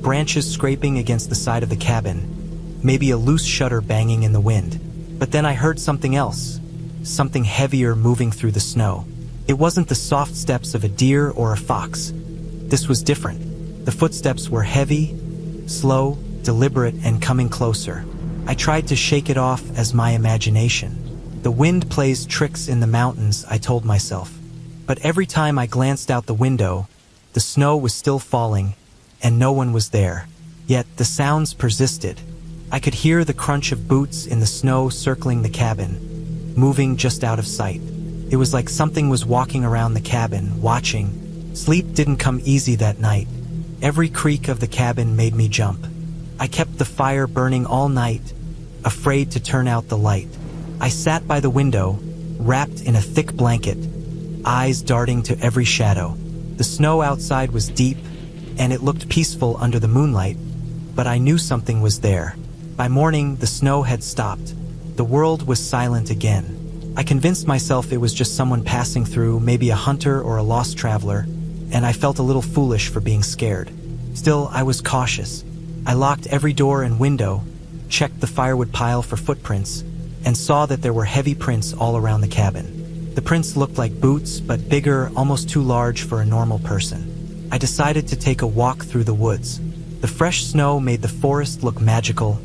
Branches scraping against the side of the cabin, maybe a loose shutter banging in the wind. But then I heard something else, something heavier moving through the snow. It wasn't the soft steps of a deer or a fox. This was different. The footsteps were heavy, slow, deliberate, and coming closer. I tried to shake it off as my imagination. The wind plays tricks in the mountains, I told myself. But every time I glanced out the window, the snow was still falling, and no one was there. Yet the sounds persisted. I could hear the crunch of boots in the snow circling the cabin, moving just out of sight. It was like something was walking around the cabin, watching. Sleep didn't come easy that night. Every creak of the cabin made me jump. I kept the fire burning all night, afraid to turn out the light. I sat by the window, wrapped in a thick blanket, eyes darting to every shadow. The snow outside was deep, and it looked peaceful under the moonlight, but I knew something was there. By morning, the snow had stopped. The world was silent again. I convinced myself it was just someone passing through, maybe a hunter or a lost traveler, and I felt a little foolish for being scared. Still, I was cautious. I locked every door and window, checked the firewood pile for footprints, and saw that there were heavy prints all around the cabin. The prints looked like boots, but bigger, almost too large for a normal person. I decided to take a walk through the woods. The fresh snow made the forest look magical,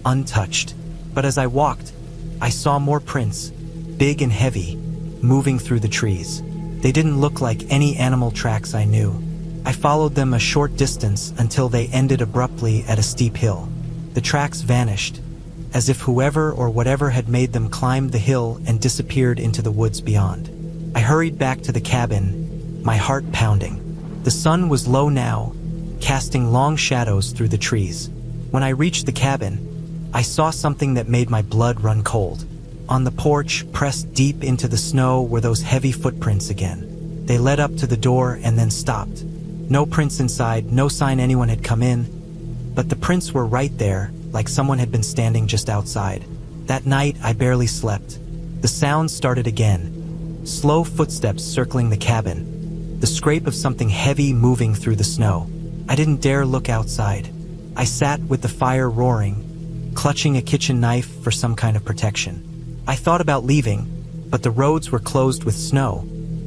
untouched. But as I walked, I saw more prints, big and heavy, moving through the trees. They didn't look like any animal tracks I knew. I followed them a short distance until they ended abruptly at a steep hill. The tracks vanished, as if whoever or whatever had made them climbed the hill and disappeared into the woods beyond. I hurried back to the cabin, my heart pounding. The sun was low now, casting long shadows through the trees. When I reached the cabin, I saw something that made my blood run cold. On the porch, pressed deep into the snow, were those heavy footprints again. They led up to the door and then stopped. No prints inside, no sign anyone had come in, but the prints were right there, like someone had been standing just outside. That night, I barely slept. The sounds started again. Slow footsteps circling the cabin. The scrape of something heavy moving through the snow. I didn't dare look outside. I sat with the fire roaring, clutching a kitchen knife for some kind of protection. I thought about leaving, but the roads were closed with snow,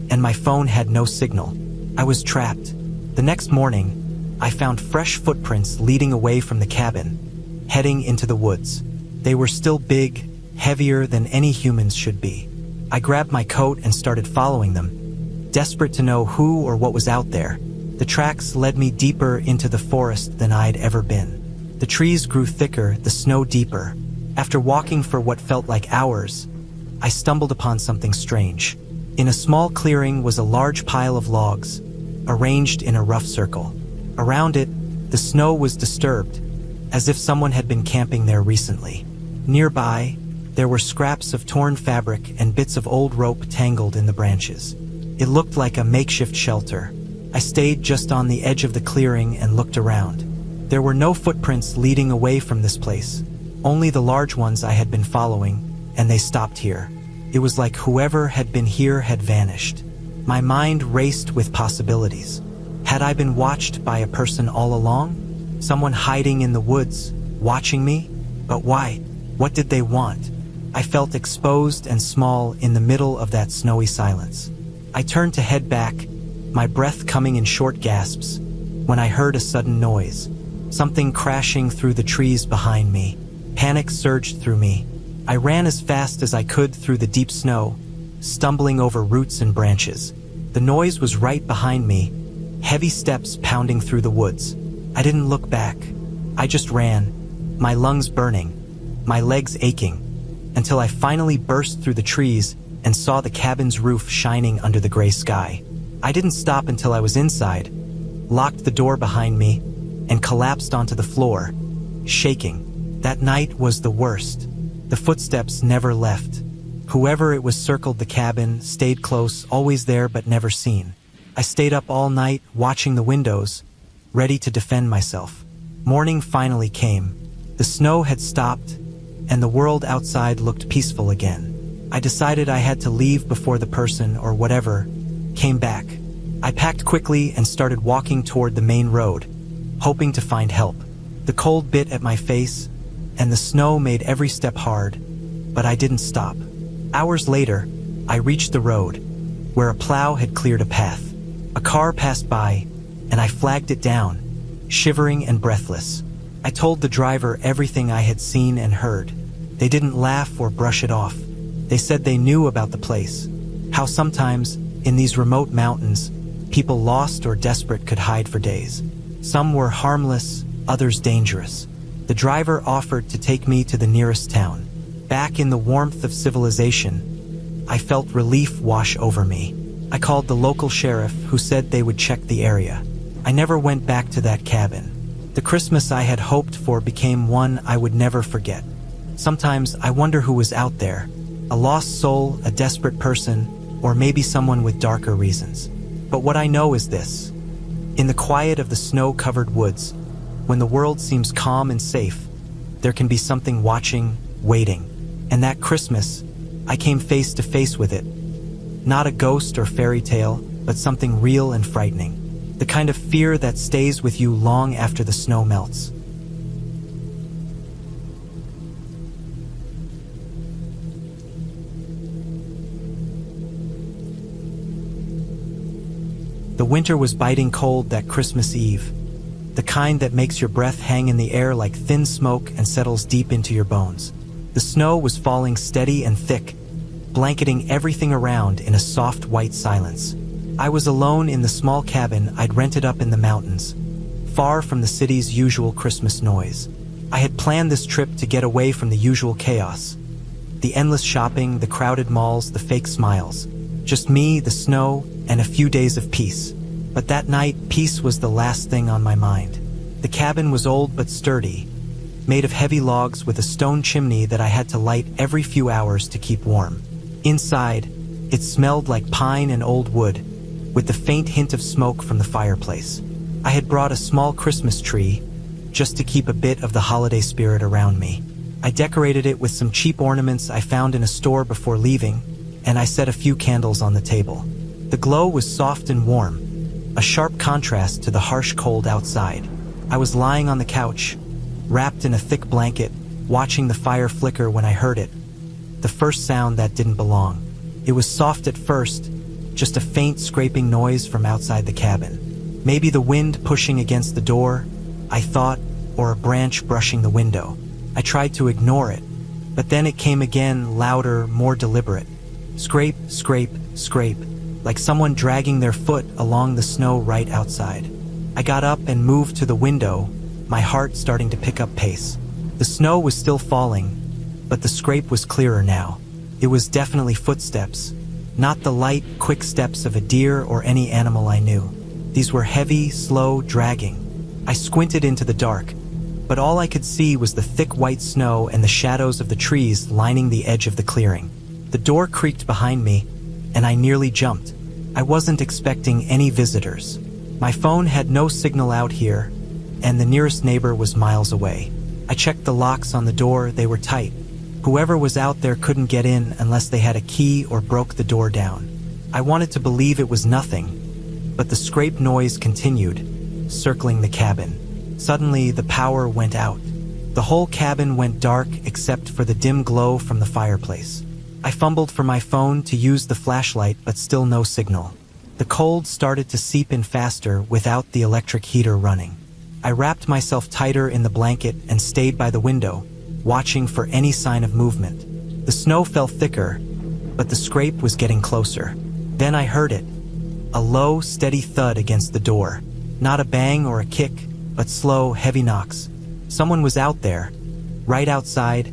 and my phone had no signal. I was trapped. The next morning, I found fresh footprints leading away from the cabin, heading into the woods. They were still big, heavier than any humans should be. I grabbed my coat and started following them, desperate to know who or what was out there. The tracks led me deeper into the forest than I'd ever been. The trees grew thicker, the snow deeper. After walking for what felt like hours, I stumbled upon something strange. In a small clearing was a large pile of logs, arranged in a rough circle. Around it, the snow was disturbed, as if someone had been camping there recently. Nearby, there were scraps of torn fabric and bits of old rope tangled in the branches. It looked like a makeshift shelter. I stayed just on the edge of the clearing and looked around. There were no footprints leading away from this place, only the large ones I had been following, and they stopped here. It was like whoever had been here had vanished. My mind raced with possibilities. Had I been watched by a person all along? Someone hiding in the woods, watching me? But why? What did they want? I felt exposed and small in the middle of that snowy silence. I turned to head back, my breath coming in short gasps, when I heard a sudden noise. Something crashing through the trees behind me. Panic surged through me. I ran as fast as I could through the deep snow, stumbling over roots and branches. The noise was right behind me, heavy steps pounding through the woods. I didn't look back. I just ran, my lungs burning, my legs aching, until I finally burst through the trees and saw the cabin's roof shining under the gray sky. I didn't stop until I was inside, locked the door behind me, and collapsed onto the floor, shaking. That night was the worst. The footsteps never left. Whoever it was circled the cabin, stayed close, always there but never seen. I stayed up all night, watching the windows, ready to defend myself. Morning finally came. The snow had stopped, and the world outside looked peaceful again. I decided I had to leave before the person, or whatever, came back. I packed quickly and started walking toward the main road, hoping to find help. The cold bit at my face, and the snow made every step hard, but I didn't stop. Hours later, I reached the road, where a plow had cleared a path. A car passed by, and I flagged it down, shivering and breathless. I told the driver everything I had seen and heard. They didn't laugh or brush it off. They said they knew about the place, how sometimes, in these remote mountains, people lost or desperate could hide for days. Some were harmless, others dangerous. The driver offered to take me to the nearest town. Back in the warmth of civilization, I felt relief wash over me. I called the local sheriff, who said they would check the area. I never went back to that cabin. The Christmas I had hoped for became one I would never forget. Sometimes I wonder who was out there, a lost soul, a desperate person, or maybe someone with darker reasons. But what I know is this. In the quiet of the snow-covered woods, when the world seems calm and safe, there can be something watching, waiting. And that Christmas, I came face to face with it. Not a ghost or fairy tale, but something real and frightening. the kind of fear that stays with you long after the snow melts. The winter was biting cold that Christmas Eve, the kind that makes your breath hang in the air like thin smoke and settles deep into your bones. The snow was falling steady and thick, blanketing everything around in a soft white silence. I was alone in the small cabin I'd rented up in the mountains, far from the city's usual Christmas noise. I had planned this trip to get away from the usual chaos. The endless shopping, the crowded malls, the fake smiles. Just me, the snow, and a few days of peace. But that night, peace was the last thing on my mind. The cabin was old but sturdy, made of heavy logs with a stone chimney that I had to light every few hours to keep warm. Inside, it smelled like pine and old wood, with the faint hint of smoke from the fireplace. I had brought a small Christmas tree, just to keep a bit of the holiday spirit around me. I decorated it with some cheap ornaments I found in a store before leaving, and I set a few candles on the table. The glow was soft and warm, a sharp contrast to the harsh cold outside. I was lying on the couch, wrapped in a thick blanket, watching the fire flicker when I heard it. The first sound that didn't belong. It was soft at first, just a faint scraping noise from outside the cabin. Maybe the wind pushing against the door, I thought, or a branch brushing the window. I tried to ignore it, but then it came again, louder, more deliberate. Scrape, scrape, scrape, like someone dragging their foot along the snow right outside. I got up and moved to the window, my heart starting to pick up pace. The snow was still falling, but the scrape was clearer now. It was definitely footsteps, not the light, quick steps of a deer or any animal I knew. These were heavy, slow, dragging. I squinted into the dark, but all I could see was the thick white snow and the shadows of the trees lining the edge of the clearing. The door creaked behind me, and I nearly jumped. I wasn't expecting any visitors. My phone had no signal out here, and the nearest neighbor was miles away. I checked the locks on the door, they were tight. Whoever was out there couldn't get in unless they had a key or broke the door down. I wanted to believe it was nothing, but the scrape noise continued, circling the cabin. Suddenly, the power went out. The whole cabin went dark except for the dim glow from the fireplace. I fumbled for my phone to use the flashlight, but still no signal. The cold started to seep in faster without the electric heater running. I wrapped myself tighter in the blanket and stayed by the window, watching for any sign of movement. The snow fell thicker, but the scrape was getting closer. Then I heard it, a low, steady thud against the door. Not a bang or a kick, but slow, heavy knocks. Someone was out there, right outside,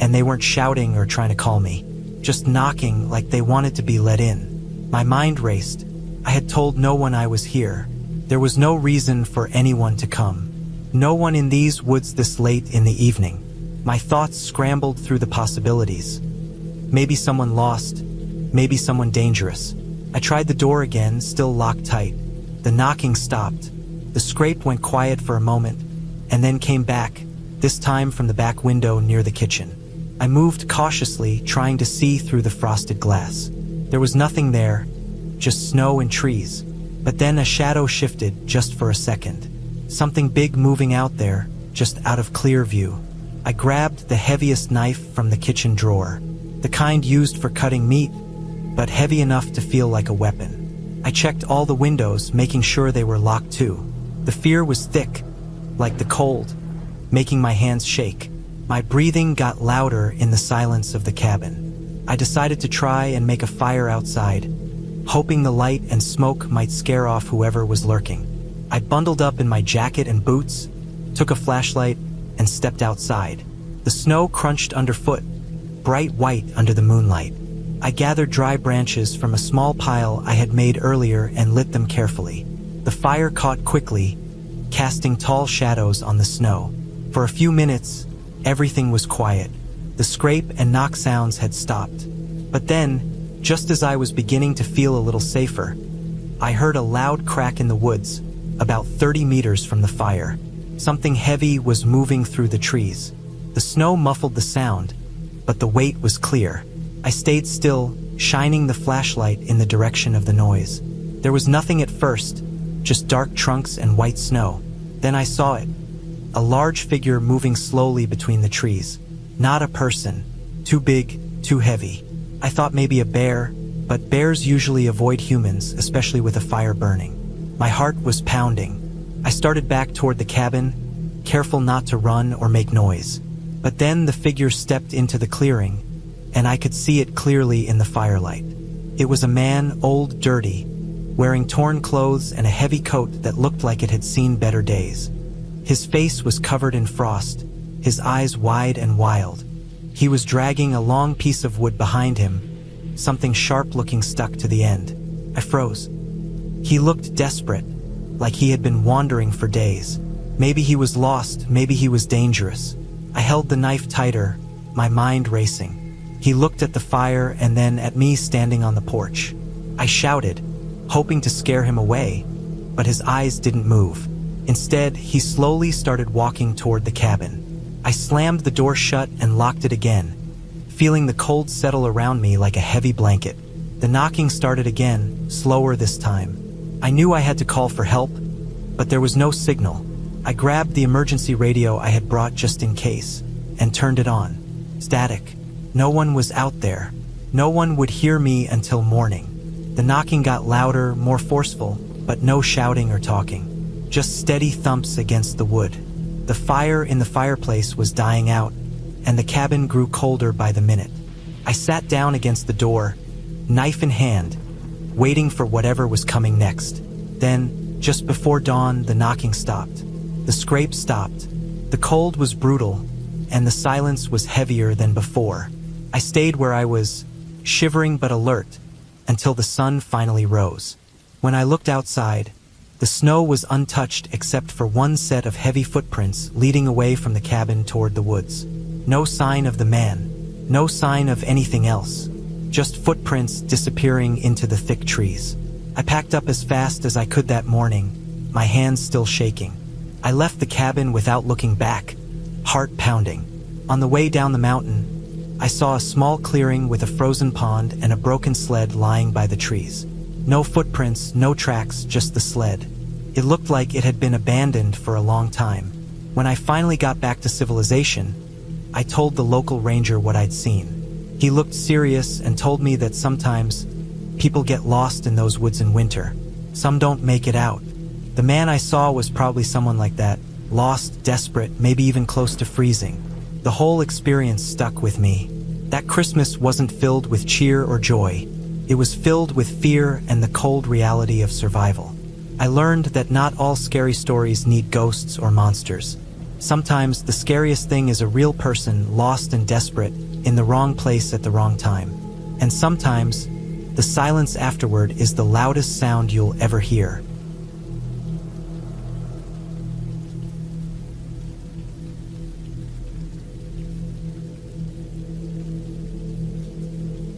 and they weren't shouting or trying to call me, just knocking like they wanted to be let in. My mind raced. I had told no one I was here. There was no reason for anyone to come. No one in these woods this late in the evening. My thoughts scrambled through the possibilities. Maybe someone lost, maybe someone dangerous. I tried the door again, still locked tight. The knocking stopped. The scrape went quiet for a moment, and then came back, this time from the back window near the kitchen. I moved cautiously, trying to see through the frosted glass. There was nothing there, just snow and trees. But then a shadow shifted just for a second. Something big moving out there, just out of clear view. I grabbed the heaviest knife from the kitchen drawer, the kind used for cutting meat, but heavy enough to feel like a weapon. I checked all the windows, making sure they were locked too. The fear was thick, like the cold, making my hands shake. My breathing got louder in the silence of the cabin. I decided to try and make a fire outside, hoping the light and smoke might scare off whoever was lurking. I bundled up in my jacket and boots, took a flashlight, and stepped outside. The snow crunched underfoot, bright white under the moonlight. I gathered dry branches from a small pile I had made earlier and lit them carefully. The fire caught quickly, casting tall shadows on the snow. For a few minutes, everything was quiet. The scrape and knock sounds had stopped. But then, just as I was beginning to feel a little safer, I heard a loud crack in the woods, about 30 meters from the fire. Something heavy was moving through the trees. The snow muffled the sound, but the weight was clear. I stayed still, shining the flashlight in the direction of the noise. There was nothing at first, just dark trunks and white snow. Then I saw it. A large figure moving slowly between the trees. Not a person. Too big, too heavy. I thought maybe a bear, but bears usually avoid humans, especially with a fire burning. My heart was pounding. I started back toward the cabin, careful not to run or make noise. But then the figure stepped into the clearing, and I could see it clearly in the firelight. It was a man, old, dirty, wearing torn clothes and a heavy coat that looked like it had seen better days. His face was covered in frost, his eyes wide and wild. He was dragging a long piece of wood behind him, something sharp-looking stuck to the end. I froze. He looked desperate, like he had been wandering for days. Maybe he was lost, maybe he was dangerous. I held the knife tighter, my mind racing. He looked at the fire and then at me standing on the porch. I shouted, hoping to scare him away, but his eyes didn't move. Instead, he slowly started walking toward the cabin. I slammed the door shut and locked it again, feeling the cold settle around me like a heavy blanket. The knocking started again, slower this time. I knew I had to call for help, but there was no signal. I grabbed the emergency radio I had brought just in case, and turned it on. Static. No one was out there. No one would hear me until morning. The knocking got louder, more forceful, but no shouting or talking. Just steady thumps against the wood. The fire in the fireplace was dying out, and the cabin grew colder by the minute. I sat down against the door, knife in hand, waiting for whatever was coming next. Then, just before dawn, the knocking stopped. The scrape stopped. The cold was brutal, and the silence was heavier than before. I stayed where I was, shivering but alert, until the sun finally rose. When I looked outside, the snow was untouched except for one set of heavy footprints leading away from the cabin toward the woods. No sign of the man, no sign of anything else, just footprints disappearing into the thick trees. I packed up as fast as I could that morning, my hands still shaking. I left the cabin without looking back, heart pounding. On the way down the mountain, I saw a small clearing with a frozen pond and a broken sled lying by the trees. No footprints, no tracks, just the sled. It looked like it had been abandoned for a long time. When I finally got back to civilization, I told the local ranger what I'd seen. He looked serious and told me that sometimes people get lost in those woods in winter. Some don't make it out. The man I saw was probably someone like that, lost, desperate, maybe even close to freezing. The whole experience stuck with me. That Christmas wasn't filled with cheer or joy. It was filled with fear and the cold reality of survival. I learned that not all scary stories need ghosts or monsters. Sometimes the scariest thing is a real person lost and desperate in the wrong place at the wrong time. And sometimes the silence afterward is the loudest sound you'll ever hear.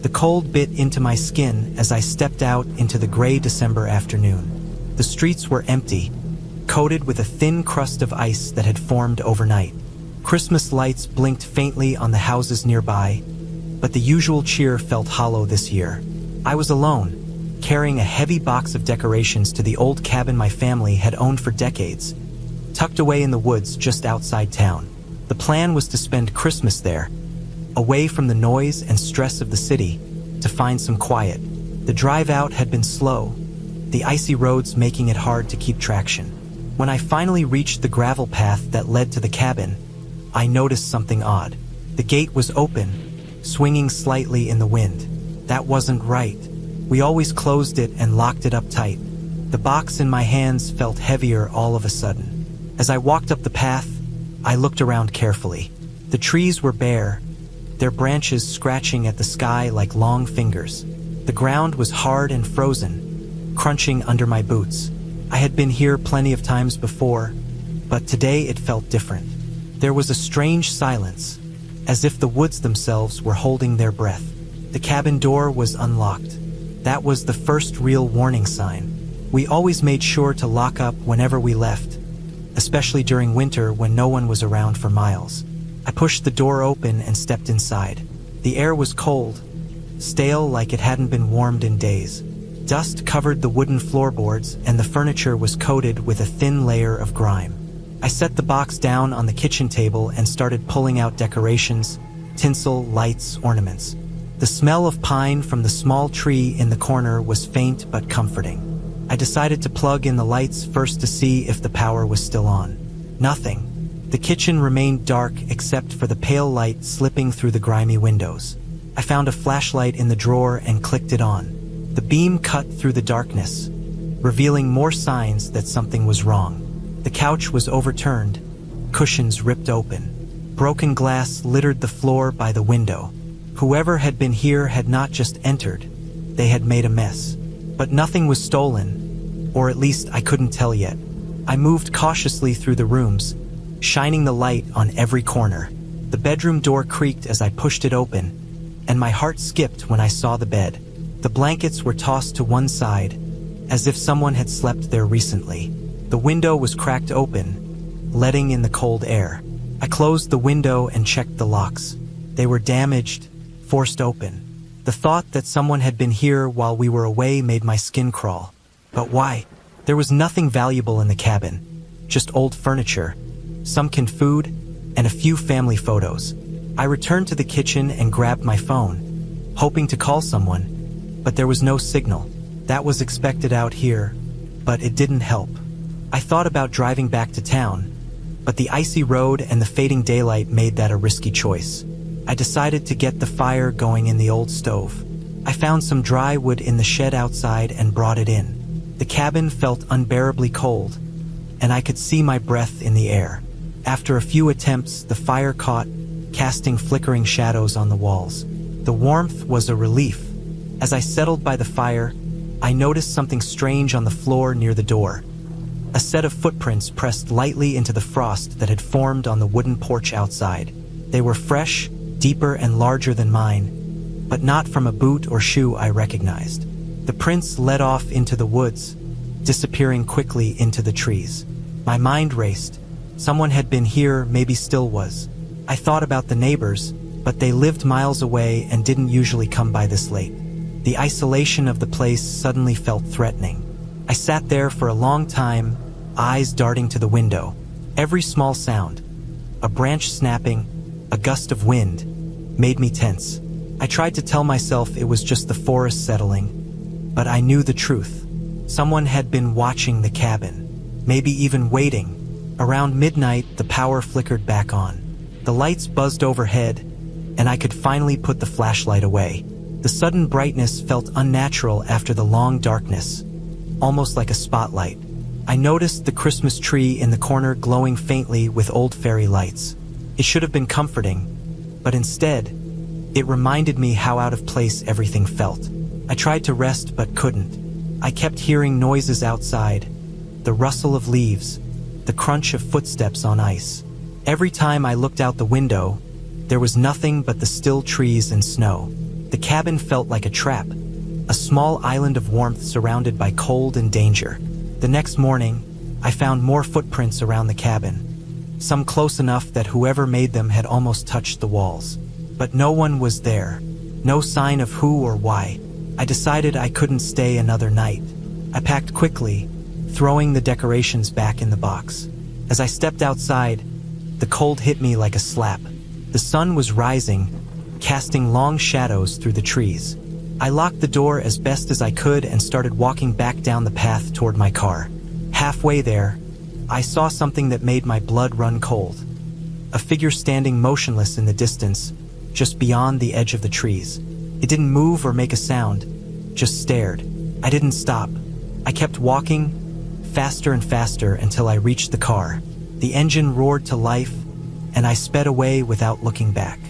The cold bit into my skin as I stepped out into the gray December afternoon. The streets were empty, coated with a thin crust of ice that had formed overnight. Christmas lights blinked faintly on the houses nearby, but the usual cheer felt hollow this year. I was alone, carrying a heavy box of decorations to the old cabin my family had owned for decades, tucked away in the woods just outside town. The plan was to spend Christmas there, away from the noise and stress of the city, to find some quiet. The drive out had been slow, the icy roads making it hard to keep traction. When I finally reached the gravel path that led to the cabin, I noticed something odd. The gate was open, swinging slightly in the wind. That wasn't right. We always closed it and locked it up tight. The box in my hands felt heavier all of a sudden. As I walked up the path, I looked around carefully. The trees were bare, their branches scratching at the sky like long fingers. The ground was hard and frozen, crunching under my boots. I had been here plenty of times before, but today it felt different. There was a strange silence, as if the woods themselves were holding their breath. The cabin door was unlocked. That was the first real warning sign. We always made sure to lock up whenever we left, especially during winter when no one was around for miles. I pushed the door open and stepped inside. The air was cold, stale like it hadn't been warmed in days. Dust covered the wooden floorboards and the furniture was coated with a thin layer of grime. I set the box down on the kitchen table and started pulling out decorations, tinsel, lights, ornaments. The smell of pine from the small tree in the corner was faint but comforting. I decided to plug in the lights first to see if the power was still on. Nothing. The kitchen remained dark except for the pale light slipping through the grimy windows. I found a flashlight in the drawer and clicked it on. The beam cut through the darkness, revealing more signs that something was wrong. The couch was overturned, cushions ripped open. Broken glass littered the floor by the window. Whoever had been here had not just entered, they had made a mess. But nothing was stolen, or at least I couldn't tell yet. I moved cautiously through the rooms, shining the light on every corner. The bedroom door creaked as I pushed it open, and my heart skipped when I saw the bed. The blankets were tossed to one side, as if someone had slept there recently. The window was cracked open, letting in the cold air. I closed the window and checked the locks. They were damaged, forced open. The thought that someone had been here while we were away made my skin crawl. But why? There was nothing valuable in the cabin, just old furniture, some canned food, and a few family photos. I returned to the kitchen and grabbed my phone, hoping to call someone, but there was no signal. That was expected out here, but it didn't help. I thought about driving back to town, but the icy road and the fading daylight made that a risky choice. I decided to get the fire going in the old stove. I found some dry wood in the shed outside and brought it in. The cabin felt unbearably cold, and I could see my breath in the air. After a few attempts, the fire caught, casting flickering shadows on the walls. The warmth was a relief. As I settled by the fire, I noticed something strange on the floor near the door. A set of footprints pressed lightly into the frost that had formed on the wooden porch outside. They were fresh, deeper and larger than mine, but not from a boot or shoe I recognized. The prints led off into the woods, disappearing quickly into the trees. My mind raced. Someone had been here, maybe still was. I thought about the neighbors, but they lived miles away and didn't usually come by this late. The isolation of the place suddenly felt threatening. I sat there for a long time, eyes darting to the window. Every small sound, a branch snapping, a gust of wind, made me tense. I tried to tell myself it was just the forest settling, but I knew the truth. Someone had been watching the cabin, maybe even waiting. Around midnight, the power flickered back on. The lights buzzed overhead, and I could finally put the flashlight away. The sudden brightness felt unnatural after the long darkness, almost like a spotlight. I noticed the Christmas tree in the corner glowing faintly with old fairy lights. It should have been comforting, but instead, it reminded me how out of place everything felt. I tried to rest but couldn't. I kept hearing noises outside, the rustle of leaves, the crunch of footsteps on ice. Every time I looked out the window, there was nothing but the still trees and snow. The cabin felt like a trap, a small island of warmth surrounded by cold and danger. The next morning, I found more footprints around the cabin, some close enough that whoever made them had almost touched the walls. But no one was there, no sign of who or why. I decided I couldn't stay another night. I packed quickly, throwing the decorations back in the box. As I stepped outside, the cold hit me like a slap. The sun was rising, casting long shadows through the trees. I locked the door as best as I could and started walking back down the path toward my car. Halfway there, I saw something that made my blood run cold. A figure standing motionless in the distance, just beyond the edge of the trees. It didn't move or make a sound, just stared. I didn't stop. I kept walking, faster and faster until I reached the car. The engine roared to life, and I sped away without looking back.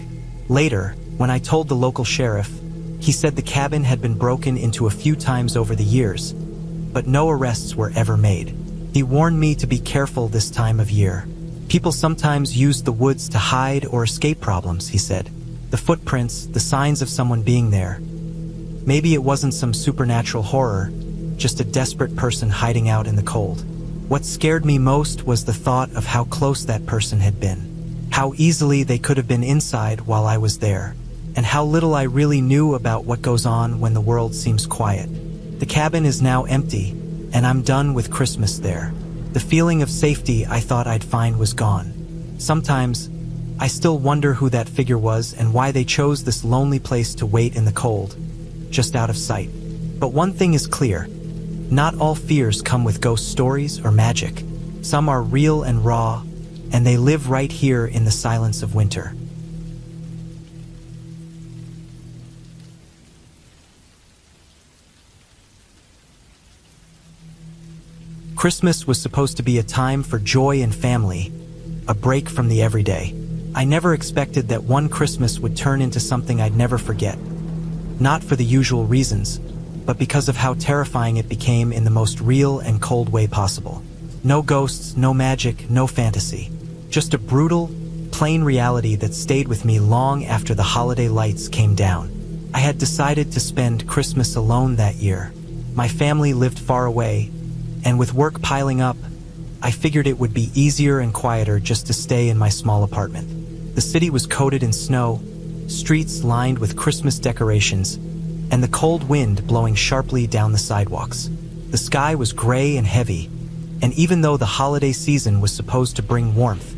Later, when I told the local sheriff, he said the cabin had been broken into a few times over the years, but no arrests were ever made. He warned me to be careful this time of year. People sometimes used the woods to hide or escape problems, he said. The footprints, the signs of someone being there. Maybe it wasn't some supernatural horror, just a desperate person hiding out in the cold. What scared me most was the thought of how close that person had been, how easily they could have been inside while I was there, and how little I really knew about what goes on when the world seems quiet. The cabin is now empty, and I'm done with Christmas there. The feeling of safety I thought I'd find was gone. Sometimes, I still wonder who that figure was and why they chose this lonely place to wait in the cold, just out of sight. But one thing is clear: not all fears come with ghost stories or magic. Some are real and raw, and they live right here in the silence of winter. Christmas was supposed to be a time for joy and family, a break from the everyday. I never expected that one Christmas would turn into something I'd never forget. Not for the usual reasons, but because of how terrifying it became in the most real and cold way possible. No ghosts, no magic, no fantasy. Just a brutal, plain reality that stayed with me long after the holiday lights came down. I had decided to spend Christmas alone that year. My family lived far away, and with work piling up, I figured it would be easier and quieter just to stay in my small apartment. The city was coated in snow, streets lined with Christmas decorations, and the cold wind blowing sharply down the sidewalks. The sky was gray and heavy, and even though the holiday season was supposed to bring warmth,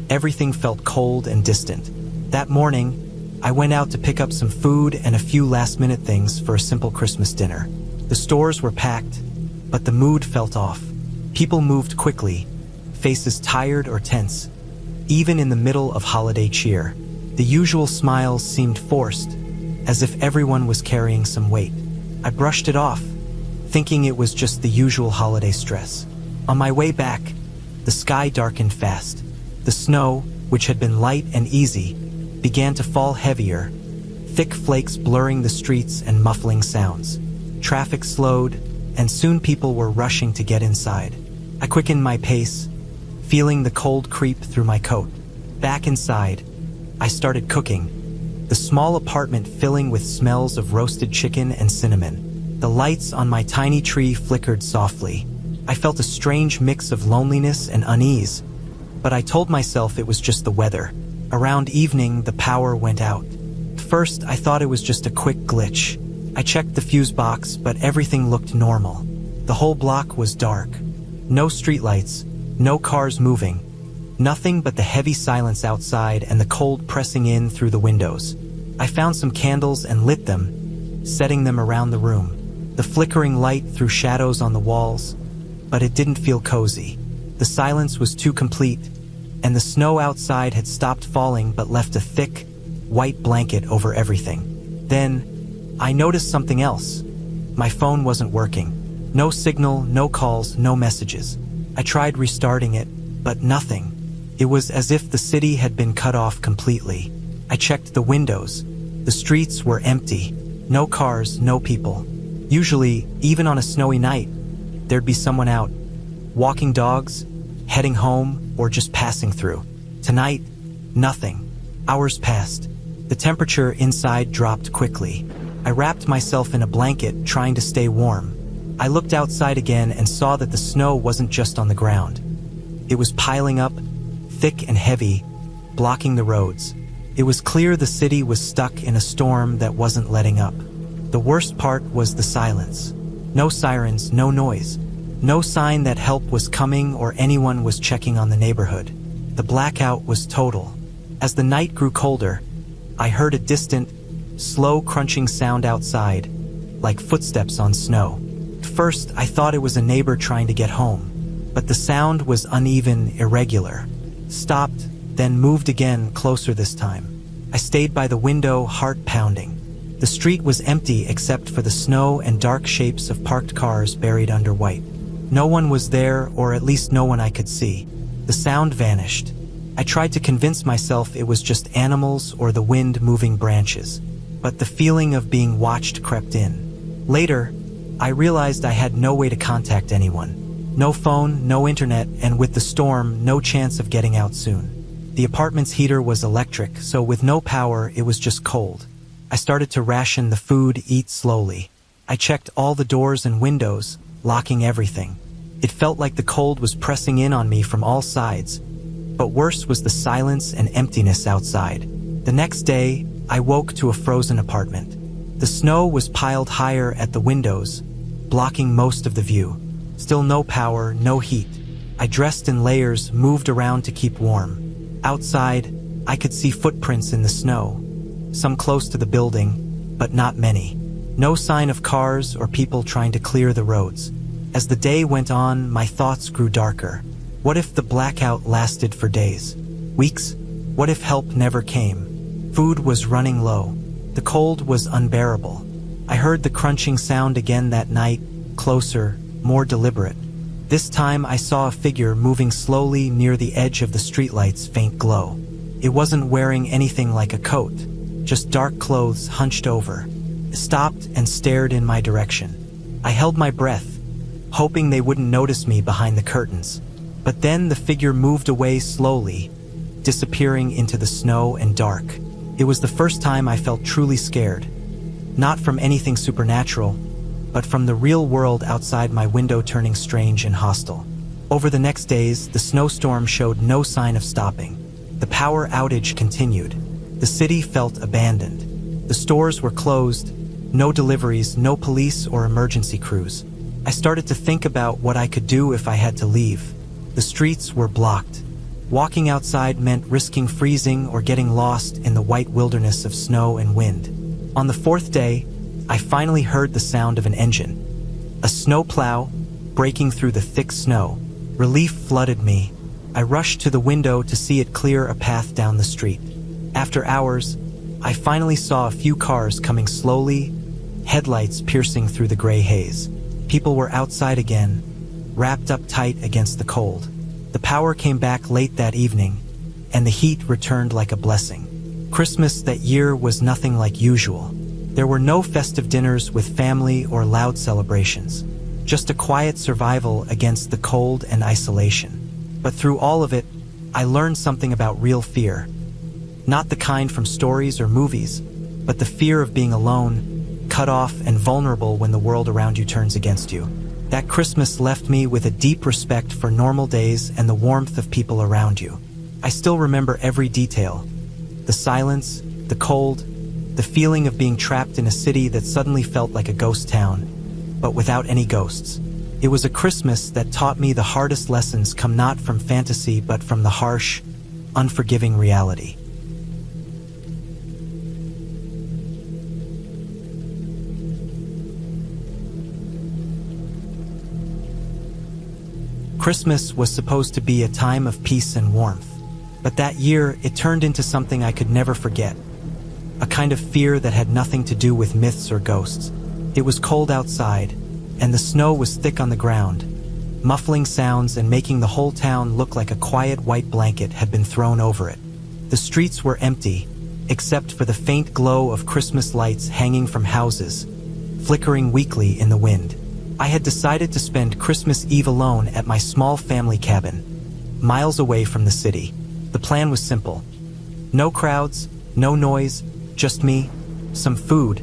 everything felt cold and distant. That morning, I went out to pick up some food and a few last-minute things for a simple Christmas dinner. The stores were packed, but the mood felt off. People moved quickly, faces tired or tense. Even in the middle of holiday cheer, the usual smiles seemed forced, as if everyone was carrying some weight. I brushed it off, thinking it was just the usual holiday stress. On my way back, the sky darkened fast. The snow, which had been light and easy, began to fall heavier, thick flakes blurring the streets and muffling sounds. Traffic slowed, and soon people were rushing to get inside. I quickened my pace, feeling the cold creep through my coat. Back inside, I started cooking, the small apartment filling with smells of roasted chicken and cinnamon. The lights on my tiny tree flickered softly. I felt a strange mix of loneliness and unease, but I told myself it was just the weather. Around evening, the power went out. First, I thought it was just a quick glitch. I checked the fuse box, but everything looked normal. The whole block was dark. No streetlights, no cars moving. Nothing but the heavy silence outside and the cold pressing in through the windows. I found some candles and lit them, setting them around the room. The flickering light threw shadows on the walls, but it didn't feel cozy. The silence was too complete, and the snow outside had stopped falling but left a thick, white blanket over everything. Then, I noticed something else. My phone wasn't working. No signal, no calls, no messages. I tried restarting it, but nothing. It was as if the city had been cut off completely. I checked the windows. The streets were empty. No cars, no people. Usually, even on a snowy night, there'd be someone out, walking dogs, heading home, or just passing through. Tonight, nothing. Hours passed. The temperature inside dropped quickly. I wrapped myself in a blanket, trying to stay warm. I looked outside again and saw that the snow wasn't just on the ground. It was piling up, thick and heavy, blocking the roads. It was clear the city was stuck in a storm that wasn't letting up. The worst part was the silence. No sirens, no noise. No sign that help was coming or anyone was checking on the neighborhood. The blackout was total. As the night grew colder, I heard a distant, slow crunching sound outside, like footsteps on snow. At first, I thought it was a neighbor trying to get home, but the sound was uneven, irregular. Stopped, then moved again, closer this time. I stayed by the window, heart pounding. The street was empty except for the snow and dark shapes of parked cars buried under white. No one was there, or at least no one I could see. The sound vanished. I tried to convince myself it was just animals or the wind moving branches, but the feeling of being watched crept in. Later, I realized I had no way to contact anyone. No phone, no internet, and with the storm, no chance of getting out soon. The apartment's heater was electric, so with no power, it was just cold. I started to ration the food, eat slowly. I checked all the doors and windows, locking everything. It felt like the cold was pressing in on me from all sides, but worse was the silence and emptiness outside. The next day, I woke to a frozen apartment. The snow was piled higher at the windows, blocking most of the view. Still no power, no heat. I dressed in layers, moved around to keep warm. Outside, I could see footprints in the snow, some close to the building, but not many. No sign of cars or people trying to clear the roads. As the day went on, my thoughts grew darker. What if the blackout lasted for days? Weeks? What if help never came? Food was running low. The cold was unbearable. I heard the crunching sound again that night, closer, more deliberate. This time I saw a figure moving slowly near the edge of the streetlight's faint glow. It wasn't wearing anything like a coat, just dark clothes hunched over. It stopped and stared in my direction. I held my breath, hoping they wouldn't notice me behind the curtains. But then the figure moved away slowly, disappearing into the snow and dark. It was the first time I felt truly scared. Not from anything supernatural, but from the real world outside my window turning strange and hostile. Over the next days, the snowstorm showed no sign of stopping. The power outage continued. The city felt abandoned. The stores were closed, no deliveries, no police or emergency crews. I started to think about what I could do if I had to leave. The streets were blocked. Walking outside meant risking freezing or getting lost in the white wilderness of snow and wind. On the fourth day, I finally heard the sound of an engine. A snowplow breaking through the thick snow. Relief flooded me. I rushed to the window to see it clear a path down the street. After hours, I finally saw a few cars coming slowly, headlights piercing through the gray haze. People were outside again, wrapped up tight against the cold. The power came back late that evening, and the heat returned like a blessing. Christmas that year was nothing like usual. There were no festive dinners with family or loud celebrations. Just a quiet survival against the cold and isolation. But through all of it, I learned something about real fear. Not the kind from stories or movies, but the fear of being alone, cut off and vulnerable when the world around you turns against you. That Christmas left me with a deep respect for normal days and the warmth of people around you. I still remember every detail. The silence, the cold, the feeling of being trapped in a city that suddenly felt like a ghost town, but without any ghosts. It was a Christmas that taught me the hardest lessons come not from fantasy but from the harsh, unforgiving reality. Christmas was supposed to be a time of peace and warmth, but that year it turned into something I could never forget. A kind of fear that had nothing to do with myths or ghosts. It was cold outside, and the snow was thick on the ground, muffling sounds and making the whole town look like a quiet white blanket had been thrown over it. The streets were empty, except for the faint glow of Christmas lights hanging from houses, flickering weakly in the wind. I had decided to spend Christmas Eve alone at my small family cabin, miles away from the city. The plan was simple. No crowds, no noise, just me, some food,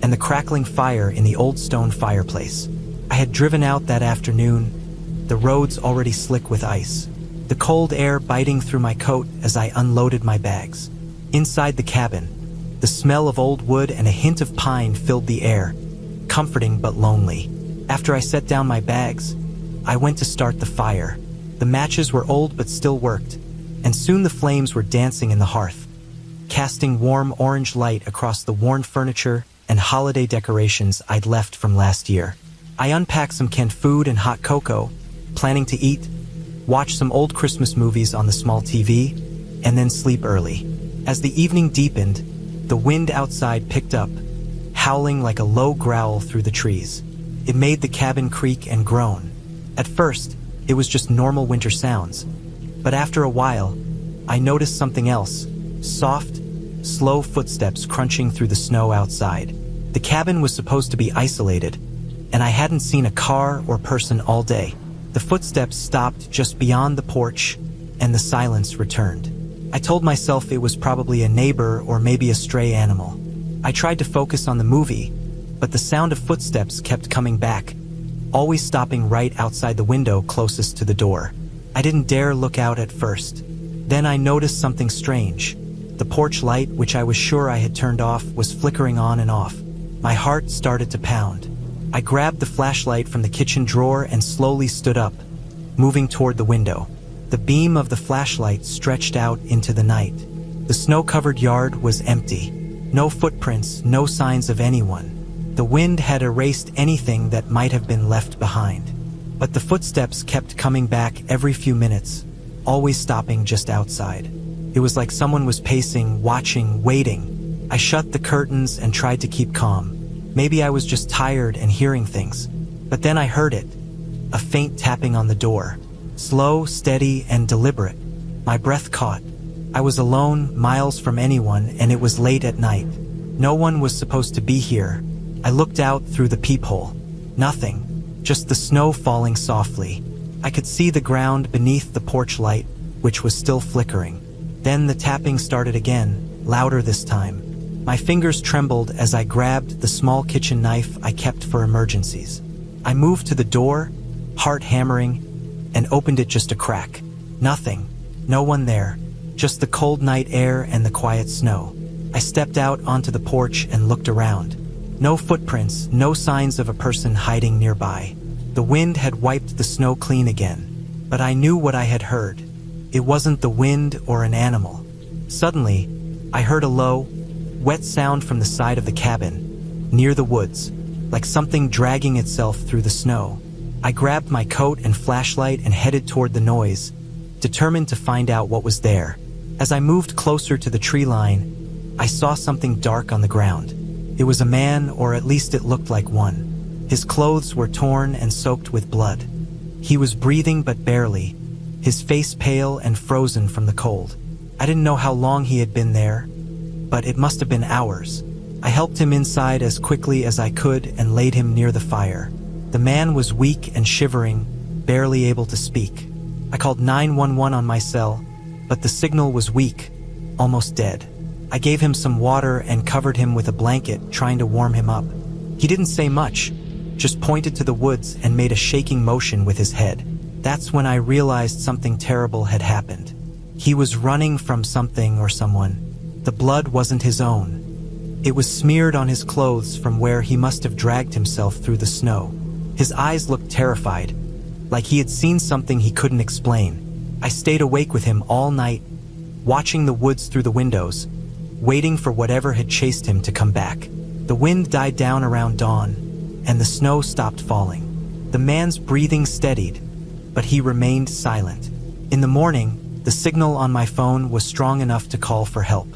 and the crackling fire in the old stone fireplace. I had driven out that afternoon, the roads already slick with ice, the cold air biting through my coat as I unloaded my bags. Inside the cabin, the smell of old wood and a hint of pine filled the air, comforting but lonely. After I set down my bags, I went to start the fire. The matches were old but still worked, and soon the flames were dancing in the hearth, casting warm orange light across the worn furniture and holiday decorations I'd left from last year. I unpacked some canned food and hot cocoa, planning to eat, watch some old Christmas movies on the small TV, and then sleep early. As the evening deepened, the wind outside picked up, howling like a low growl through the trees. It made the cabin creak and groan. At first, it was just normal winter sounds. But after a while, I noticed something else. Soft, slow footsteps crunching through the snow outside. The cabin was supposed to be isolated, and I hadn't seen a car or person all day. The footsteps stopped just beyond the porch, and the silence returned. I told myself it was probably a neighbor or maybe a stray animal. I tried to focus on the movie, but the sound of footsteps kept coming back, always stopping right outside the window closest to the door. I didn't dare look out at first. Then I noticed something strange. The porch light, which I was sure I had turned off, was flickering on and off. My heart started to pound. I grabbed the flashlight from the kitchen drawer and slowly stood up, moving toward the window. The beam of the flashlight stretched out into the night. The snow-covered yard was empty. No footprints, no signs of anyone. The wind had erased anything that might have been left behind. But the footsteps kept coming back every few minutes, always stopping just outside. It was like someone was pacing, watching, waiting. I shut the curtains and tried to keep calm. Maybe I was just tired and hearing things. But then I heard it. A faint tapping on the door. Slow, steady, and deliberate. My breath caught. I was alone, miles from anyone, and it was late at night. No one was supposed to be here. I looked out through the peephole. Nothing. Just the snow falling softly. I could see the ground beneath the porch light, which was still flickering. Then the tapping started again, louder this time. My fingers trembled as I grabbed the small kitchen knife I kept for emergencies. I moved to the door, heart hammering, and opened it just a crack. Nothing. No one there. Just the cold night air and the quiet snow. I stepped out onto the porch and looked around. No footprints, no signs of a person hiding nearby. The wind had wiped the snow clean again. But I knew what I had heard. It wasn't the wind or an animal. Suddenly, I heard a low, wet sound from the side of the cabin, near the woods, like something dragging itself through the snow. I grabbed my coat and flashlight and headed toward the noise, determined to find out what was there. As I moved closer to the tree line, I saw something dark on the ground. It was a man, or at least it looked like one. His clothes were torn and soaked with blood. He was breathing but barely, his face pale and frozen from the cold. I didn't know how long he had been there, but it must have been hours. I helped him inside as quickly as I could and laid him near the fire. The man was weak and shivering, barely able to speak. I called 911 on my cell, but the signal was weak, almost dead. I gave him some water and covered him with a blanket, trying to warm him up. He didn't say much, just pointed to the woods and made a shaking motion with his head. That's when I realized something terrible had happened. He was running from something or someone. The blood wasn't his own. It was smeared on his clothes from where he must have dragged himself through the snow. His eyes looked terrified, like he had seen something he couldn't explain. I stayed awake with him all night, watching the woods through the windows, waiting for whatever had chased him to come back. The wind died down around dawn, and the snow stopped falling. The man's breathing steadied, but he remained silent. In the morning, the signal on my phone was strong enough to call for help.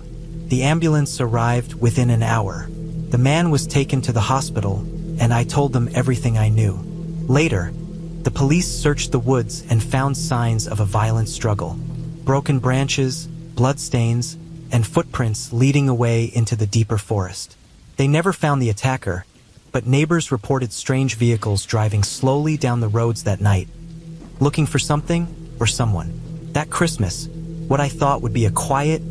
The ambulance arrived within an hour. The man was taken to the hospital, and I told them everything I knew. Later, the police searched the woods and found signs of a violent struggle. Broken branches, bloodstains, and footprints leading away into the deeper forest. They never found the attacker, but neighbors reported strange vehicles driving slowly down the roads that night, looking for something or someone. That Christmas, what I thought would be a quiet,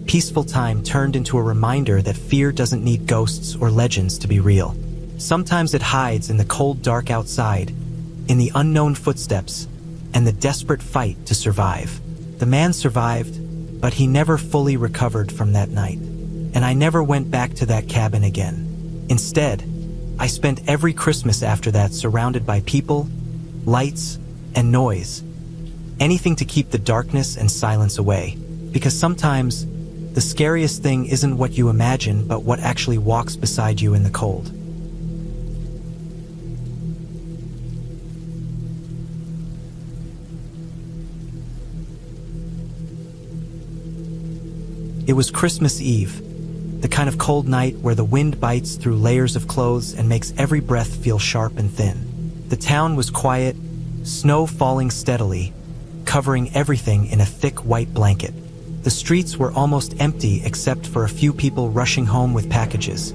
peaceful time turned into a reminder that fear doesn't need ghosts or legends to be real. Sometimes it hides in the cold dark outside, in the unknown footsteps, and the desperate fight to survive. The man survived, but he never fully recovered from that night. And I never went back to that cabin again. Instead, I spent every Christmas after that surrounded by people, lights, and noise. Anything to keep the darkness and silence away. Because sometimes, the scariest thing isn't what you imagine, but what actually walks beside you in the cold. It was Christmas Eve, the kind of cold night where the wind bites through layers of clothes and makes every breath feel sharp and thin. The town was quiet, snow falling steadily, covering everything in a thick white blanket. The streets were almost empty except for a few people rushing home with packages,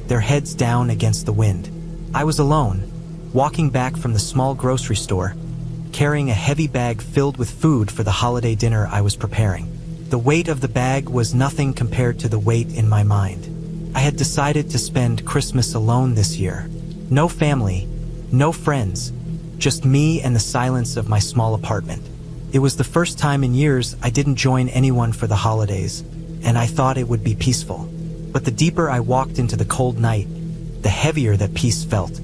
their heads down against the wind. I was alone, walking back from the small grocery store, carrying a heavy bag filled with food for the holiday dinner I was preparing. The weight of the bag was nothing compared to the weight in my mind. I had decided to spend Christmas alone this year. No family, no friends, just me and the silence of my small apartment. It was the first time in years I didn't join anyone for the holidays, and I thought it would be peaceful. But the deeper I walked into the cold night, the heavier that peace felt.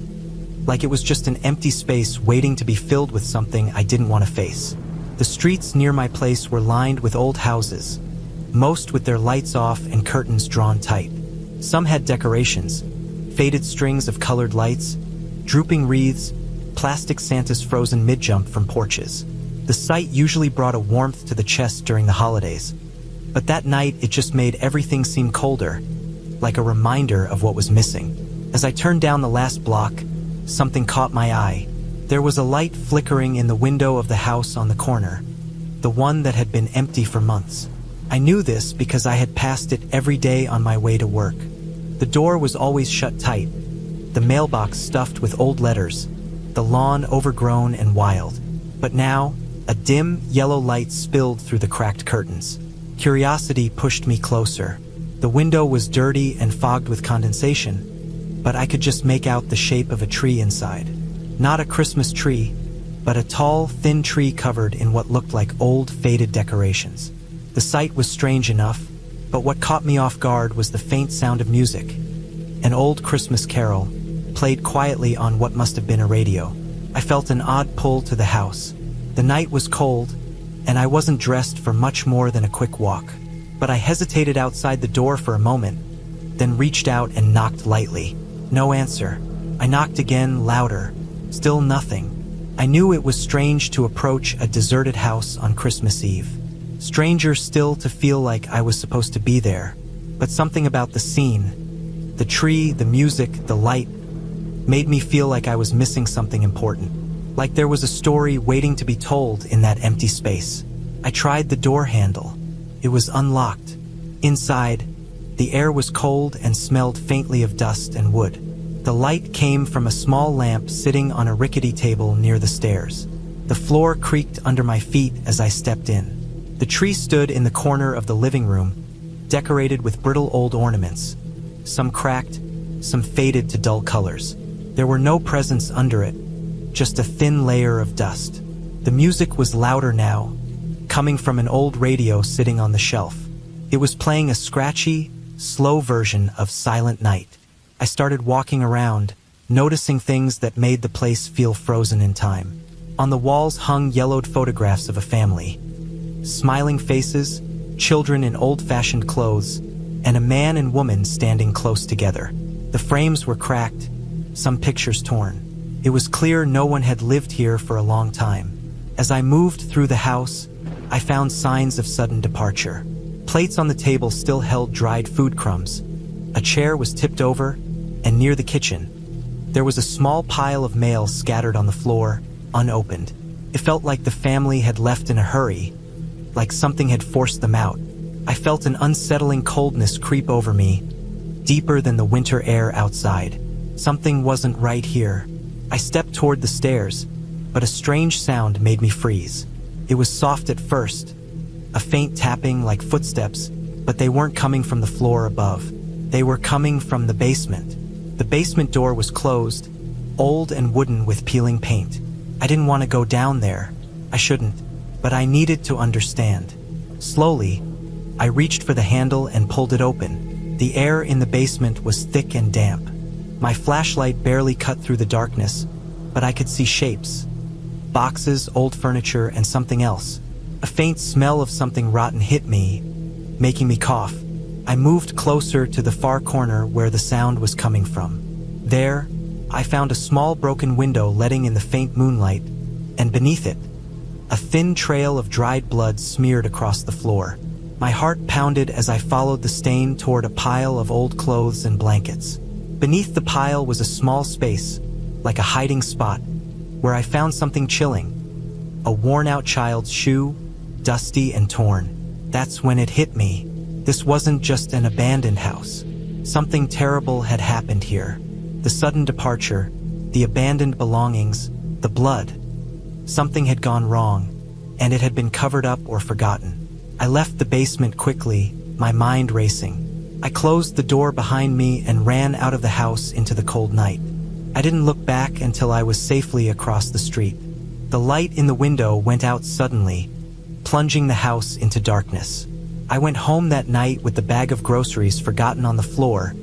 like it was just an empty space waiting to be filled with something I didn't want to face. The streets near my place were lined with old houses, most with their lights off and curtains drawn tight. Some had decorations, faded strings of colored lights, drooping wreaths, plastic Santas frozen mid-jump from porches. The sight usually brought a warmth to the chest during the holidays, but that night it just made everything seem colder, like a reminder of what was missing. As I turned down the last block, something caught my eye. There was a light flickering in the window of the house on the corner, the one that had been empty for months. I knew this because I had passed it every day on my way to work. The door was always shut tight, the mailbox stuffed with old letters, the lawn overgrown and wild. But now, a dim, yellow light spilled through the cracked curtains. Curiosity pushed me closer. The window was dirty and fogged with condensation, but I could just make out the shape of a tree inside. Not a Christmas tree, but a tall, thin tree covered in what looked like old, faded decorations. The sight was strange enough, but what caught me off guard was the faint sound of music. An old Christmas carol, played quietly on what must have been a radio. I felt an odd pull to the house. The night was cold, and I wasn't dressed for much more than a quick walk. But I hesitated outside the door for a moment, then reached out and knocked lightly. No answer. I knocked again, louder. Still nothing. I knew it was strange to approach a deserted house on Christmas Eve. Stranger still to feel like I was supposed to be there. But something about the scene, the tree, the music, the light, made me feel like I was missing something important. Like there was a story waiting to be told in that empty space. I tried the door handle. It was unlocked. Inside, the air was cold and smelled faintly of dust and wood. The light came from a small lamp sitting on a rickety table near the stairs. The floor creaked under my feet as I stepped in. The tree stood in the corner of the living room, decorated with brittle old ornaments, some cracked, some faded to dull colors. There were no presents under it, just a thin layer of dust. The music was louder now, coming from an old radio sitting on the shelf. It was playing a scratchy, slow version of Silent Night. I started walking around, noticing things that made the place feel frozen in time. On the walls hung yellowed photographs of a family. Smiling faces, children in old-fashioned clothes, and a man and woman standing close together. The frames were cracked, some pictures torn. It was clear no one had lived here for a long time. As I moved through the house, I found signs of sudden departure. Plates on the table still held dried food crumbs. A chair was tipped over, and near the kitchen, there was a small pile of mail scattered on the floor, unopened. It felt like the family had left in a hurry, like something had forced them out. I felt an unsettling coldness creep over me, deeper than the winter air outside. Something wasn't right here. I stepped toward the stairs, but a strange sound made me freeze. It was soft at first, a faint tapping like footsteps, but they weren't coming from the floor above. They were coming from the basement. The basement door was closed, old and wooden with peeling paint. I didn't want to go down there. I shouldn't, but I needed to understand. Slowly, I reached for the handle and pulled it open. The air in the basement was thick and damp. My flashlight barely cut through the darkness, but I could see shapes. Boxes, old furniture, and something else. A faint smell of something rotten hit me, making me cough. I moved closer to the far corner where the sound was coming from. There, I found a small broken window letting in the faint moonlight, and beneath it, a thin trail of dried blood smeared across the floor. My heart pounded as I followed the stain toward a pile of old clothes and blankets. Beneath the pile was a small space, like a hiding spot, where I found something chilling. A worn-out child's shoe, dusty and torn. That's when it hit me. This wasn't just an abandoned house. Something terrible had happened here. The sudden departure, the abandoned belongings, the blood. Something had gone wrong, and it had been covered up or forgotten. I left the basement quickly, my mind racing. I closed the door behind me and ran out of the house into the cold night. I didn't look back until I was safely across the street. The light in the window went out suddenly, plunging the house into darkness. I went home that night with the bag of groceries forgotten on the floor,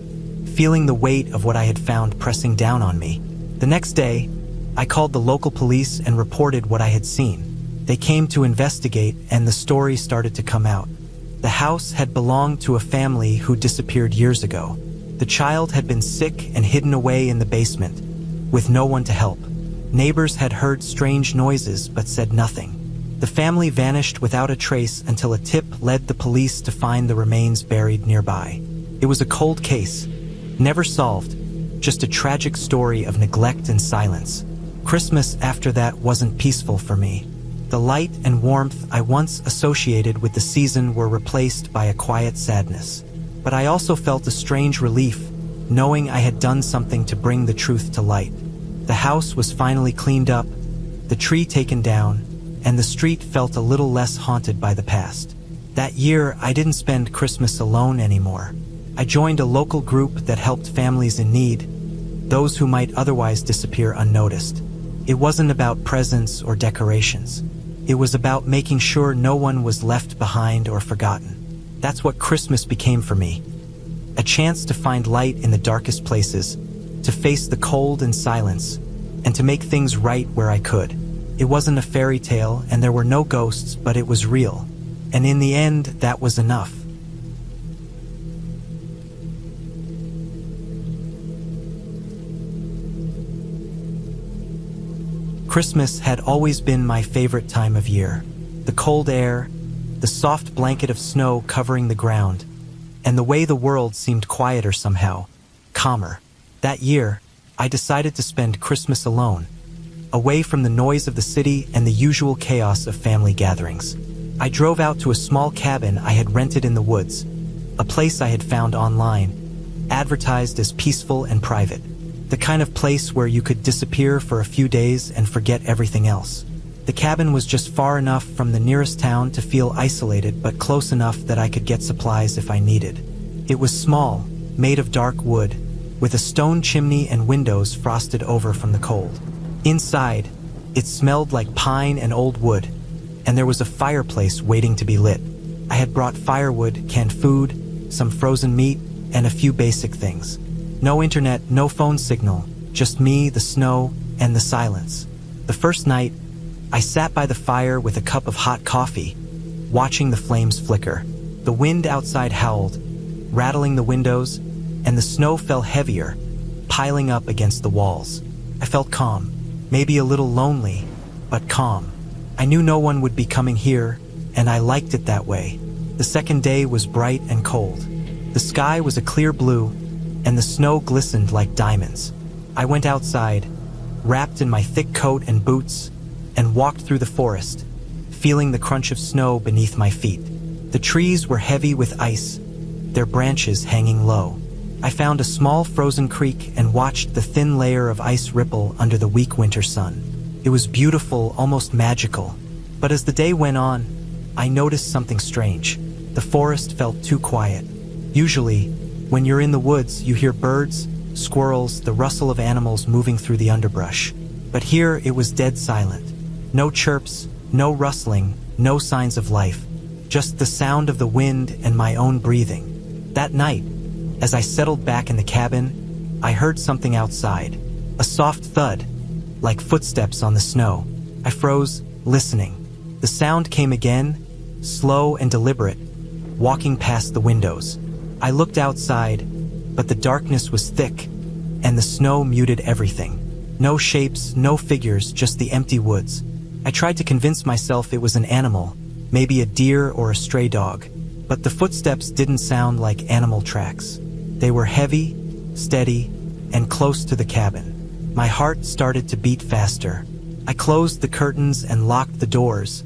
feeling the weight of what I had found pressing down on me. The next day, I called the local police and reported what I had seen. They came to investigate, and the story started to come out. The house had belonged to a family who disappeared years ago. The child had been sick and hidden away in the basement, with no one to help. Neighbors had heard strange noises but said nothing. The family vanished without a trace until a tip led the police to find the remains buried nearby. It was a cold case, never solved, just a tragic story of neglect and silence. Christmas after that wasn't peaceful for me. The light and warmth I once associated with the season were replaced by a quiet sadness. But I also felt a strange relief, knowing I had done something to bring the truth to light. The house was finally cleaned up, the tree taken down, and the street felt a little less haunted by the past. That year, I didn't spend Christmas alone anymore. I joined a local group that helped families in need, those who might otherwise disappear unnoticed. It wasn't about presents or decorations. It was about making sure no one was left behind or forgotten. That's what Christmas became for me. A chance to find light in the darkest places, to face the cold and silence, and to make things right where I could. It wasn't a fairy tale, and there were no ghosts, but it was real. And in the end, that was enough. Christmas had always been my favorite time of year. The cold air, the soft blanket of snow covering the ground, and the way the world seemed quieter somehow, calmer. That year, I decided to spend Christmas alone, away from the noise of the city and the usual chaos of family gatherings. I drove out to a small cabin I had rented in the woods, a place I had found online, advertised as peaceful and private. The kind of place where you could disappear for a few days and forget everything else. The cabin was just far enough from the nearest town to feel isolated, but close enough that I could get supplies if I needed. It was small, made of dark wood, with a stone chimney and windows frosted over from the cold. Inside, it smelled like pine and old wood, and there was a fireplace waiting to be lit. I had brought firewood, canned food, some frozen meat, and a few basic things. No internet, no phone signal, just me, the snow, and the silence. The first night, I sat by the fire with a cup of hot coffee, watching the flames flicker. The wind outside howled, rattling the windows, and the snow fell heavier, piling up against the walls. I felt calm, maybe a little lonely, but calm. I knew no one would be coming here, and I liked it that way. The second day was bright and cold. The sky was a clear blue, and the snow glistened like diamonds. I went outside, wrapped in my thick coat and boots, and walked through the forest, feeling the crunch of snow beneath my feet. The trees were heavy with ice, their branches hanging low. I found a small frozen creek and watched the thin layer of ice ripple under the weak winter sun. It was beautiful, almost magical. But as the day went on, I noticed something strange. The forest felt too quiet. Usually, when you're in the woods, you hear birds, squirrels, the rustle of animals moving through the underbrush. But here it was dead silent. No chirps, no rustling, no signs of life. Just the sound of the wind and my own breathing. That night, as I settled back in the cabin, I heard something outside. A soft thud, like footsteps on the snow. I froze, listening. The sound came again, slow and deliberate, walking past the windows. I looked outside, but the darkness was thick, and the snow muted everything. No shapes, no figures, just the empty woods. I tried to convince myself it was an animal, maybe a deer or a stray dog, but the footsteps didn't sound like animal tracks. They were heavy, steady, and close to the cabin. My heart started to beat faster. I closed the curtains and locked the doors,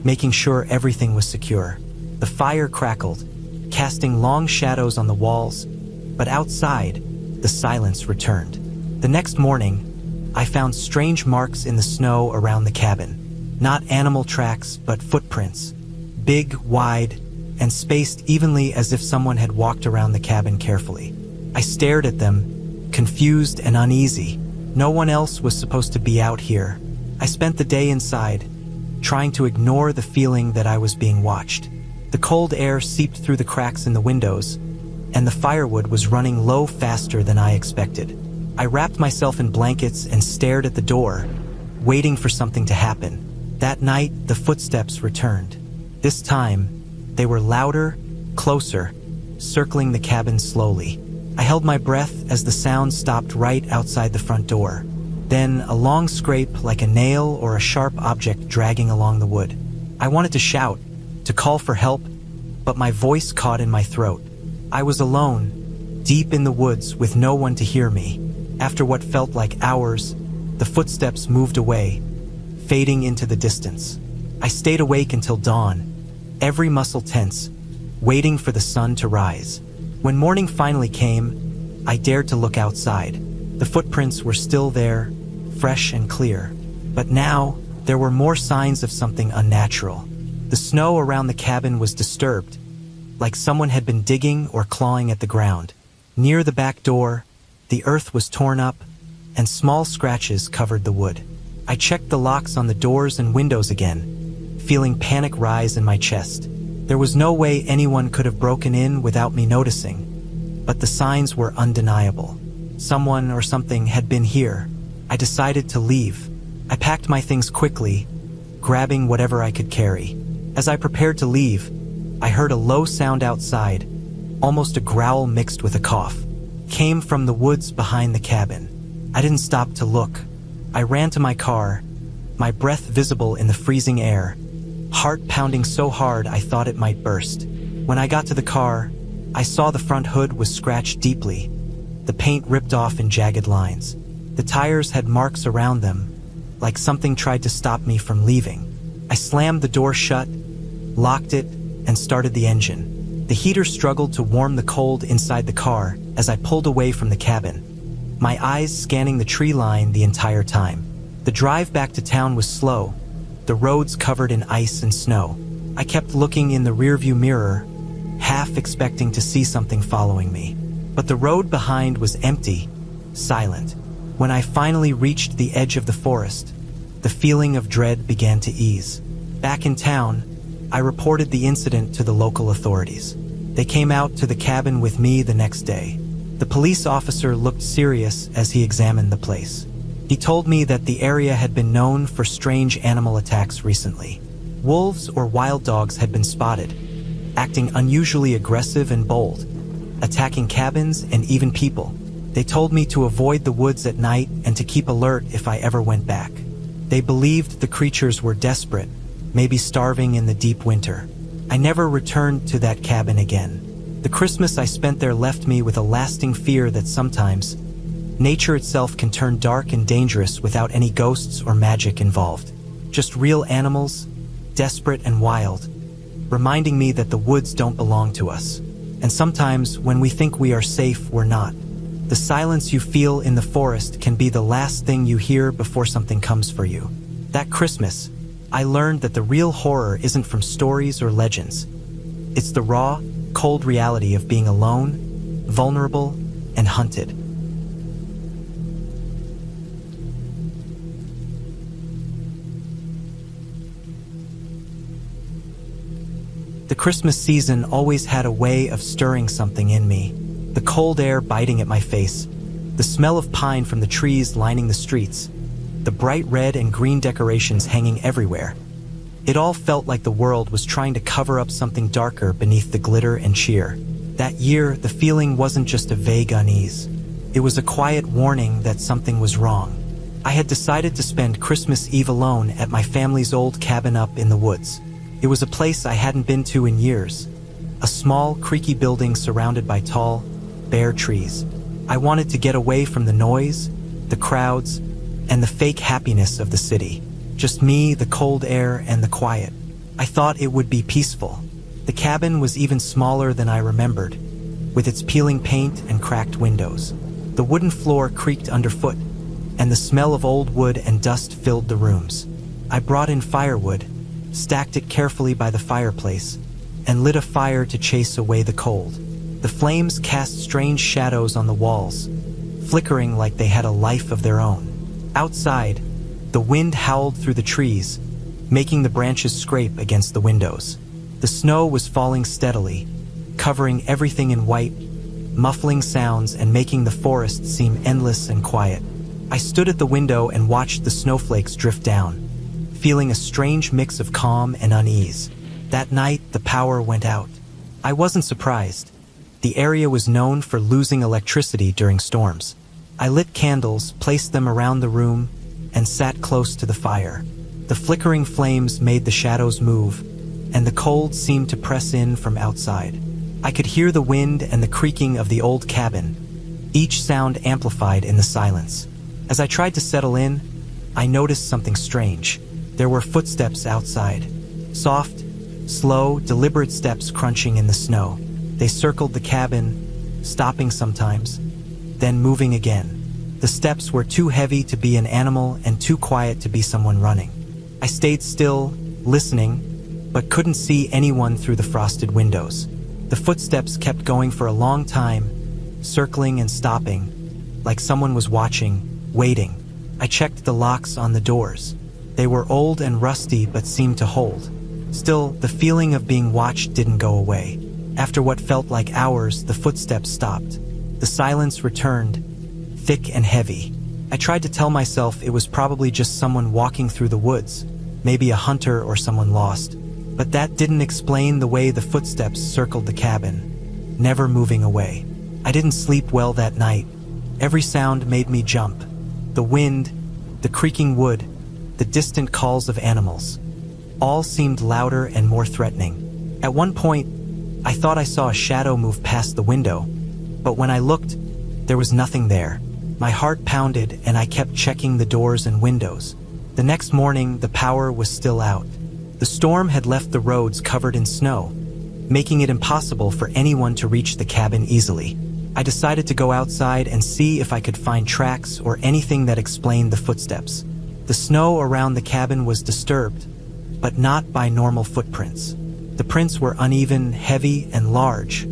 making sure everything was secure. The fire crackled, casting long shadows on the walls, but outside, the silence returned. The next morning, I found strange marks in the snow around the cabin. Not animal tracks, but footprints. Big, wide, and spaced evenly as if someone had walked around the cabin carefully. I stared at them, confused and uneasy. No one else was supposed to be out here. I spent the day inside, trying to ignore the feeling that I was being watched. The cold air seeped through the cracks in the windows, and the firewood was running low faster than I expected. I wrapped myself in blankets and stared at the door, waiting for something to happen. That night, the footsteps returned. This time, they were louder, closer, circling the cabin slowly. I held my breath as the sound stopped right outside the front door. Then, a long scrape like a nail or a sharp object dragging along the wood. I wanted to shout, to call for help, but my voice caught in my throat. I was alone, deep in the woods with no one to hear me. After what felt like hours, the footsteps moved away, fading into the distance. I stayed awake until dawn, every muscle tense, waiting for the sun to rise. When morning finally came, I dared to look outside. The footprints were still there, fresh and clear. But now, there were more signs of something unnatural. The snow around the cabin was disturbed, like someone had been digging or clawing at the ground. Near the back door, the earth was torn up, and small scratches covered the wood. I checked the locks on the doors and windows again, feeling panic rise in my chest. There was no way anyone could have broken in without me noticing, but the signs were undeniable. Someone or something had been here. I decided to leave. I packed my things quickly, grabbing whatever I could carry. As I prepared to leave, I heard a low sound outside, almost a growl mixed with a cough. Came from the woods behind the cabin. I didn't stop to look. I ran to my car, my breath visible in the freezing air, heart pounding so hard I thought it might burst. When I got to the car, I saw the front hood was scratched deeply, the paint ripped off in jagged lines. The tires had marks around them, like something tried to stop me from leaving. I slammed the door shut, locked it, and started the engine. The heater struggled to warm the cold inside the car as I pulled away from the cabin, my eyes scanning the tree line the entire time. The drive back to town was slow, the roads covered in ice and snow. I kept looking in the rearview mirror, half expecting to see something following me. But the road behind was empty, silent. When I finally reached the edge of the forest, the feeling of dread began to ease. Back in town, I reported the incident to the local authorities. They came out to the cabin with me the next day. The police officer looked serious as he examined the place. He told me that the area had been known for strange animal attacks recently. Wolves or wild dogs had been spotted, acting unusually aggressive and bold, attacking cabins and even people. They told me to avoid the woods at night and to keep alert if I ever went back. They believed the creatures were desperate, maybe starving in the deep winter. I never returned to that cabin again. The Christmas I spent there left me with a lasting fear that sometimes nature itself can turn dark and dangerous without any ghosts or magic involved. Just real animals, desperate and wild, reminding me that the woods don't belong to us. And sometimes, when we think we are safe, we're not. The silence you feel in the forest can be the last thing you hear before something comes for you. That Christmas, I learned that the real horror isn't from stories or legends. It's the raw, cold reality of being alone, vulnerable, and hunted. The Christmas season always had a way of stirring something in me. The cold air biting at my face, the smell of pine from the trees lining the streets, the bright red and green decorations hanging everywhere. It all felt like the world was trying to cover up something darker beneath the glitter and cheer. That year, the feeling wasn't just a vague unease. It was a quiet warning that something was wrong. I had decided to spend Christmas Eve alone at my family's old cabin up in the woods. It was a place I hadn't been to in years, a small, creaky building surrounded by tall, bare trees. I wanted to get away from the noise, the crowds, and the fake happiness of the city. Just me, the cold air, and the quiet. I thought it would be peaceful. The cabin was even smaller than I remembered, with its peeling paint and cracked windows. The wooden floor creaked underfoot, and the smell of old wood and dust filled the rooms. I brought in firewood, stacked it carefully by the fireplace, and lit a fire to chase away the cold. The flames cast strange shadows on the walls, flickering like they had a life of their own. Outside, the wind howled through the trees, making the branches scrape against the windows. The snow was falling steadily, covering everything in white, muffling sounds and making the forest seem endless and quiet. I stood at the window and watched the snowflakes drift down, feeling a strange mix of calm and unease. That night, the power went out. I wasn't surprised. The area was known for losing electricity during storms. I lit candles, placed them around the room, and sat close to the fire. The flickering flames made the shadows move, and the cold seemed to press in from outside. I could hear the wind and the creaking of the old cabin, each sound amplified in the silence. As I tried to settle in, I noticed something strange. There were footsteps outside. Soft, slow, deliberate steps crunching in the snow. They circled the cabin, stopping sometimes, then moving again. The steps were too heavy to be an animal and too quiet to be someone running. I stayed still, listening, but couldn't see anyone through the frosted windows. The footsteps kept going for a long time, circling and stopping, like someone was watching, waiting. I checked the locks on the doors. They were old and rusty but seemed to hold. Still, the feeling of being watched didn't go away. After what felt like hours, the footsteps stopped. The silence returned, thick and heavy. I tried to tell myself it was probably just someone walking through the woods, maybe a hunter or someone lost. But that didn't explain the way the footsteps circled the cabin, never moving away. I didn't sleep well that night. Every sound made me jump. The wind, the creaking wood, the distant calls of animals. All seemed louder and more threatening. At one point, I thought I saw a shadow move past the window, but when I looked, there was nothing there. My heart pounded and I kept checking the doors and windows. The next morning, the power was still out. The storm had left the roads covered in snow, making it impossible for anyone to reach the cabin easily. I decided to go outside and see if I could find tracks or anything that explained the footsteps. The snow around the cabin was disturbed, but not by normal footprints. The prints were uneven, heavy, and large,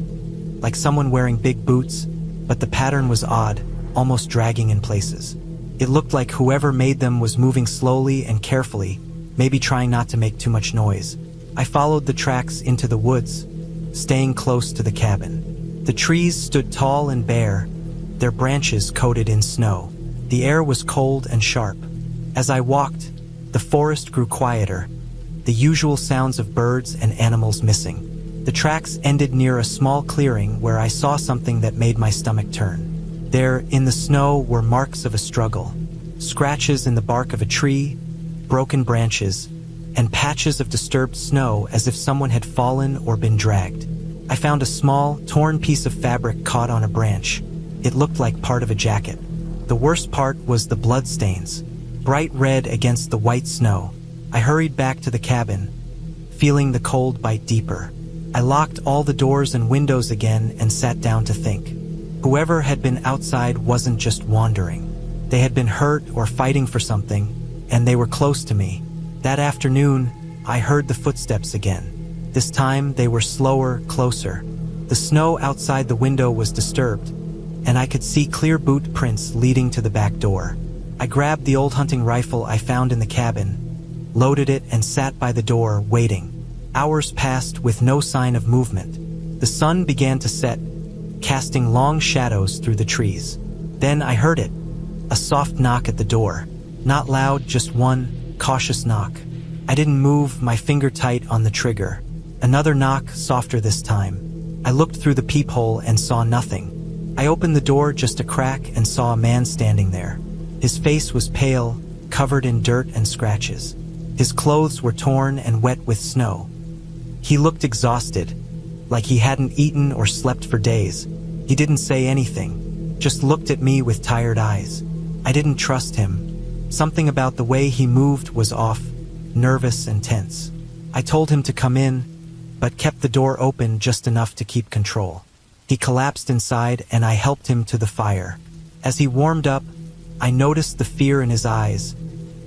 like someone wearing big boots, but the pattern was odd, almost dragging in places. It looked like whoever made them was moving slowly and carefully, maybe trying not to make too much noise. I followed the tracks into the woods, staying close to the cabin. The trees stood tall and bare, their branches coated in snow. The air was cold and sharp. As I walked, the forest grew quieter, the usual sounds of birds and animals missing. The tracks ended near a small clearing where I saw something that made my stomach turn. There, in the snow, were marks of a struggle. Scratches in the bark of a tree, broken branches, and patches of disturbed snow as if someone had fallen or been dragged. I found a small, torn piece of fabric caught on a branch. It looked like part of a jacket. The worst part was the bloodstains, bright red against the white snow. I hurried back to the cabin, feeling the cold bite deeper. I locked all the doors and windows again and sat down to think. Whoever had been outside wasn't just wandering. They had been hurt or fighting for something, and they were close to me. That afternoon, I heard the footsteps again. This time, they were slower, closer. The snow outside the window was disturbed, and I could see clear boot prints leading to the back door. I grabbed the old hunting rifle I found in the cabin, loaded it, and sat by the door, waiting. Hours passed with no sign of movement. The sun began to set, casting long shadows through the trees. Then I heard it, a soft knock at the door. Not loud, just one cautious knock. I didn't move, my finger tight on the trigger. Another knock, softer this time. I looked through the peephole and saw nothing. I opened the door just a crack and saw a man standing there. His face was pale, covered in dirt and scratches. His clothes were torn and wet with snow. He looked exhausted, like he hadn't eaten or slept for days. He didn't say anything, just looked at me with tired eyes. I didn't trust him. Something about the way he moved was off, nervous and tense. I told him to come in, but kept the door open just enough to keep control. He collapsed inside and I helped him to the fire. As he warmed up, I noticed the fear in his eyes,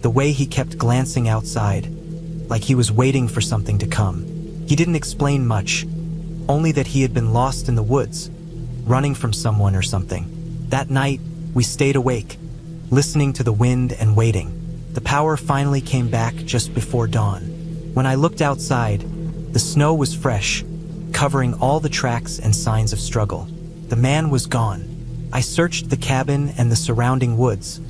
the way he kept glancing outside, like he was waiting for something to come. He didn't explain much, only that he had been lost in the woods, running from someone or something. That night, we stayed awake, listening to the wind and waiting. The power finally came back just before dawn. When I looked outside, the snow was fresh, covering all the tracks and signs of struggle. The man was gone. I searched the cabin and the surrounding woods,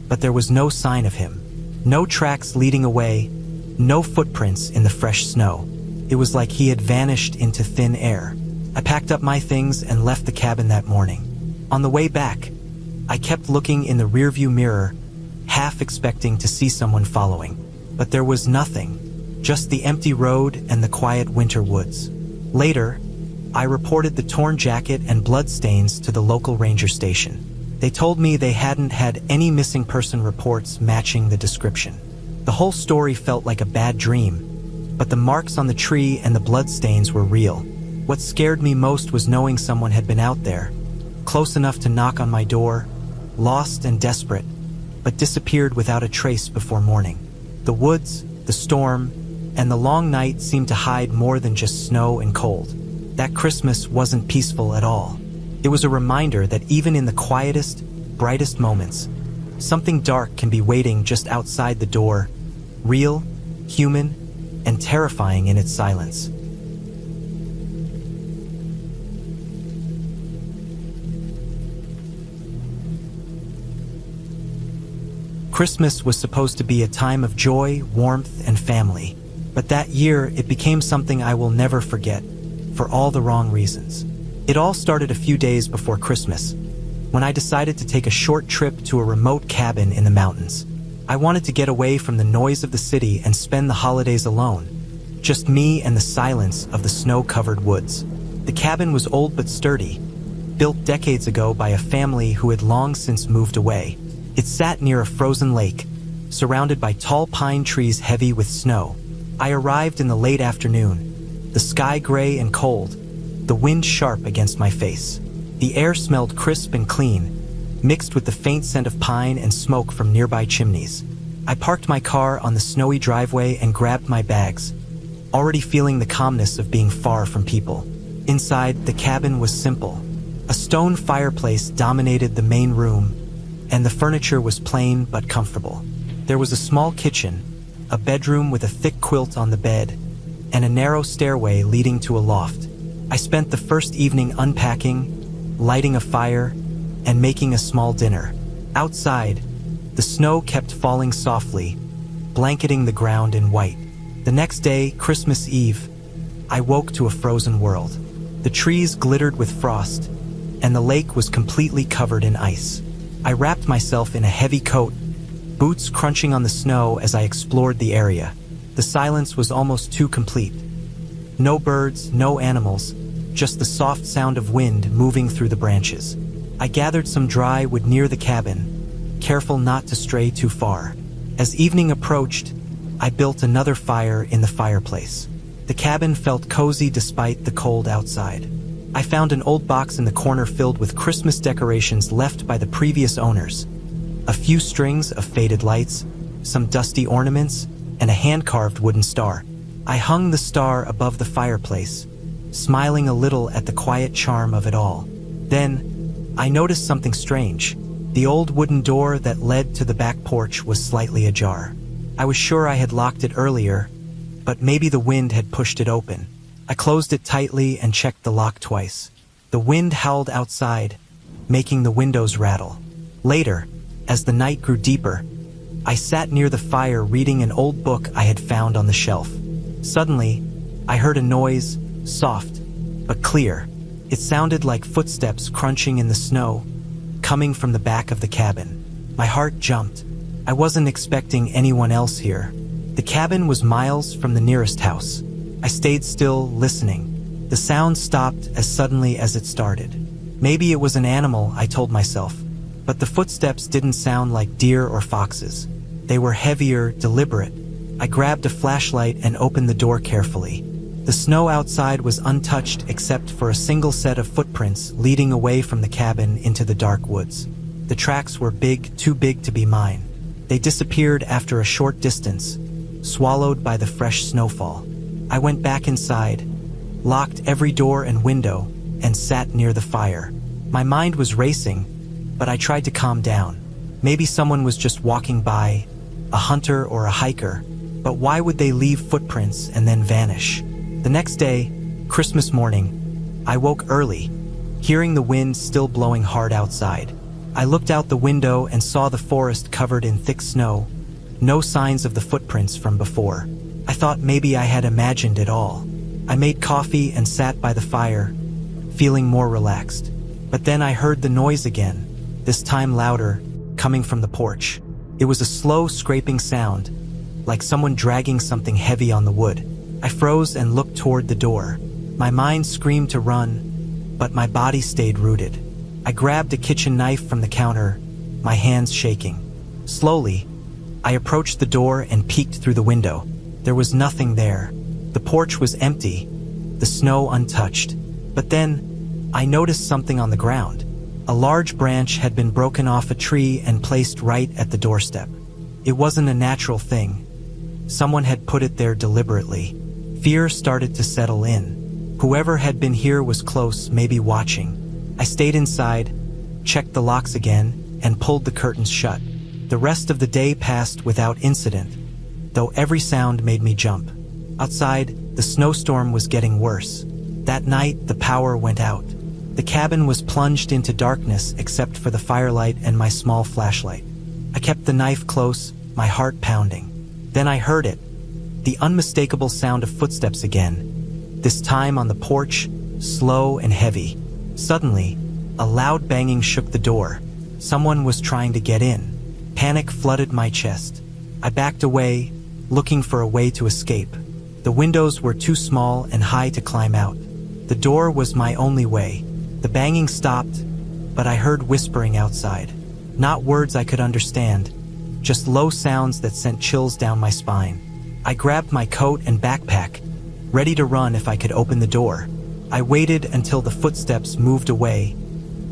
but there was no sign of him. No tracks leading away, no footprints in the fresh snow. It was like he had vanished into thin air. I packed up my things and left the cabin that morning. On the way back, I kept looking in the rearview mirror, half expecting to see someone following. But there was nothing, just the empty road and the quiet winter woods. Later, I reported the torn jacket and bloodstains to the local ranger station. They told me they hadn't had any missing person reports matching the description. The whole story felt like a bad dream, but the marks on the tree and the bloodstains were real. What scared me most was knowing someone had been out there, close enough to knock on my door, lost and desperate, but disappeared without a trace before morning. The woods, the storm, and the long night seemed to hide more than just snow and cold. That Christmas wasn't peaceful at all. It was a reminder that even in the quietest, brightest moments, something dark can be waiting just outside the door, real, human, and terrifying in its silence. Christmas was supposed to be a time of joy, warmth, and family. But that year, it became something I will never forget, for all the wrong reasons. It all started a few days before Christmas, when I decided to take a short trip to a remote cabin in the mountains. I wanted to get away from the noise of the city and spend the holidays alone, just me and the silence of the snow-covered woods. The cabin was old but sturdy, built decades ago by a family who had long since moved away. It sat near a frozen lake, surrounded by tall pine trees heavy with snow. I arrived in the late afternoon, the sky gray and cold, the wind sharp against my face. The air smelled crisp and clean, mixed with the faint scent of pine and smoke from nearby chimneys. I parked my car on the snowy driveway and grabbed my bags, already feeling the calmness of being far from people. Inside, the cabin was simple. A stone fireplace dominated the main room, and the furniture was plain but comfortable. There was a small kitchen, a bedroom with a thick quilt on the bed, and a narrow stairway leading to a loft. I spent the first evening unpacking, lighting a fire, and making a small dinner. Outside, the snow kept falling softly, blanketing the ground in white. The next day, Christmas Eve, I woke to a frozen world. The trees glittered with frost, and the lake was completely covered in ice. I wrapped myself in a heavy coat, boots crunching on the snow as I explored the area. The silence was almost too complete. No birds, no animals, just the soft sound of wind moving through the branches. I gathered some dry wood near the cabin, careful not to stray too far. As evening approached, I built another fire in the fireplace. The cabin felt cozy despite the cold outside. I found an old box in the corner filled with Christmas decorations left by the previous owners. A few strings of faded lights, some dusty ornaments, and a hand-carved wooden star. I hung the star above the fireplace, smiling a little at the quiet charm of it all. Then, I noticed something strange. The old wooden door that led to the back porch was slightly ajar. I was sure I had locked it earlier, but maybe the wind had pushed it open. I closed it tightly and checked the lock twice. The wind howled outside, making the windows rattle. Later, as the night grew deeper, I sat near the fire reading an old book I had found on the shelf. Suddenly, I heard a noise, soft but clear. It sounded like footsteps crunching in the snow, coming from the back of the cabin. My heart jumped. I wasn't expecting anyone else here. The cabin was miles from the nearest house. I stayed still, listening. The sound stopped as suddenly as it started. Maybe it was an animal, I told myself, but the footsteps didn't sound like deer or foxes. They were heavier, deliberate. I grabbed a flashlight and opened the door carefully. The snow outside was untouched except for a single set of footprints leading away from the cabin into the dark woods. The tracks were big, too big to be mine. They disappeared after a short distance, swallowed by the fresh snowfall. I went back inside, locked every door and window, and sat near the fire. My mind was racing, but I tried to calm down. Maybe someone was just walking by, a hunter or a hiker, but why would they leave footprints and then vanish? The next day, Christmas morning, I woke early, hearing the wind still blowing hard outside. I looked out the window and saw the forest covered in thick snow, no signs of the footprints from before. I thought maybe I had imagined it all. I made coffee and sat by the fire, feeling more relaxed. But then I heard the noise again, this time louder, coming from the porch. It was a slow scraping sound, like someone dragging something heavy on the wood. I froze and looked toward the door. My mind screamed to run, but my body stayed rooted. I grabbed a kitchen knife from the counter, my hands shaking. Slowly, I approached the door and peeked through the window. There was nothing there. The porch was empty, the snow untouched. But then, I noticed something on the ground. A large branch had been broken off a tree and placed right at the doorstep. It wasn't a natural thing. Someone had put it there deliberately. Fear started to settle in. Whoever had been here was close, maybe watching. I stayed inside, checked the locks again, and pulled the curtains shut. The rest of the day passed without incident, though every sound made me jump. Outside, the snowstorm was getting worse. That night, the power went out. The cabin was plunged into darkness except for the firelight and my small flashlight. I kept the knife close, my heart pounding. Then I heard it, the unmistakable sound of footsteps again, this time on the porch, slow and heavy. Suddenly, a loud banging shook the door. Someone was trying to get in. Panic flooded my chest. I backed away, looking for a way to escape. The windows were too small and high to climb out. The door was my only way. The banging stopped, but I heard whispering outside. Not words I could understand, just low sounds that sent chills down my spine. I grabbed my coat and backpack, ready to run if I could open the door. I waited until the footsteps moved away,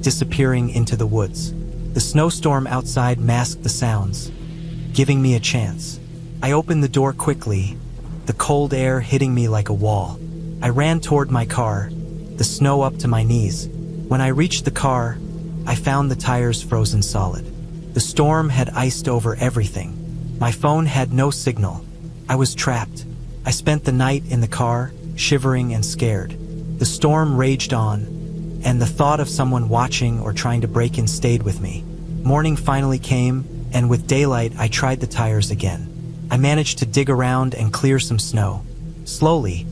disappearing into the woods. The snowstorm outside masked the sounds, giving me a chance. I opened the door quickly, the cold air hitting me like a wall. I ran toward my car, the snow up to my knees. When I reached the car, I found the tires frozen solid. The storm had iced over everything. My phone had no signal. I was trapped. I spent the night in the car, shivering and scared. The storm raged on, and the thought of someone watching or trying to break in stayed with me. Morning finally came, and with daylight I tried the tires again. I managed to dig around and clear some snow. Slowly,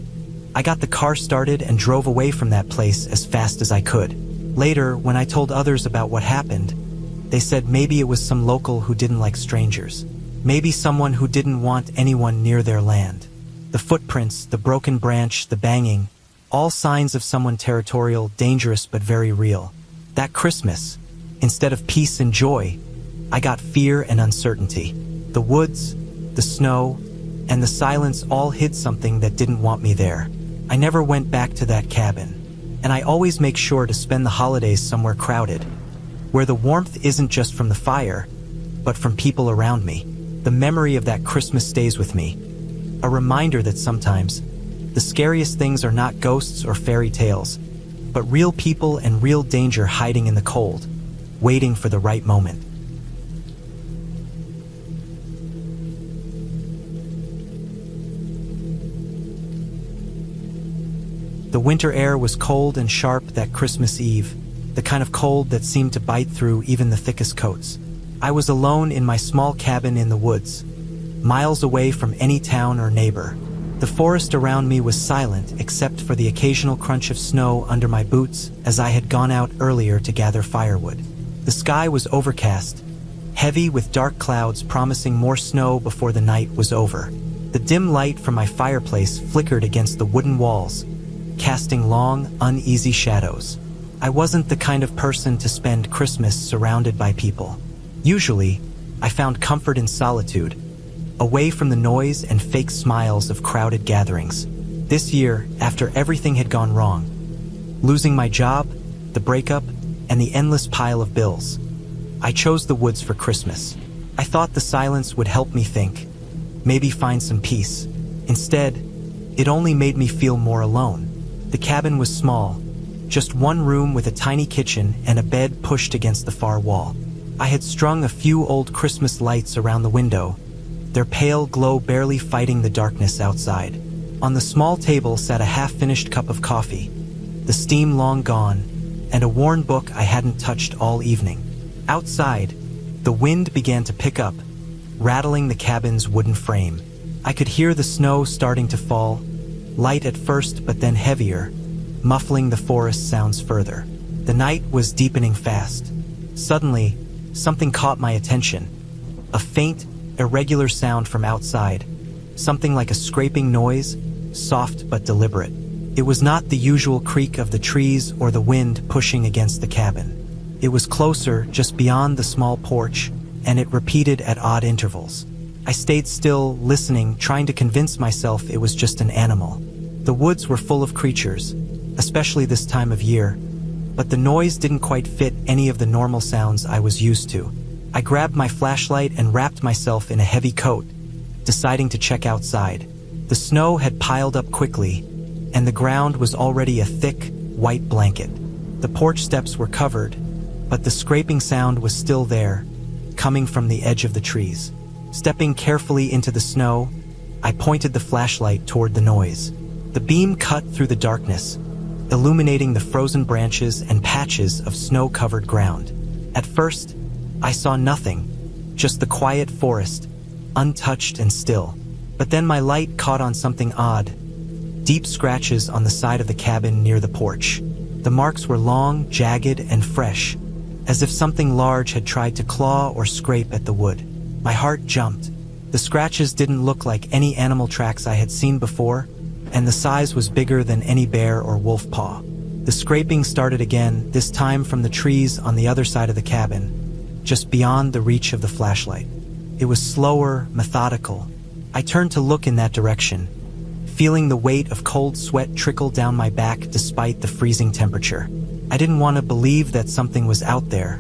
I got the car started and drove away from that place as fast as I could. Later, when I told others about what happened, they said maybe it was some local who didn't like strangers. Maybe someone who didn't want anyone near their land. The footprints, the broken branch, the banging, all signs of someone territorial, dangerous but very real. That Christmas, instead of peace and joy, I got fear and uncertainty. The woods, the snow, and the silence all hid something that didn't want me there. I never went back to that cabin, and I always make sure to spend the holidays somewhere crowded, where the warmth isn't just from the fire, but from people around me. The memory of that Christmas stays with me, a reminder that sometimes the scariest things are not ghosts or fairy tales, but real people and real danger hiding in the cold, waiting for the right moment. The winter air was cold and sharp that Christmas Eve, the kind of cold that seemed to bite through even the thickest coats. I was alone in my small cabin in the woods, miles away from any town or neighbor. The forest around me was silent except for the occasional crunch of snow under my boots as I had gone out earlier to gather firewood. The sky was overcast, heavy with dark clouds promising more snow before the night was over. The dim light from my fireplace flickered against the wooden walls, casting long, uneasy shadows. I wasn't the kind of person to spend Christmas surrounded by people. Usually, I found comfort in solitude, away from the noise and fake smiles of crowded gatherings. This year, after everything had gone wrong, losing my job, the breakup, and the endless pile of bills, I chose the woods for Christmas. I thought the silence would help me think, maybe find some peace. Instead, it only made me feel more alone. The cabin was small, just one room with a tiny kitchen and a bed pushed against the far wall. I had strung a few old Christmas lights around the window, their pale glow barely fighting the darkness outside. On the small table sat a half-finished cup of coffee, the steam long gone, and a worn book I hadn't touched all evening. Outside, the wind began to pick up, rattling the cabin's wooden frame. I could hear the snow starting to fall, light at first but then heavier, muffling the forest sounds further. The night was deepening fast. Suddenly, something caught my attention. A faint, irregular sound from outside, something like a scraping noise, soft but deliberate. It was not the usual creak of the trees or the wind pushing against the cabin. It was closer, just beyond the small porch, and it repeated at odd intervals. I stayed still, listening, trying to convince myself it was just an animal. The woods were full of creatures, especially this time of year, but the noise didn't quite fit any of the normal sounds I was used to. I grabbed my flashlight and wrapped myself in a heavy coat, deciding to check outside. The snow had piled up quickly, and the ground was already a thick, white blanket. The porch steps were covered, but the scraping sound was still there, coming from the edge of the trees. Stepping carefully into the snow, I pointed the flashlight toward the noise. The beam cut through the darkness, illuminating the frozen branches and patches of snow-covered ground. At first, I saw nothing, just the quiet forest, untouched and still. But then my light caught on something odd. Deep scratches on the side of the cabin near the porch. The marks were long, jagged, and fresh, as if something large had tried to claw or scrape at the wood. My heart jumped. The scratches didn't look like any animal tracks I had seen before, and the size was bigger than any bear or wolf paw. The scraping started again, this time from the trees on the other side of the cabin, just beyond the reach of the flashlight. It was slower, methodical. I turned to look in that direction, feeling the weight of cold sweat trickle down my back despite the freezing temperature. I didn't want to believe that something was out there,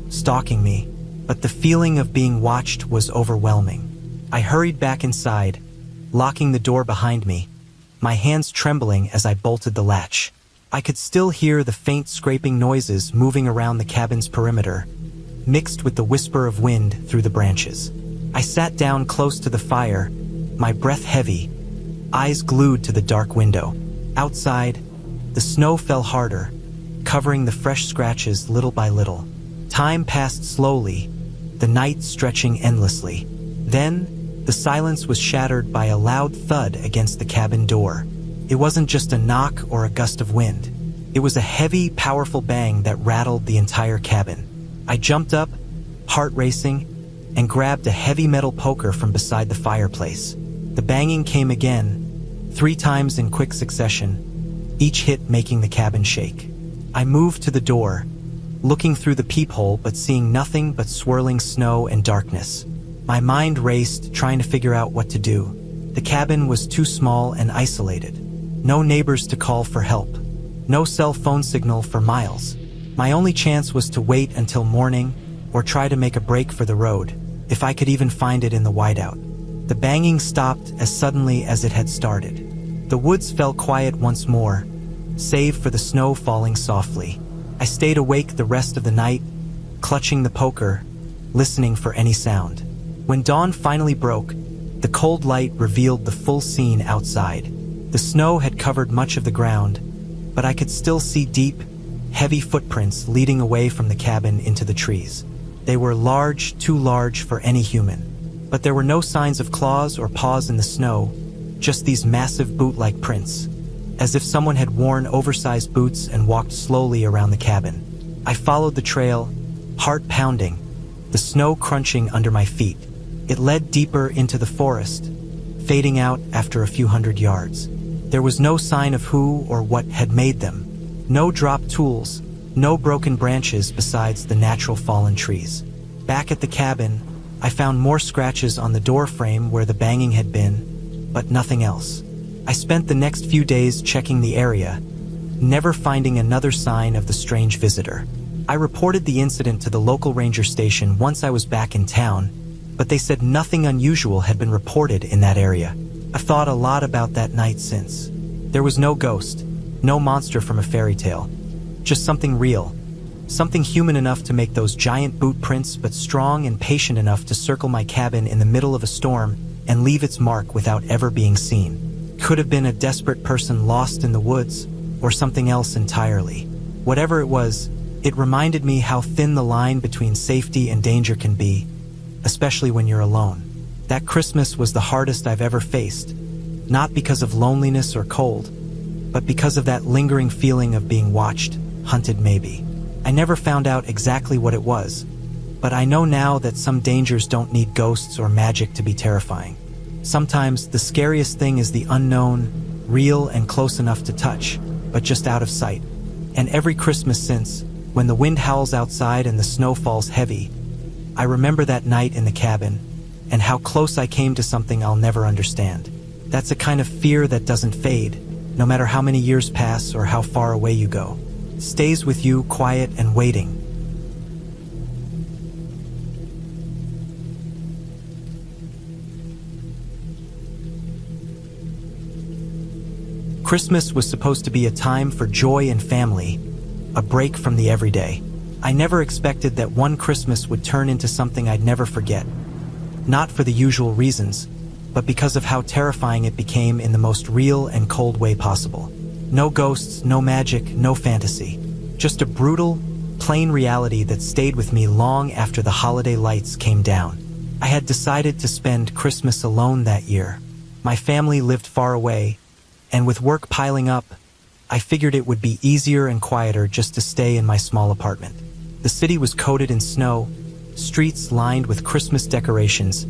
stalking me, but the feeling of being watched was overwhelming. I hurried back inside, locking the door behind me, my hands trembling as I bolted the latch. I could still hear the faint scraping noises moving around the cabin's perimeter, mixed with the whisper of wind through the branches. I sat down close to the fire, my breath heavy, eyes glued to the dark window. Outside, the snow fell harder, covering the fresh scratches little by little. Time passed slowly, the night stretching endlessly. Then, the silence was shattered by a loud thud against the cabin door. It wasn't just a knock or a gust of wind. It was a heavy, powerful bang that rattled the entire cabin. I jumped up, heart racing, and grabbed a heavy metal poker from beside the fireplace. The banging came again, 3 times in quick succession, each hit making the cabin shake. I moved to the door, looking through the peephole but seeing nothing but swirling snow and darkness. My mind raced, trying to figure out what to do. The cabin was too small and isolated. No neighbors to call for help. No cell phone signal for miles. My only chance was to wait until morning or try to make a break for the road, if I could even find it in the whiteout. The banging stopped as suddenly as it had started. The woods fell quiet once more, save for the snow falling softly. I stayed awake the rest of the night, clutching the poker, listening for any sound. When dawn finally broke, the cold light revealed the full scene outside. The snow had covered much of the ground, but I could still see deep, heavy footprints leading away from the cabin into the trees. They were large, too large for any human. But there were no signs of claws or paws in the snow, just these massive boot-like prints, as if someone had worn oversized boots and walked slowly around the cabin. I followed the trail, heart pounding, the snow crunching under my feet. It led deeper into the forest, fading out after a few hundred yards. There was no sign of who or what had made them. No dropped tools, no broken branches besides the natural fallen trees. Back at the cabin, I found more scratches on the door frame where the banging had been, but nothing else. I spent the next few days checking the area, never finding another sign of the strange visitor. I reported the incident to the local ranger station once I was back in town, but they said nothing unusual had been reported in that area. I've thought a lot about that night since. There was no ghost, no monster from a fairy tale, just something real, something human enough to make those giant boot prints but strong and patient enough to circle my cabin in the middle of a storm and leave its mark without ever being seen. Could have been a desperate person lost in the woods, or something else entirely. Whatever it was, it reminded me how thin the line between safety and danger can be, especially when you're alone. That Christmas was the hardest I've ever faced, not because of loneliness or cold, but because of that lingering feeling of being watched, hunted maybe. I never found out exactly what it was, but I know now that some dangers don't need ghosts or magic to be terrifying. Sometimes the scariest thing is the unknown, real and close enough to touch, but just out of sight. And every Christmas since, when the wind howls outside and the snow falls heavy, I remember that night in the cabin, and how close I came to something I'll never understand. That's a kind of fear that doesn't fade, no matter how many years pass or how far away you go. It stays with you, quiet and waiting. Christmas was supposed to be a time for joy and family, a break from the everyday. I never expected that one Christmas would turn into something I'd never forget. Not for the usual reasons, but because of how terrifying it became in the most real and cold way possible. No ghosts, no magic, no fantasy. Just a brutal, plain reality that stayed with me long after the holiday lights came down. I had decided to spend Christmas alone that year. My family lived far away, and with work piling up, I figured it would be easier and quieter just to stay in my small apartment. The city was coated in snow, streets lined with Christmas decorations,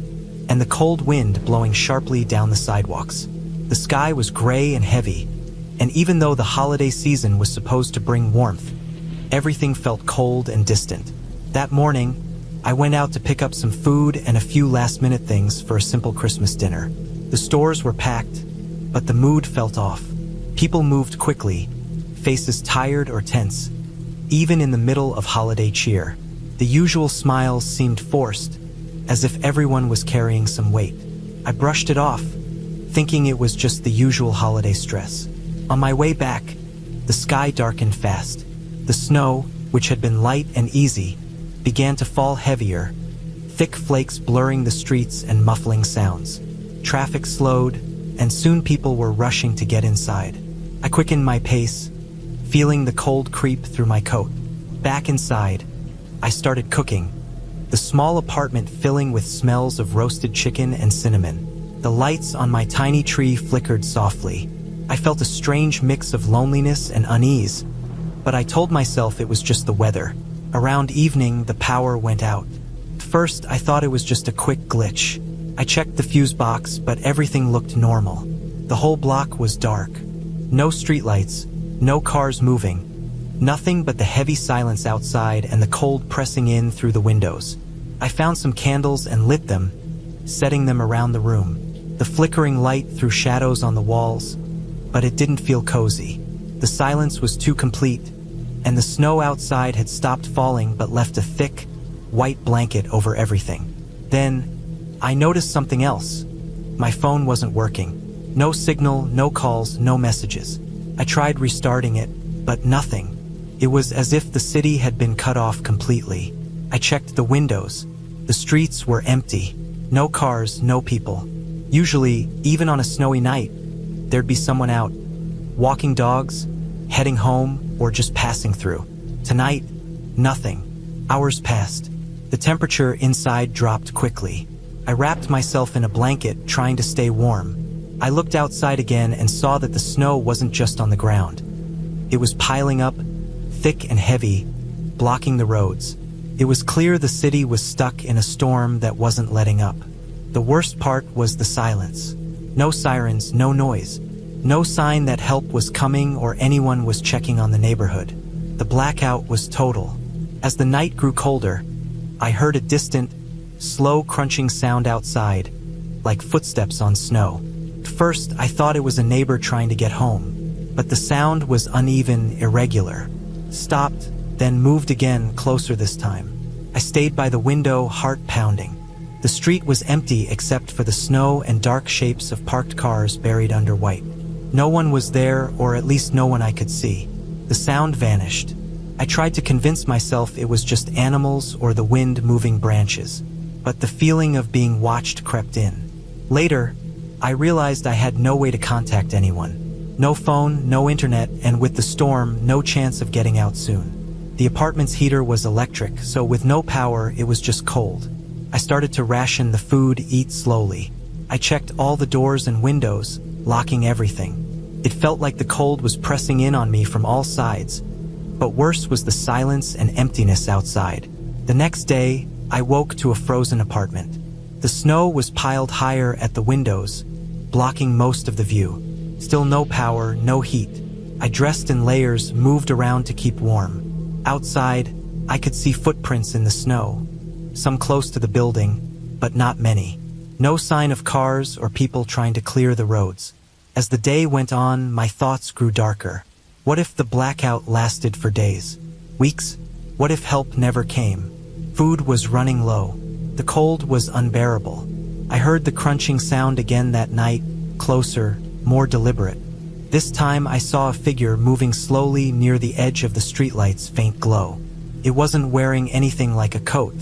and the cold wind blowing sharply down the sidewalks. The sky was gray and heavy, and even though the holiday season was supposed to bring warmth, everything felt cold and distant. That morning, I went out to pick up some food and a few last-minute things for a simple Christmas dinner. The stores were packed, but the mood felt off. People moved quickly, faces tired or tense, even in the middle of holiday cheer. The usual smiles seemed forced, as if everyone was carrying some weight. I brushed it off, thinking it was just the usual holiday stress. On my way back, the sky darkened fast. The snow, which had been light and easy, began to fall heavier, thick flakes blurring the streets and muffling sounds. Traffic slowed, and soon people were rushing to get inside. I quickened my pace, feeling the cold creep through my coat. Back inside, I started cooking, the small apartment filling with smells of roasted chicken and cinnamon. The lights on my tiny tree flickered softly. I felt a strange mix of loneliness and unease, but I told myself it was just the weather. Around evening, the power went out. At first, I thought it was just a quick glitch. I checked the fuse box, but everything looked normal. The whole block was dark. No streetlights, no cars moving. Nothing but the heavy silence outside and the cold pressing in through the windows. I found some candles and lit them, setting them around the room. The flickering light threw shadows on the walls, but it didn't feel cozy. The silence was too complete, and the snow outside had stopped falling but left a thick, white blanket over everything. Then, I noticed something else. My phone wasn't working. No signal, no calls, no messages. I tried restarting it, but nothing. It was as if the city had been cut off completely. I checked the windows. The streets were empty. No cars, no people. Usually, even on a snowy night, there'd be someone out, walking dogs, heading home, or just passing through. Tonight, nothing. Hours passed. The temperature inside dropped quickly. I wrapped myself in a blanket, trying to stay warm. I looked outside again and saw that the snow wasn't just on the ground. It was piling up, thick and heavy, blocking the roads. It was clear the city was stuck in a storm that wasn't letting up. The worst part was the silence. No sirens, no noise. No sign that help was coming or anyone was checking on the neighborhood. The blackout was total. As the night grew colder, I heard a distant, slow crunching sound outside, like footsteps on snow. At first, I thought it was a neighbor trying to get home, but the sound was uneven, irregular. Stopped, then moved again, closer this time. I stayed by the window, heart pounding. The street was empty except for the snow and dark shapes of parked cars buried under white. No one was there, or at least no one I could see. The sound vanished. I tried to convince myself it was just animals or the wind moving branches, but the feeling of being watched crept in. Later, I realized I had no way to contact anyone. No phone, no internet, and with the storm, no chance of getting out soon. The apartment's heater was electric, so with no power, it was just cold. I started to ration the food, eat slowly. I checked all the doors and windows, locking everything. It felt like the cold was pressing in on me from all sides, but worse was the silence and emptiness outside. The next day, I woke to a frozen apartment. The snow was piled higher at the windows, blocking most of the view. Still no power, no heat. I dressed in layers, moved around to keep warm. Outside, I could see footprints in the snow, some close to the building, but not many. No sign of cars or people trying to clear the roads. As the day went on, my thoughts grew darker. What if the blackout lasted for days? Weeks? What if help never came? Food was running low. The cold was unbearable. I heard the crunching sound again that night, closer, more deliberate. This time I saw a figure moving slowly near the edge of the streetlight's faint glow. It wasn't wearing anything like a coat,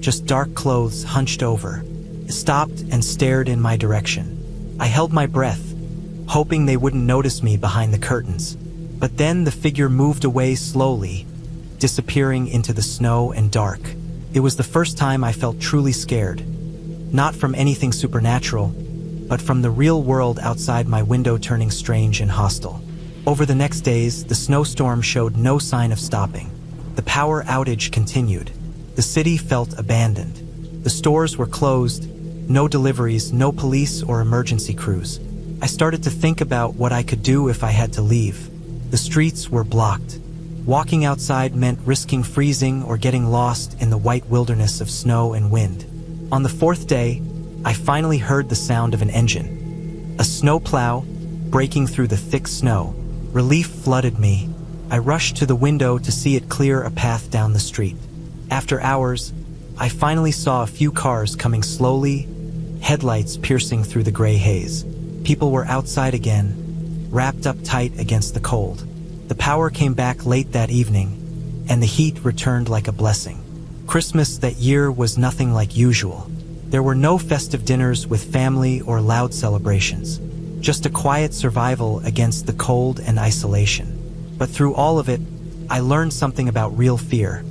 just dark clothes hunched over. It stopped and stared in my direction. I held my breath, hoping they wouldn't notice me behind the curtains. But then the figure moved away slowly, disappearing into the snow and dark. It was the first time I felt truly scared. Not from anything supernatural, but from the real world outside my window turning strange and hostile. Over the next days, the snowstorm showed no sign of stopping. The power outage continued. The city felt abandoned. The stores were closed, no deliveries, no police or emergency crews. I started to think about what I could do if I had to leave. The streets were blocked. Walking outside meant risking freezing or getting lost in the white wilderness of snow and wind. On the fourth day, I finally heard the sound of an engine. A snowplow breaking through the thick snow. Relief flooded me. I rushed to the window to see it clear a path down the street. After hours, I finally saw a few cars coming slowly, headlights piercing through the gray haze. People were outside again, wrapped up tight against the cold. The power came back late that evening, and the heat returned like a blessing. Christmas that year was nothing like usual. There were no festive dinners with family or loud celebrations, just a quiet survival against the cold and isolation. But through all of it, I learned something about real fear.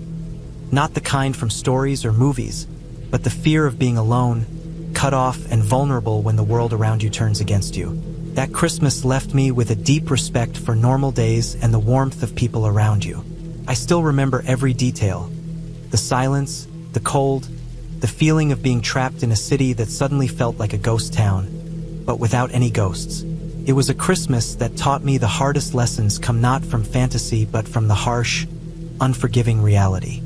Not the kind from stories or movies, but the fear of being alone, cut off and vulnerable when the world around you turns against you. That Christmas left me with a deep respect for normal days and the warmth of people around you. I still remember every detail. The silence, the cold, the feeling of being trapped in a city that suddenly felt like a ghost town, but without any ghosts. It was a Christmas that taught me the hardest lessons come not from fantasy but from the harsh, unforgiving reality.